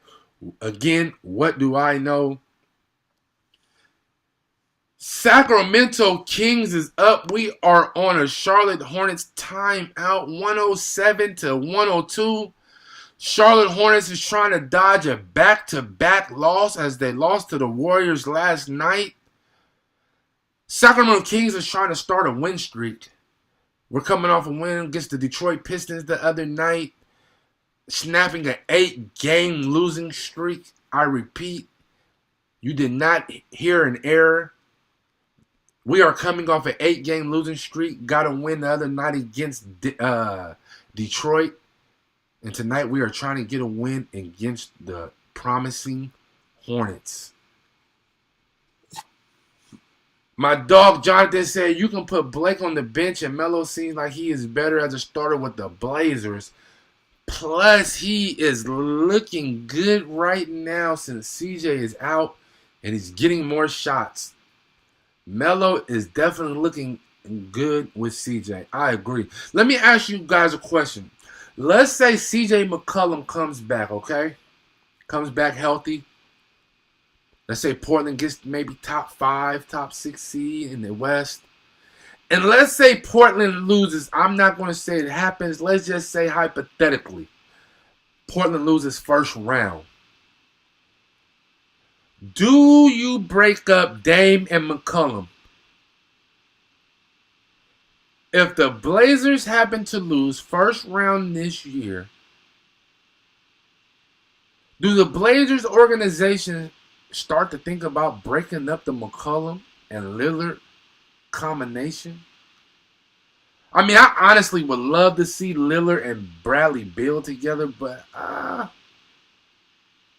again, what do I know? Sacramento Kings is up. We are on a Charlotte Hornets timeout, 107-102. Charlotte Hornets is trying to dodge a back-to-back loss as they lost to the Warriors last night. Sacramento Kings is trying to start a win streak. We're coming off a win against the Detroit Pistons the other night, snapping an 8-game losing streak. I repeat, you did not hear an error. We are coming off an 8-game losing streak. Got a win the other night against Detroit. And tonight we are trying to get a win against the promising Hornets. My dog Jonathan said you can put Blake on the bench and Melo seems like he is better as a starter with the Blazers. Plus, he is looking good right now since CJ is out and he's getting more shots. Melo is definitely looking good with CJ. I agree. Let me ask you guys a question. Let's say CJ McCollum comes back, okay? Comes back healthy. Let's say Portland gets maybe top 5, top 6 seed in the West. And let's say Portland loses. I'm not going to say it happens. Let's just say hypothetically. Portland loses first round. Do you break up Dame and McCollum? If the Blazers happen to lose first round this year, do the Blazers organization start to think about breaking up the McCollum and Lillard combination? I mean, I honestly would love to see Lillard and Bradley Beal together, but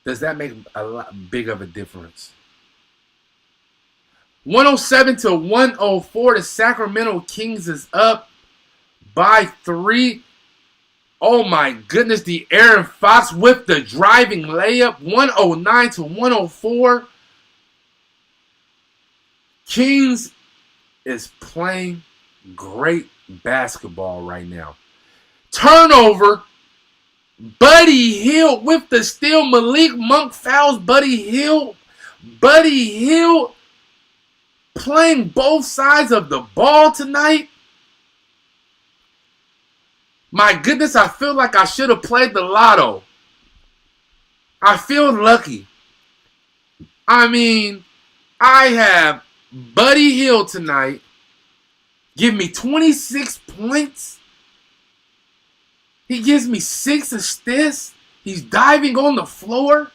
does that make a lot big of a difference? 107 to 104, the Sacramento Kings is up by 3. Oh my goodness, the Aaron Fox with the driving layup. 109 to 104. Kings is playing great basketball right now. Turnover. Buddy Hill with the steal. Malik Monk fouls Buddy Hill. Buddy Hill playing both sides of the ball tonight. My goodness, I feel like I should have played the lotto. I feel lucky. I mean, I have Buddy Hill tonight. Give me 26 points. He gives me 6 assists. He's diving on the floor.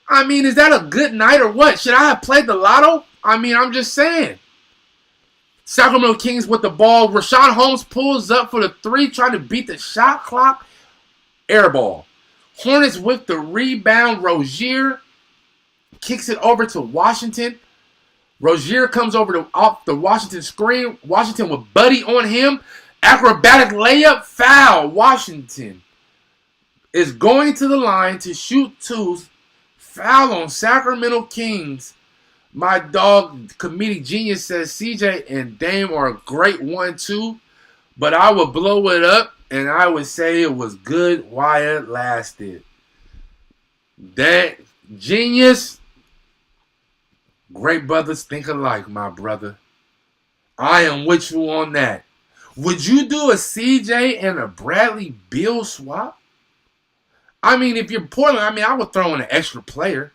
I mean, is that a good night or what? Should I have played the lotto? I mean, I'm just saying. Sacramento Kings with the ball. Rashawn Holmes pulls up for the 3, trying to beat the shot clock. Air ball. Hornets with the rebound. Rozier kicks it over to Washington. Rozier comes over off the Washington screen. Washington with Buddy on him. Acrobatic layup, foul. Washington is going to the line to shoot 2. Foul on Sacramento Kings. My dog, comedic genius, says CJ and Dame are a great 1-2, but I would blow it up and I would say it was good while it lasted. That genius, great brothers think alike, my brother. I am with you on that. Would you do a CJ and a Bradley Beal swap? I mean, if you're Portland, I would throw in an extra player.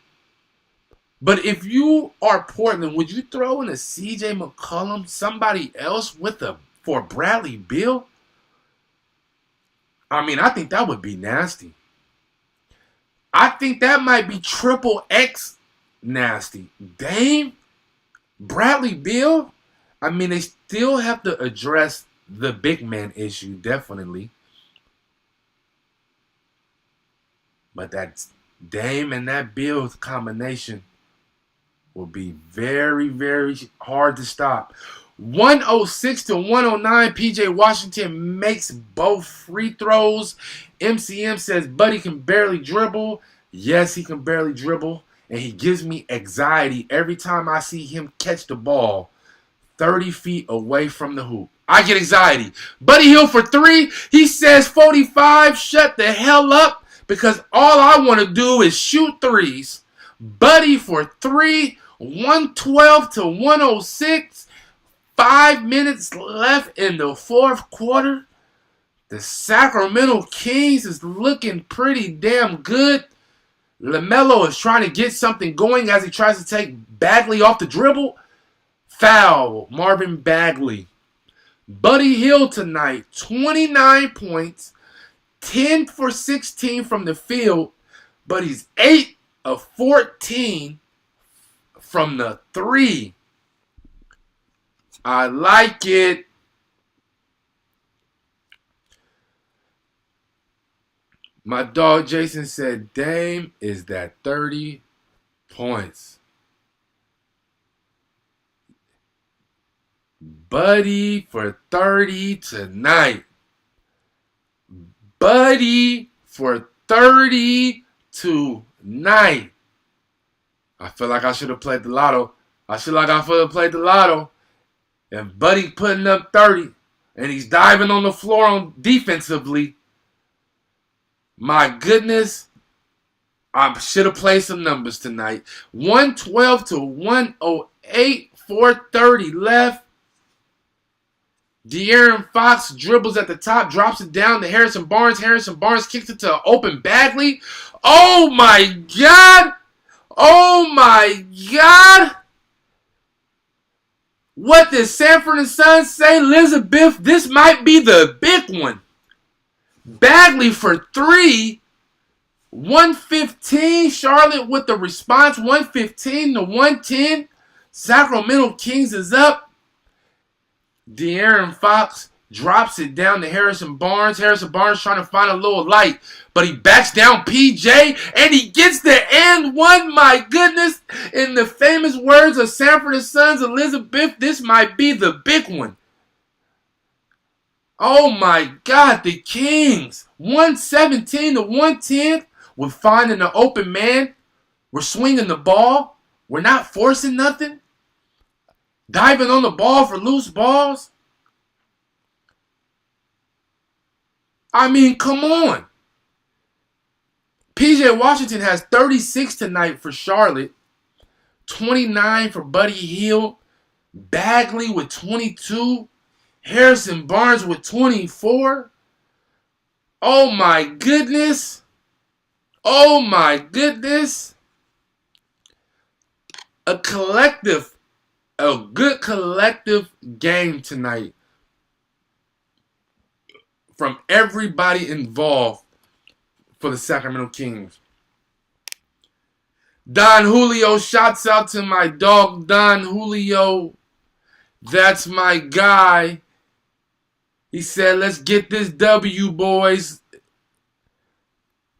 But if you are Portland, would you throw in a CJ McCollum, somebody else for Bradley Beal? I mean, I think that would be nasty. I think that might be triple X nasty. Dame, Bradley Beal. I mean, they still have to address the big man issue, definitely. But that Dame and that Beal combination will be very, very hard to stop. 106 to 109, PJ Washington makes both free throws. MCM says Buddy can barely dribble. Yes, he can barely dribble. And he gives me anxiety every time I see him catch the ball 30 feet away from the hoop. I get anxiety. Buddy Hill for 3. He says 45. Shut the hell up, because all I want to do is shoot 3s. Buddy for 3. 112 to 106. 5 minutes left in the fourth quarter. The Sacramento Kings is looking pretty damn good. LaMelo is trying to get something going as he tries to take Bagley off the dribble. Foul, Marvin Bagley. Buddy Hill tonight, 29 points, 10 for 16 from the field, but he's 8 of 14 from the 3. I like it. My dog Jason said Dame is that 30 points. Buddy for 30 tonight. Buddy for 30 tonight. I feel like I should have played the lotto. I feel like I should have played the lotto. And Buddy putting up 30. And he's diving on the floor on defensively. My goodness. I should have played some numbers tonight. 112 to 108. 4:30 left. De'Aaron Fox dribbles at the top, drops it down to Harrison Barnes. Harrison Barnes kicks it to open Bagley. Oh my God! Oh my God! What did Sanford and Son say? Elizabeth, this might be the big one. Bagley for 3. 115. Charlotte with the response. 115 to 110. Sacramento Kings is up. De'Aaron Fox drops it down to Harrison Barnes. Harrison Barnes trying to find a little light, but he backs down PJ, and he gets the and one. My goodness, in the famous words of Sanford and Sons, Elizabeth, this might be the big one. Oh my God, the Kings, 117 to 110. We're finding the open man. We're swinging the ball. We're not forcing nothing. Diving on the ball for loose balls. I mean, come on. PJ Washington has 36 tonight for Charlotte. 29 for Buddy Hield. Bagley with 22. Harrison Barnes with 24. Oh my goodness. Oh my goodness. A good collective game tonight from everybody involved for the Sacramento Kings. Don Julio, shouts out to my dog Don Julio. That's my guy. He said, let's get this W, boys.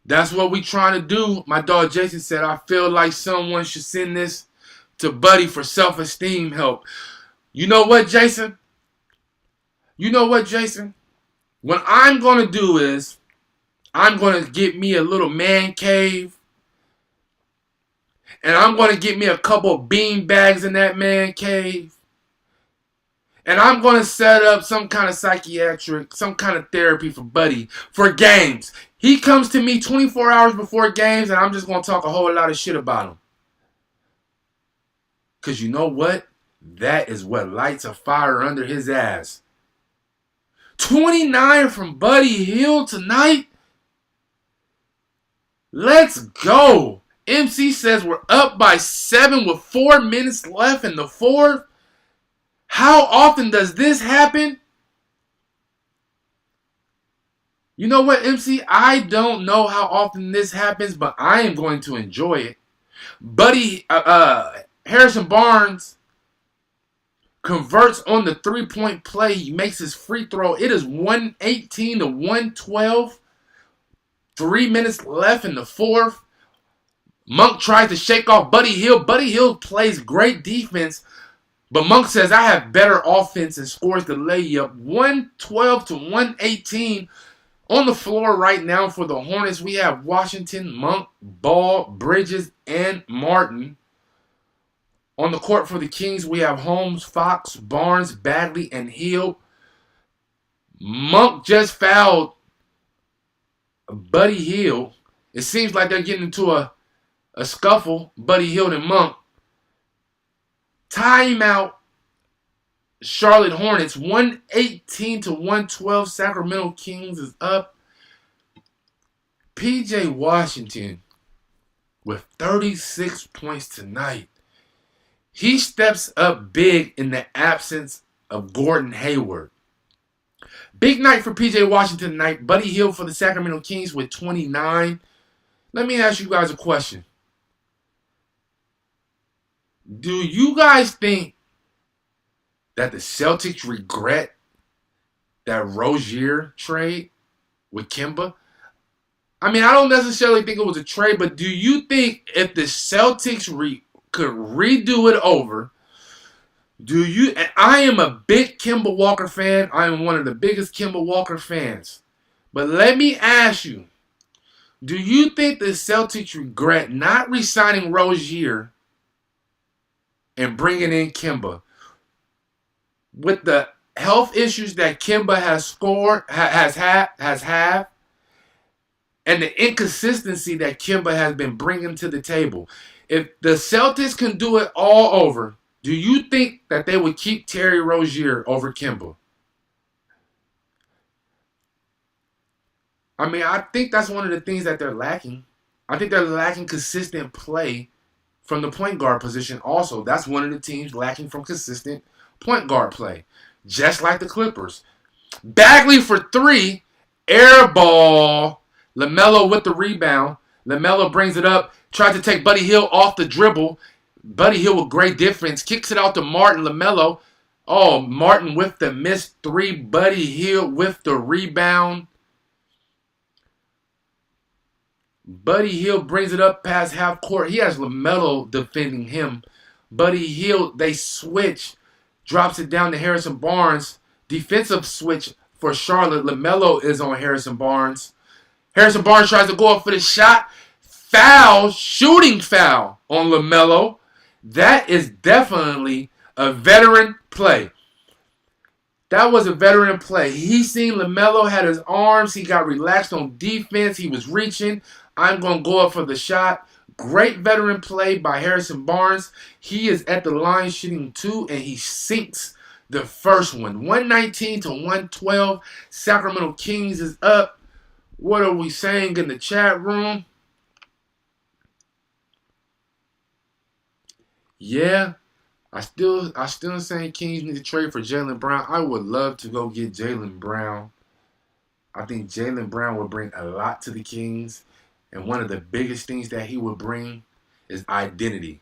That's what we trying to do. My dog Jason said, I feel like someone should send this to Buddy for self-esteem help. You know what, Jason? What I'm going to do is I'm going to get me a little man cave. And I'm going to get me a couple of bean bags in that man cave. And I'm going to set up some kind of psychiatric, some kind of therapy for Buddy for games. He comes to me 24 hours before games, and I'm just going to talk a whole lot of shit about him. Because you know what? That is what lights a fire under his ass. 29 from Buddy Hield tonight. Let's go. MC says we're up by 7 with 4 minutes left in the fourth. How often does this happen? You know what, MC? I don't know how often this happens, but I am going to enjoy it. Buddy, Harrison Barnes converts on the three-point play. He makes his free throw. It is 118 to 112. 3 minutes left in the fourth. Monk tries to shake off Buddy Hield. Buddy Hield plays great defense. But Monk says, I have better offense and scores the layup. 112 to 118 on the floor right now for the Hornets. We have Washington, Monk, Ball, Bridges, and Martin. On the court for the Kings, we have Holmes, Fox, Barnes, Bagley, and Hield. Monk just fouled Buddy Hield. It seems like they're getting into a scuffle, Buddy Hield and Monk. Timeout. Charlotte Hornets 118 to 112. Sacramento Kings is up. PJ Washington with 36 points tonight. He steps up big in the absence of Gordon Hayward. Big night for PJ Washington tonight. Buddy Hield for the Sacramento Kings with 29. Let me ask you guys a question. Do you guys think that the Celtics regret that Rozier trade with Kemba? I mean, I don't necessarily think it was a trade, but do you think if the Celtics could redo it over, I am a big Kemba Walker fan. I am one of the biggest Kemba Walker fans. But let me ask you, do you think the Celtics regret not re-signing Rozier and bringing in Kemba? With the health issues that Kemba has had, and the inconsistency that Kemba has been bringing to the table, if the Celtics can do it all over, do you think that they would keep Terry Rozier over Kemba? I mean, I think that's one of the things that they're lacking. I think they're lacking consistent play from the point guard position also. That's one of the teams lacking from consistent point guard play. Just like the Clippers. Bagley for three. Air ball. LaMelo with the rebound. LaMelo brings it up. Tries to take Buddy Hield off the dribble. Buddy Hield with great defense. Kicks it out to Martin. LaMelo. Oh, Martin with the missed three. Buddy Hield with the rebound. Buddy Hield brings it up past half court. He has LaMelo defending him. Buddy Hield, they switch. Drops it down to Harrison Barnes. Defensive switch for Charlotte. LaMelo is on Harrison Barnes. Harrison Barnes tries to go up for the shot. Foul, shooting foul on LaMelo. That is definitely a veteran play. That was a veteran play. He seen LaMelo had his arms. He got relaxed on defense. He was reaching. I'm going to go up for the shot. Great veteran play by Harrison Barnes. He is at the line shooting two, and he sinks the first one. 119 to 112. Sacramento Kings is up. What are we saying in the chat room? Yeah. I still saying Kings need to trade for Jaylen Brown. I would love to go get Jaylen Brown. I think Jaylen Brown would bring a lot to the Kings. And one of the biggest things that he would bring is identity.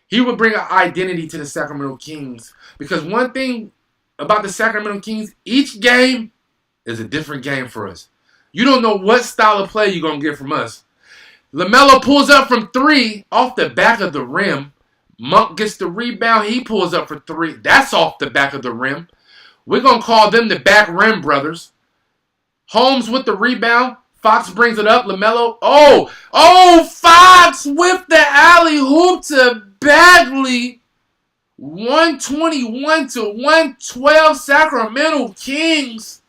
He would bring an identity to the Sacramento Kings. Because one thing about the Sacramento Kings, each game is a different game for us. You don't know what style of play you're going to get from us. LaMelo pulls up from three off the back of the rim. Monk gets the rebound. He pulls up for three. That's off the back of the rim. We're going to call them the back rim brothers. Holmes with the rebound. Fox brings it up. LaMelo. Fox with the alley-oop to Bagley. 121 to 112 Sacramento Kings.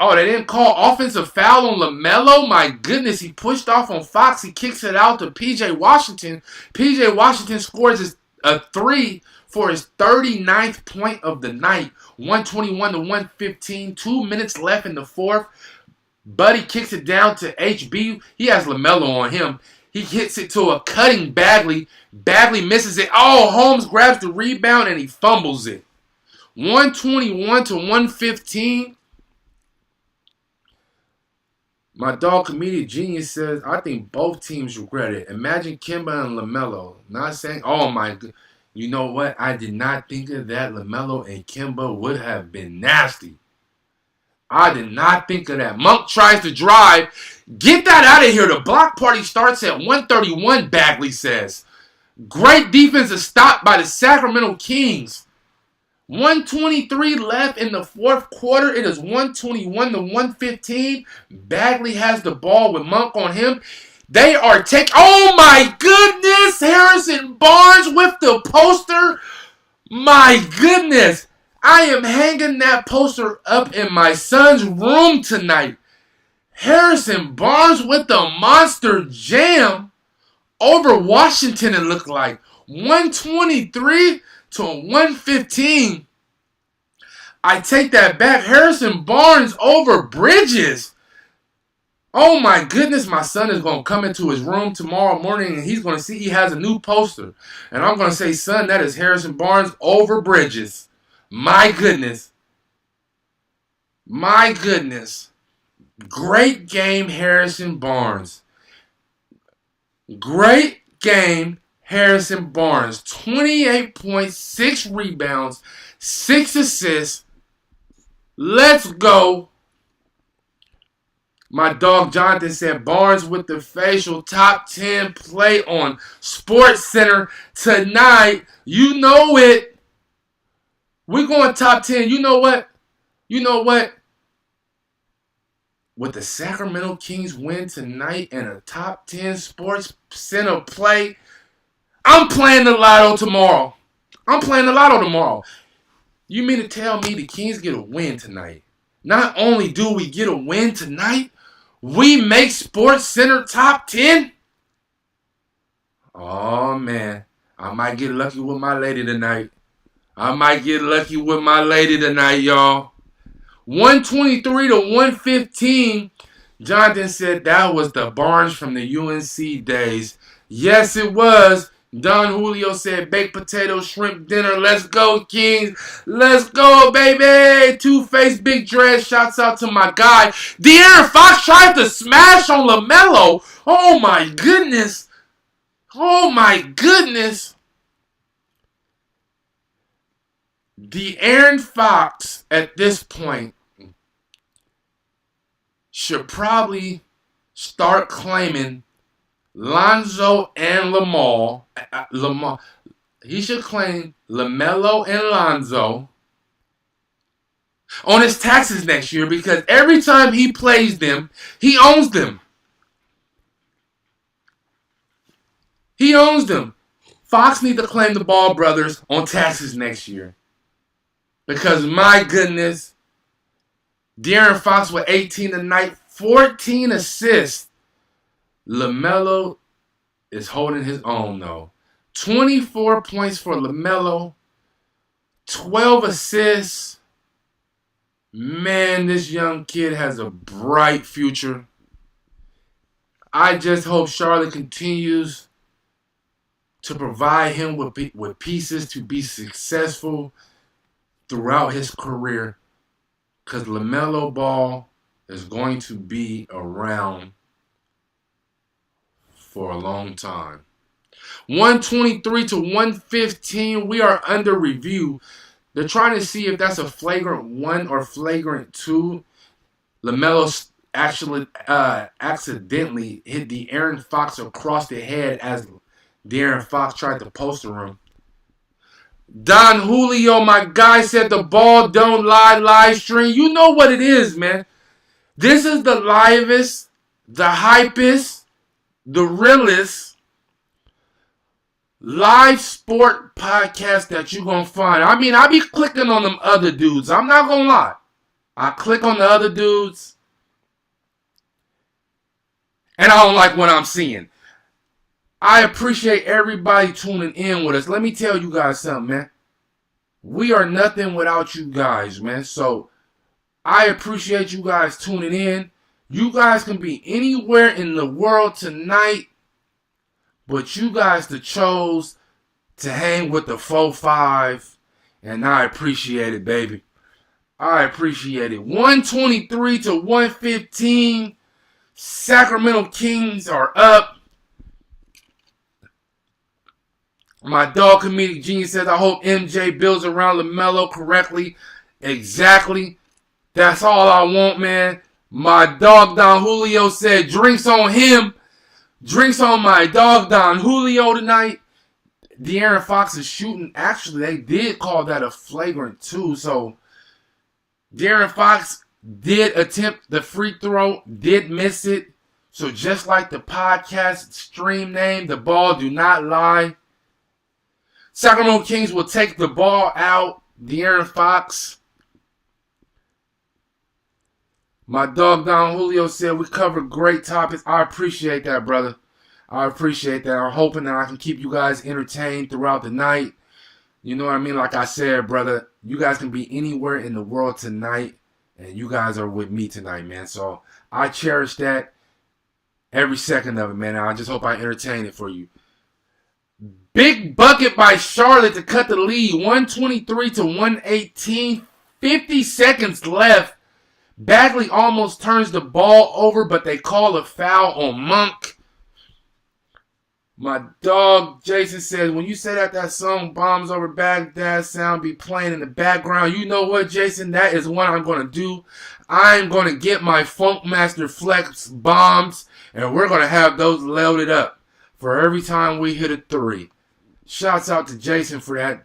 Oh, they didn't call offensive foul on LaMelo? My goodness, he pushed off on Fox. He kicks it out to P.J. Washington. P.J. Washington scores a three for his 39th point of the night. 121 to 115. 2 minutes left in the fourth. Buddy kicks it down to HB. He has LaMelo on him. He hits it to a cutting Bagley. Bagley misses it. Oh, Holmes grabs the rebound and he fumbles it. 121 to 115. My dog Comedian Genius says, I think both teams regret it. Imagine Kemba and LaMelo. Not saying, oh my God. You know what? I did not think of that. LaMelo and Kemba would have been nasty. I did not think of that. Monk tries to drive. Get that out of here. The block party starts at 131, Bagley says. Great defensive stop by the Sacramento Kings. 123 left in the fourth quarter. It is 121 to 115. Bagley has the ball with Monk on him. They are taking... Oh, my goodness! Harrison Barnes with the poster. My goodness. I am hanging that poster up in my son's room tonight. Harrison Barnes with the monster jam over Washington, it looked like. 123 to 115. I take that back. Harrison Barnes over Bridges. Oh my goodness, my son is going to come into his room tomorrow morning and he's going to see he has a new poster. And I'm going to say, son, that is Harrison Barnes over Bridges. My goodness. My goodness. Great game, Harrison Barnes. Great game, Harrison Barnes. 28.6 rebounds, 6 assists. Let's go. My dog Jonathan said Barnes with the facial top 10 play on Sports Center tonight. You know it. We're going top 10. You know what? You know what? With the Sacramento Kings win tonight and a top 10 Sports Center play, I'm playing the lotto tomorrow. I'm playing the lotto tomorrow. You mean to tell me the Kings get a win tonight? Not only do we get a win tonight, we make Sports Center top 10? Oh, man. I might get lucky with my lady tonight. Y'all. 123 to 115. Jonathan said that was the Barnes from the UNC days. Yes, it was. Don Julio said baked potato shrimp dinner. Let's go, Kings. Let's go, baby. Two-Face Big Dread. Shouts out to my guy. De'Aaron Fox tried to smash on LaMelo. Oh, my goodness. Oh, my goodness. De'Aaron Fox, at this point, should probably start claiming Lonzo and Lamar. He should claim LaMelo and Lonzo on his taxes next year because every time he plays them, he owns them. He owns them. Fox needs to claim the Ball brothers on taxes next year. Because my goodness, De'Aaron Fox with 18 tonight, 14 assists. LaMelo is holding his own, though. 24 points for LaMelo. 12 assists. Man, this young kid has a bright future. I just hope Charlotte continues to provide him with pieces to be successful throughout his career. Because LaMelo Ball is going to be around for a long time. 123 to 115. We are under review. They're trying to see if that's a flagrant 1 or flagrant 2. LaMelo actually accidentally hit De'Aaron Fox across the head as De'Aaron Fox tried to poster him. Don Julio, my guy, said the Ball don't lie live stream. You know what it is, man. This is the livest, the hypest, the realest live sport podcast that you're going to find. I mean, I be clicking on them other dudes. I'm not going to lie. I click on the other dudes, and I don't like what I'm seeing. I appreciate everybody tuning in with us. Let me tell you guys something, man. We are nothing without you guys, man. So I appreciate you guys tuning in. You guys can be anywhere in the world tonight, but you guys chose to hang with the 4-5, and I appreciate it, baby. I appreciate it. 123 to 115. Sacramento Kings are up. My dog comedic genius says, I hope MJ builds around LaMelo correctly. Exactly. That's all I want, man. My dog Don Julio said, drinks on him. Drinks on my dog Don Julio tonight. De'Aaron Fox is shooting. Actually, they did call that a flagrant 2. So, De'Aaron Fox did attempt the free throw. Did miss it. So, just like the podcast stream name, the Ball do not lie. Sacramento Kings will take the ball out. De'Aaron Fox. My dog Don Julio said we covered great topics. I appreciate that, brother. I appreciate that. I'm hoping that I can keep you guys entertained throughout the night. You know what I mean? Like I said, brother, you guys can be anywhere in the world tonight, and you guys are with me tonight, man. So I cherish that every second of it, man. I just hope I entertain it for you. Big bucket by Charlotte to cut the lead. 123 to 118. 50 seconds left. Bagley almost turns the ball over, but they call a foul on Monk. My dog Jason says, when you say that song Bombs Over Baghdad sound be playing in the background, you know what, Jason? That is what I'm going to do. I'm going to get my Funkmaster Flex bombs, and we're going to have those loaded up for every time we hit a 3. Shouts out to Jason for that.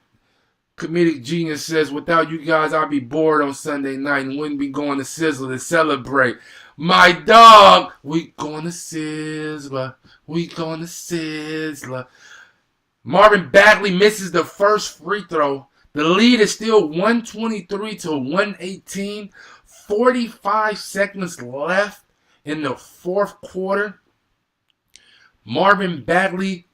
Comedic Genius says, without you guys, I'd be bored on Sunday night and wouldn't be going to Sizzler to celebrate. My dog, we going to Sizzler. We going to Sizzler. Marvin Bagley misses the first free throw. The lead is still 123 to 118. 45 seconds left in the fourth quarter. Marvin Bagley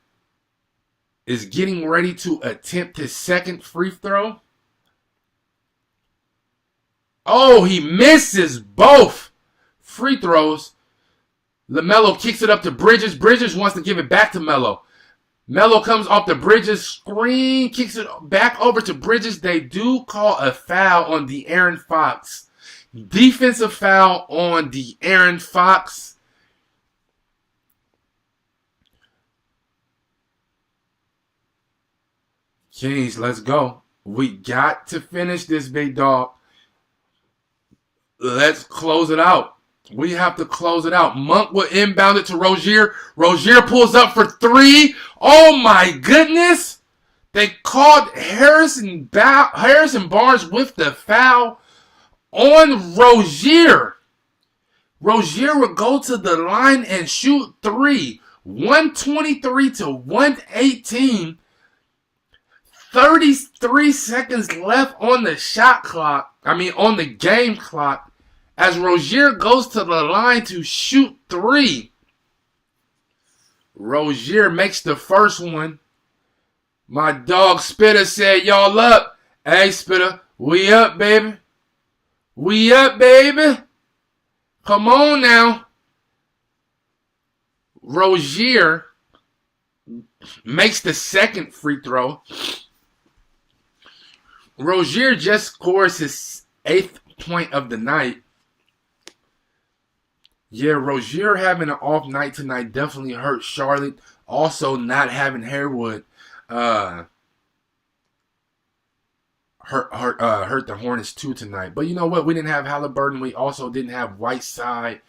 is getting ready to attempt his second free throw. Oh, he misses both free throws. LaMelo kicks it up to Bridges. Bridges wants to give it back to Melo. Melo comes off the Bridges screen, kicks it back over to Bridges. They do call a foul on De'Aaron Fox. Defensive foul on De'Aaron Fox. Kings, let's go. We got to finish this, big dog. Let's close it out. We have to close it out. Monk will inbound it to Rozier. Rozier pulls up for 3. Oh my goodness. They called Harrison Barnes with the foul on Rozier. Rozier would go to the line and shoot 3. 123 to 118. 33 seconds left on the shot clock. On the game clock. As Rozier goes to the line to shoot 3. Rozier makes the first one. My dog Spitter said, y'all up. Hey, Spitter, we up, baby. We up, baby. Come on now. Rozier makes the second free throw. Rozier just scores his 8th point of the night. Yeah, Rozier having an off night tonight definitely hurt Charlotte. Also, not having Harewood hurt the Hornets too tonight. But you know what? We didn't have Halliburton. We also didn't have Whiteside.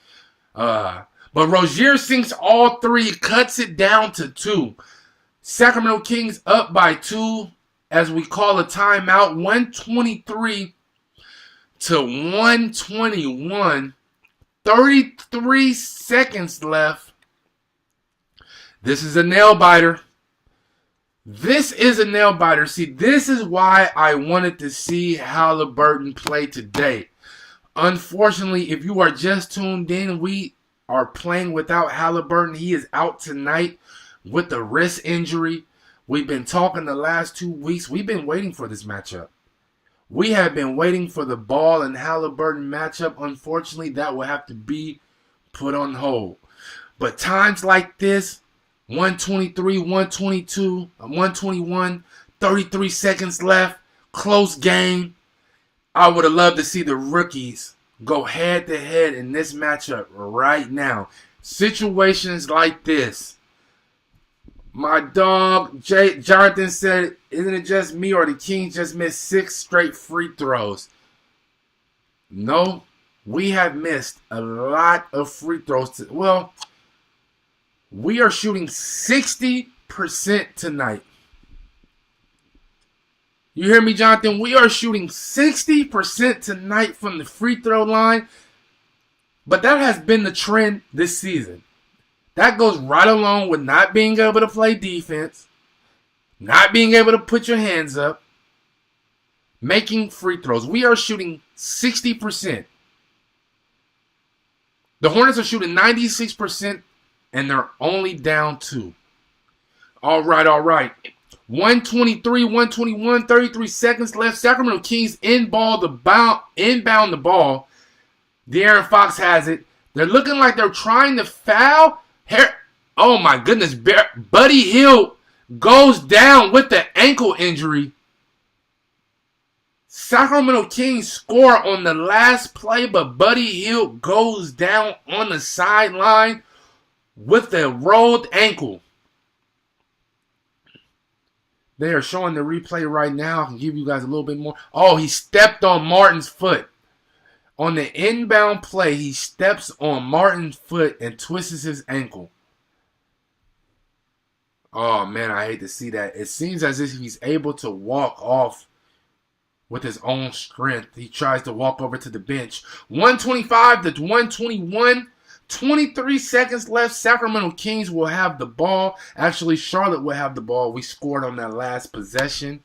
But Rozier sinks all 3, cuts it down to 2. Sacramento Kings up by 2 as we call a timeout. 123 to 121. 33 seconds left. This is a nail biter. This is a nail biter. See, this is why I wanted to see Halliburton play today. Unfortunately, if you are just tuned in, we are playing without Halliburton. He is out tonight with a wrist injury. We've been talking the last 2 weeks. We've been waiting for this matchup. We have been waiting for the Ball and Halliburton matchup. Unfortunately, that will have to be put on hold. But times like this, 123, 122, 121, 33 seconds left, close game. I would have loved to see the rookies go head-to-head in this matchup right now. Situations like this. My dog, Jonathan said, isn't it just me or the Kings just missed 6 straight free throws? No, we have missed a lot of free throws. Well, we are shooting 60% tonight. You hear me, Jonathan? We are shooting 60% tonight from the free throw line. But that has been the trend this season. That goes right along with not being able to play defense, not being able to put your hands up, making free throws. We are shooting 60%. The Hornets are shooting 96%, and they're only down 2. All right. 123, 121, 33 seconds left. Sacramento Kings inbound the ball. De'Aaron Fox has it. They're looking like they're trying to foul. Oh my goodness. Buddy Hield goes down with the ankle injury. Sacramento Kings score on the last play, but Buddy Hield goes down on the sideline with a rolled ankle. They are showing the replay right now. I can give you guys a little bit more. Oh, he stepped on Martin's foot. On the inbound play, he steps on Martin's foot and twists his ankle. Oh, man, I hate to see that. It seems as if he's able to walk off with his own strength. He tries to walk over to the bench. 125 to 121. 23 seconds left. Sacramento Kings will have the ball. Actually, Charlotte will have the ball. We scored on that last possession.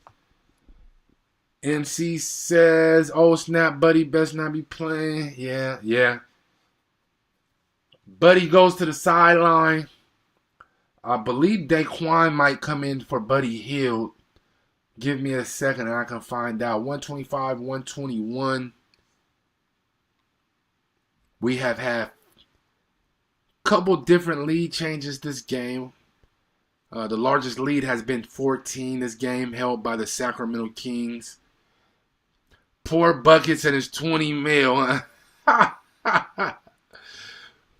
MC says, oh, snap, Buddy best not be playing. Yeah. Buddy goes to the sideline. I believe Daquan might come in for Buddy Hield. Give me a second and I can find out. 125, 121. We have had couple different lead changes this game. The largest lead has been 14 this game, held by the Sacramento Kings. Poor Buckets and his 20 mil.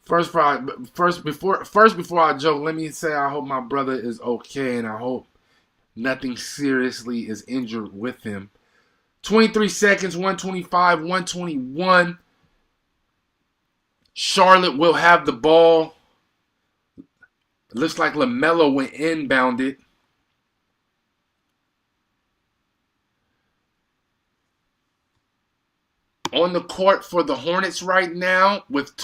First, before I joke, let me say I hope my brother is okay and I hope nothing seriously is injured with him. 23 seconds, 125, 121. Charlotte will have the ball. It looks like LaMelo went inbounded. On the court for the Hornets right now with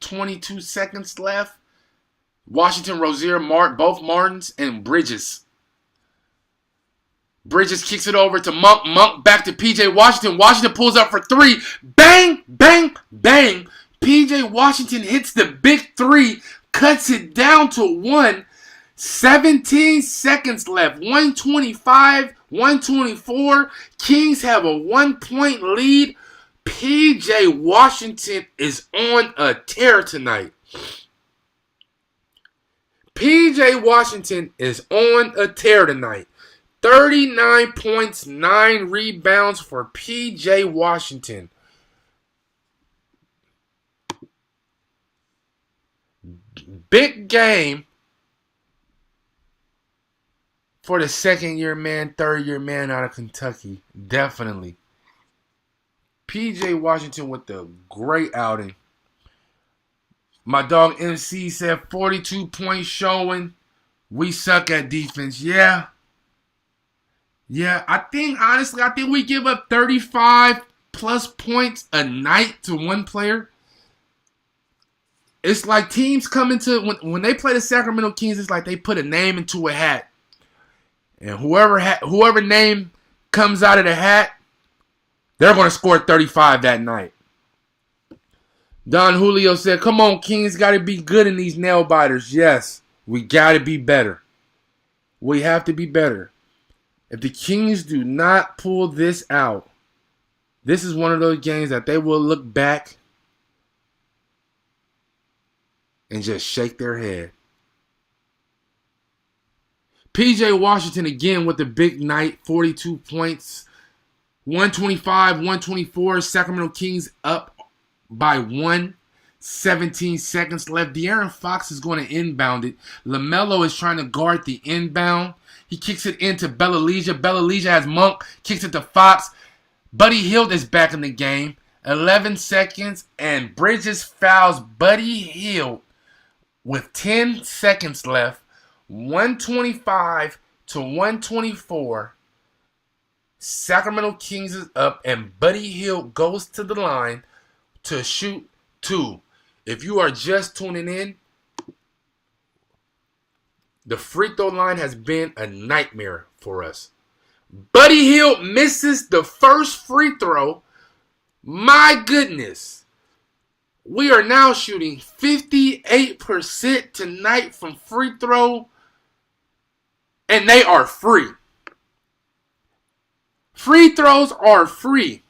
22 seconds left. Washington, Rozier, both Martins, and Bridges. Bridges kicks it over to Monk. Monk back to PJ Washington. Washington pulls up for three. Bang, bang, bang. PJ Washington hits the big three, cuts it down to one. 17 seconds left. 125, 124. Kings have a 1-point lead. PJ Washington is on a tear tonight. PJ Washington is on a tear tonight. 39 points, 9 rebounds for PJ Washington. Big game for the second-year man, third-year man out of Kentucky. Definitely. PJ Washington with a great outing. My dog MC said 42 points showing. We suck at defense. Yeah, I think we give up 35 plus points a night to one player. It's like teams come into, when they play the Sacramento Kings, it's like they put a name into a hat. And whoever name comes out of the hat, they're going to score 35 that night. Don Julio said, come on, Kings got to be good in these nail biters. Yes, we got to be better. We have to be better. If the Kings do not pull this out, this is one of those games that they will look back and just shake their head. PJ Washington again with the big night, 42 points, 125, 124. Sacramento Kings up by 1. 17 seconds left. De'Aaron Fox is going to inbound it. LaMelo is trying to guard the inbound. He kicks it into Bellaligia. Bellaligia has Monk, kicks it to Fox. Buddy Hield is back in the game. 11 seconds, and Bridges fouls Buddy Hield with 10 seconds left. 125 to 124. Sacramento Kings is up, and Buddy Hield goes to the line to shoot 2. If you are just tuning in, the free throw line has been a nightmare for us. Buddy Hield misses the first free throw. My goodness. We are now shooting 58% tonight from free throw, and they are free. Free throws are free.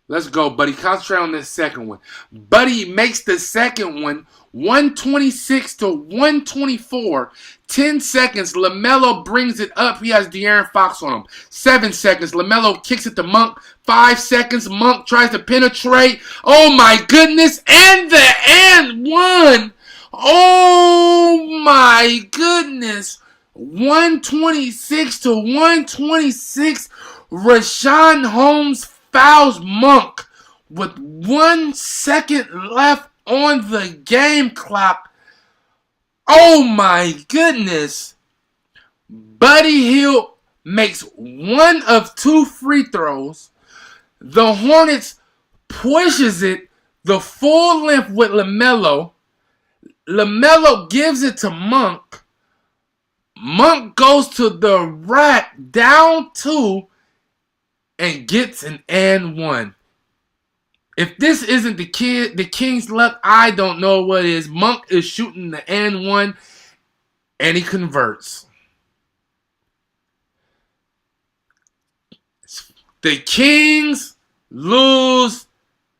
Let's go, Buddy. Concentrate on this second one. Buddy makes the second one 126 to 124. 10 seconds. LaMelo brings it up. He has De'Aaron Fox on him. 7 seconds. LaMelo kicks it to Monk. 5 seconds. Monk tries to penetrate. Oh, my goodness. And one. Oh, my goodness. 126 to 126. Rashawn Holmes fouls Monk with 1 second left on the game clock. Oh my goodness. Buddy Hield makes 1 of 2 free throws. The Hornets pushes it the full length with LaMelo. LaMelo gives it to Monk. Monk goes to the rack down 2 and gets an and 1. If this isn't the King's luck, I don't know what is. Monk is shooting the and 1 and he converts. The Kings lose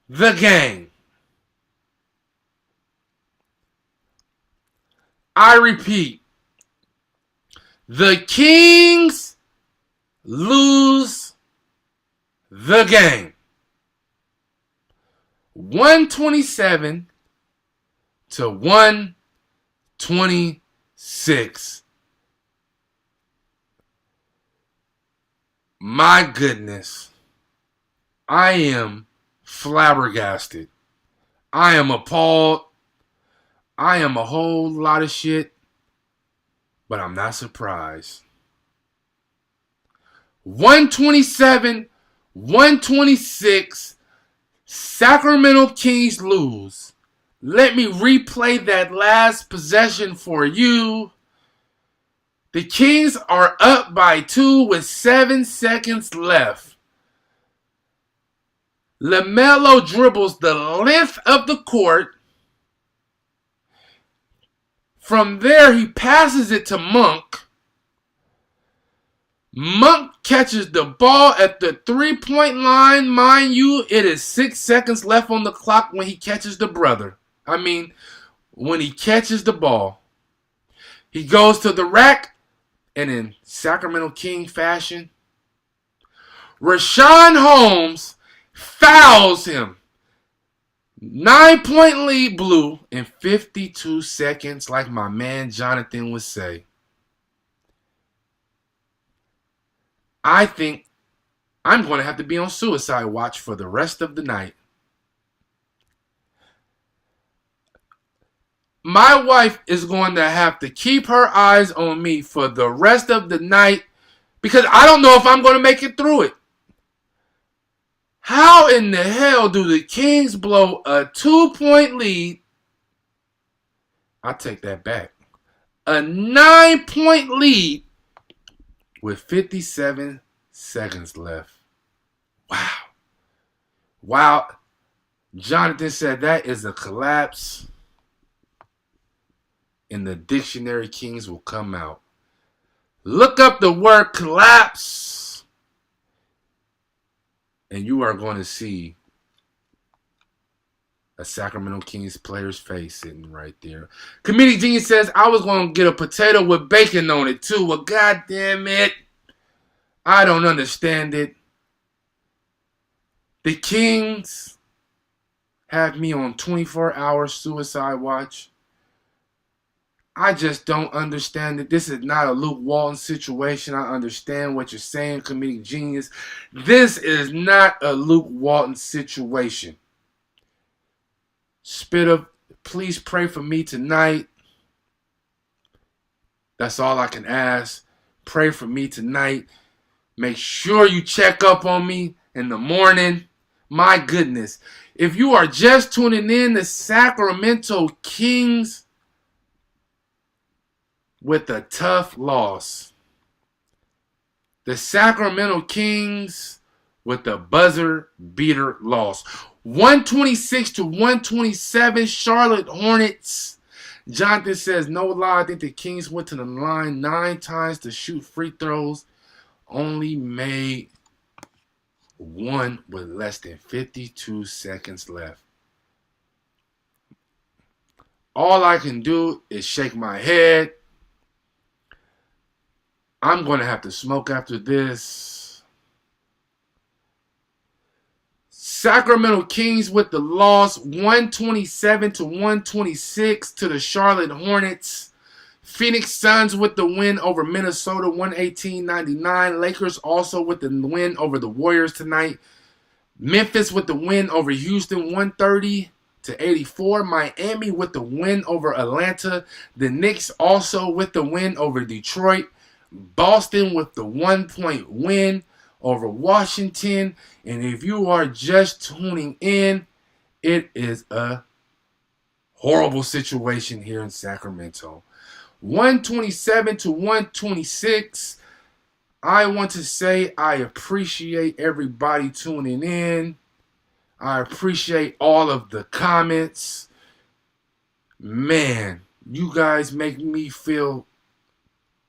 the game. I repeat, the Kings lose the game. 127 to 126. My goodness. I am flabbergasted. I am appalled. I am a whole lot of shit, but I'm not surprised. 127, 126, Sacramento Kings lose. Let me replay that last possession for you. The Kings are up by 2 with 7 seconds left. LaMelo dribbles the length of the court. From there, he passes it to Monk. Monk catches the ball at the 3-point line. Mind you, it is 6 seconds left on the clock when he catches the brother. When he catches the ball. He goes to the rack, and in Sacramento King fashion, Rashawn Holmes fouls him. 9-point lead blew in 52 seconds, like my man Jonathan would say. I think I'm going to have to be on suicide watch for the rest of the night. My wife is going to have to keep her eyes on me for the rest of the night because I don't know if I'm going to make it through it. How in the hell do the Kings blow a 2-point lead? I take that back. A 9-point lead with 57 seconds left. Wow. Jonathan said that is a collapse. In the dictionary, Kings will come out. Look up the word collapse. And you are going to see a Sacramento Kings player's face sitting right there. Comedic Genius says, I was going to get a potato with bacon on it too. Well, goddamn it. I don't understand it. The Kings have me on 24-hour suicide watch. I just don't understand it. This is not a Luke Walton situation. I understand what you're saying, Comedic Genius. This is not a Luke Walton situation. Spitter, please pray for me tonight. That's all I can ask. Pray for me tonight. Make sure you check up on me in the morning. My goodness. If you are just tuning in, the Sacramento Kings with a tough loss. The Sacramento Kings with a buzzer beater loss. 126 to 127, Charlotte Hornets. Jonathan says, no lie, I think the Kings went to the line 9 times to shoot free throws. Only made 1 with less than 52 seconds left. All I can do is shake my head. I'm going to have to smoke after this. Sacramento Kings with the loss, 127 to 126 to the Charlotte Hornets. Phoenix Suns with the win over Minnesota 118-99. Lakers also with the win over the Warriors tonight. Memphis with the win over Houston 130-84. Miami with the win over Atlanta. The Knicks also with the win over Detroit. Boston with the 1-point win over Washington. And if you are just tuning in, it is a horrible situation here in Sacramento. 127-126. I want to say I appreciate everybody tuning in. I appreciate all of the comments. Man, you guys make me feel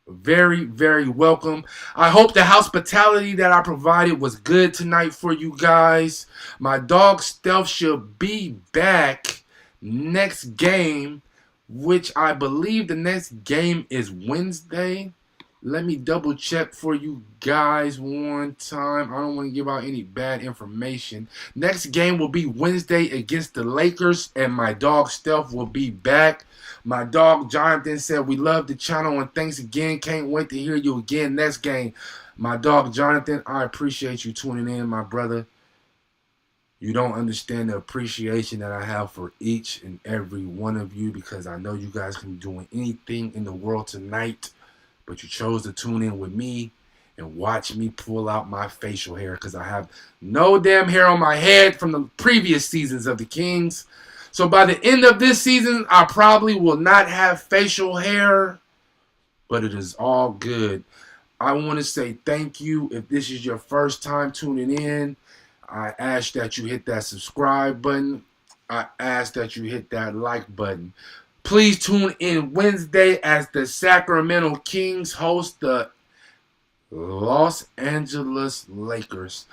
very, very welcome. I hope the hospitality that I provided was good tonight for you guys. My dog Stealth should be back next game, which I believe the next game is Wednesday. Let me double check for you guys one time. I don't want to give out any bad information. Next game will be Wednesday against the Lakers, and my dog Stealth will be back. My dog Jonathan said, "We love the channel and thanks again. Can't wait to hear you again next game." My dog Jonathan, I appreciate you tuning in, my brother. You don't understand the appreciation that I have for each and every one of you, because I know you guys can be doing anything in the world tonight, but you chose to tune in with me and watch me pull out my facial hair, because I have no damn hair on my head from the previous seasons of the Kings. So by the end of this season, I probably will not have facial hair, but it is all good. I want to say thank you. If this is your first time tuning in, I ask that you hit that subscribe button. I ask that you hit that like button. Please tune in Wednesday as the Sacramento Kings host the Los Angeles Lakers.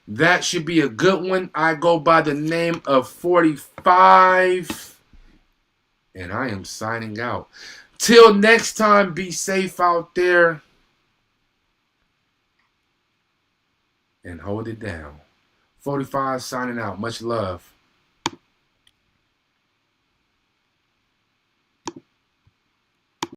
That should be a good one. I go by the name of 45, and I am signing out. Till next time, be safe out there and hold it down. 45 signing out. Much love.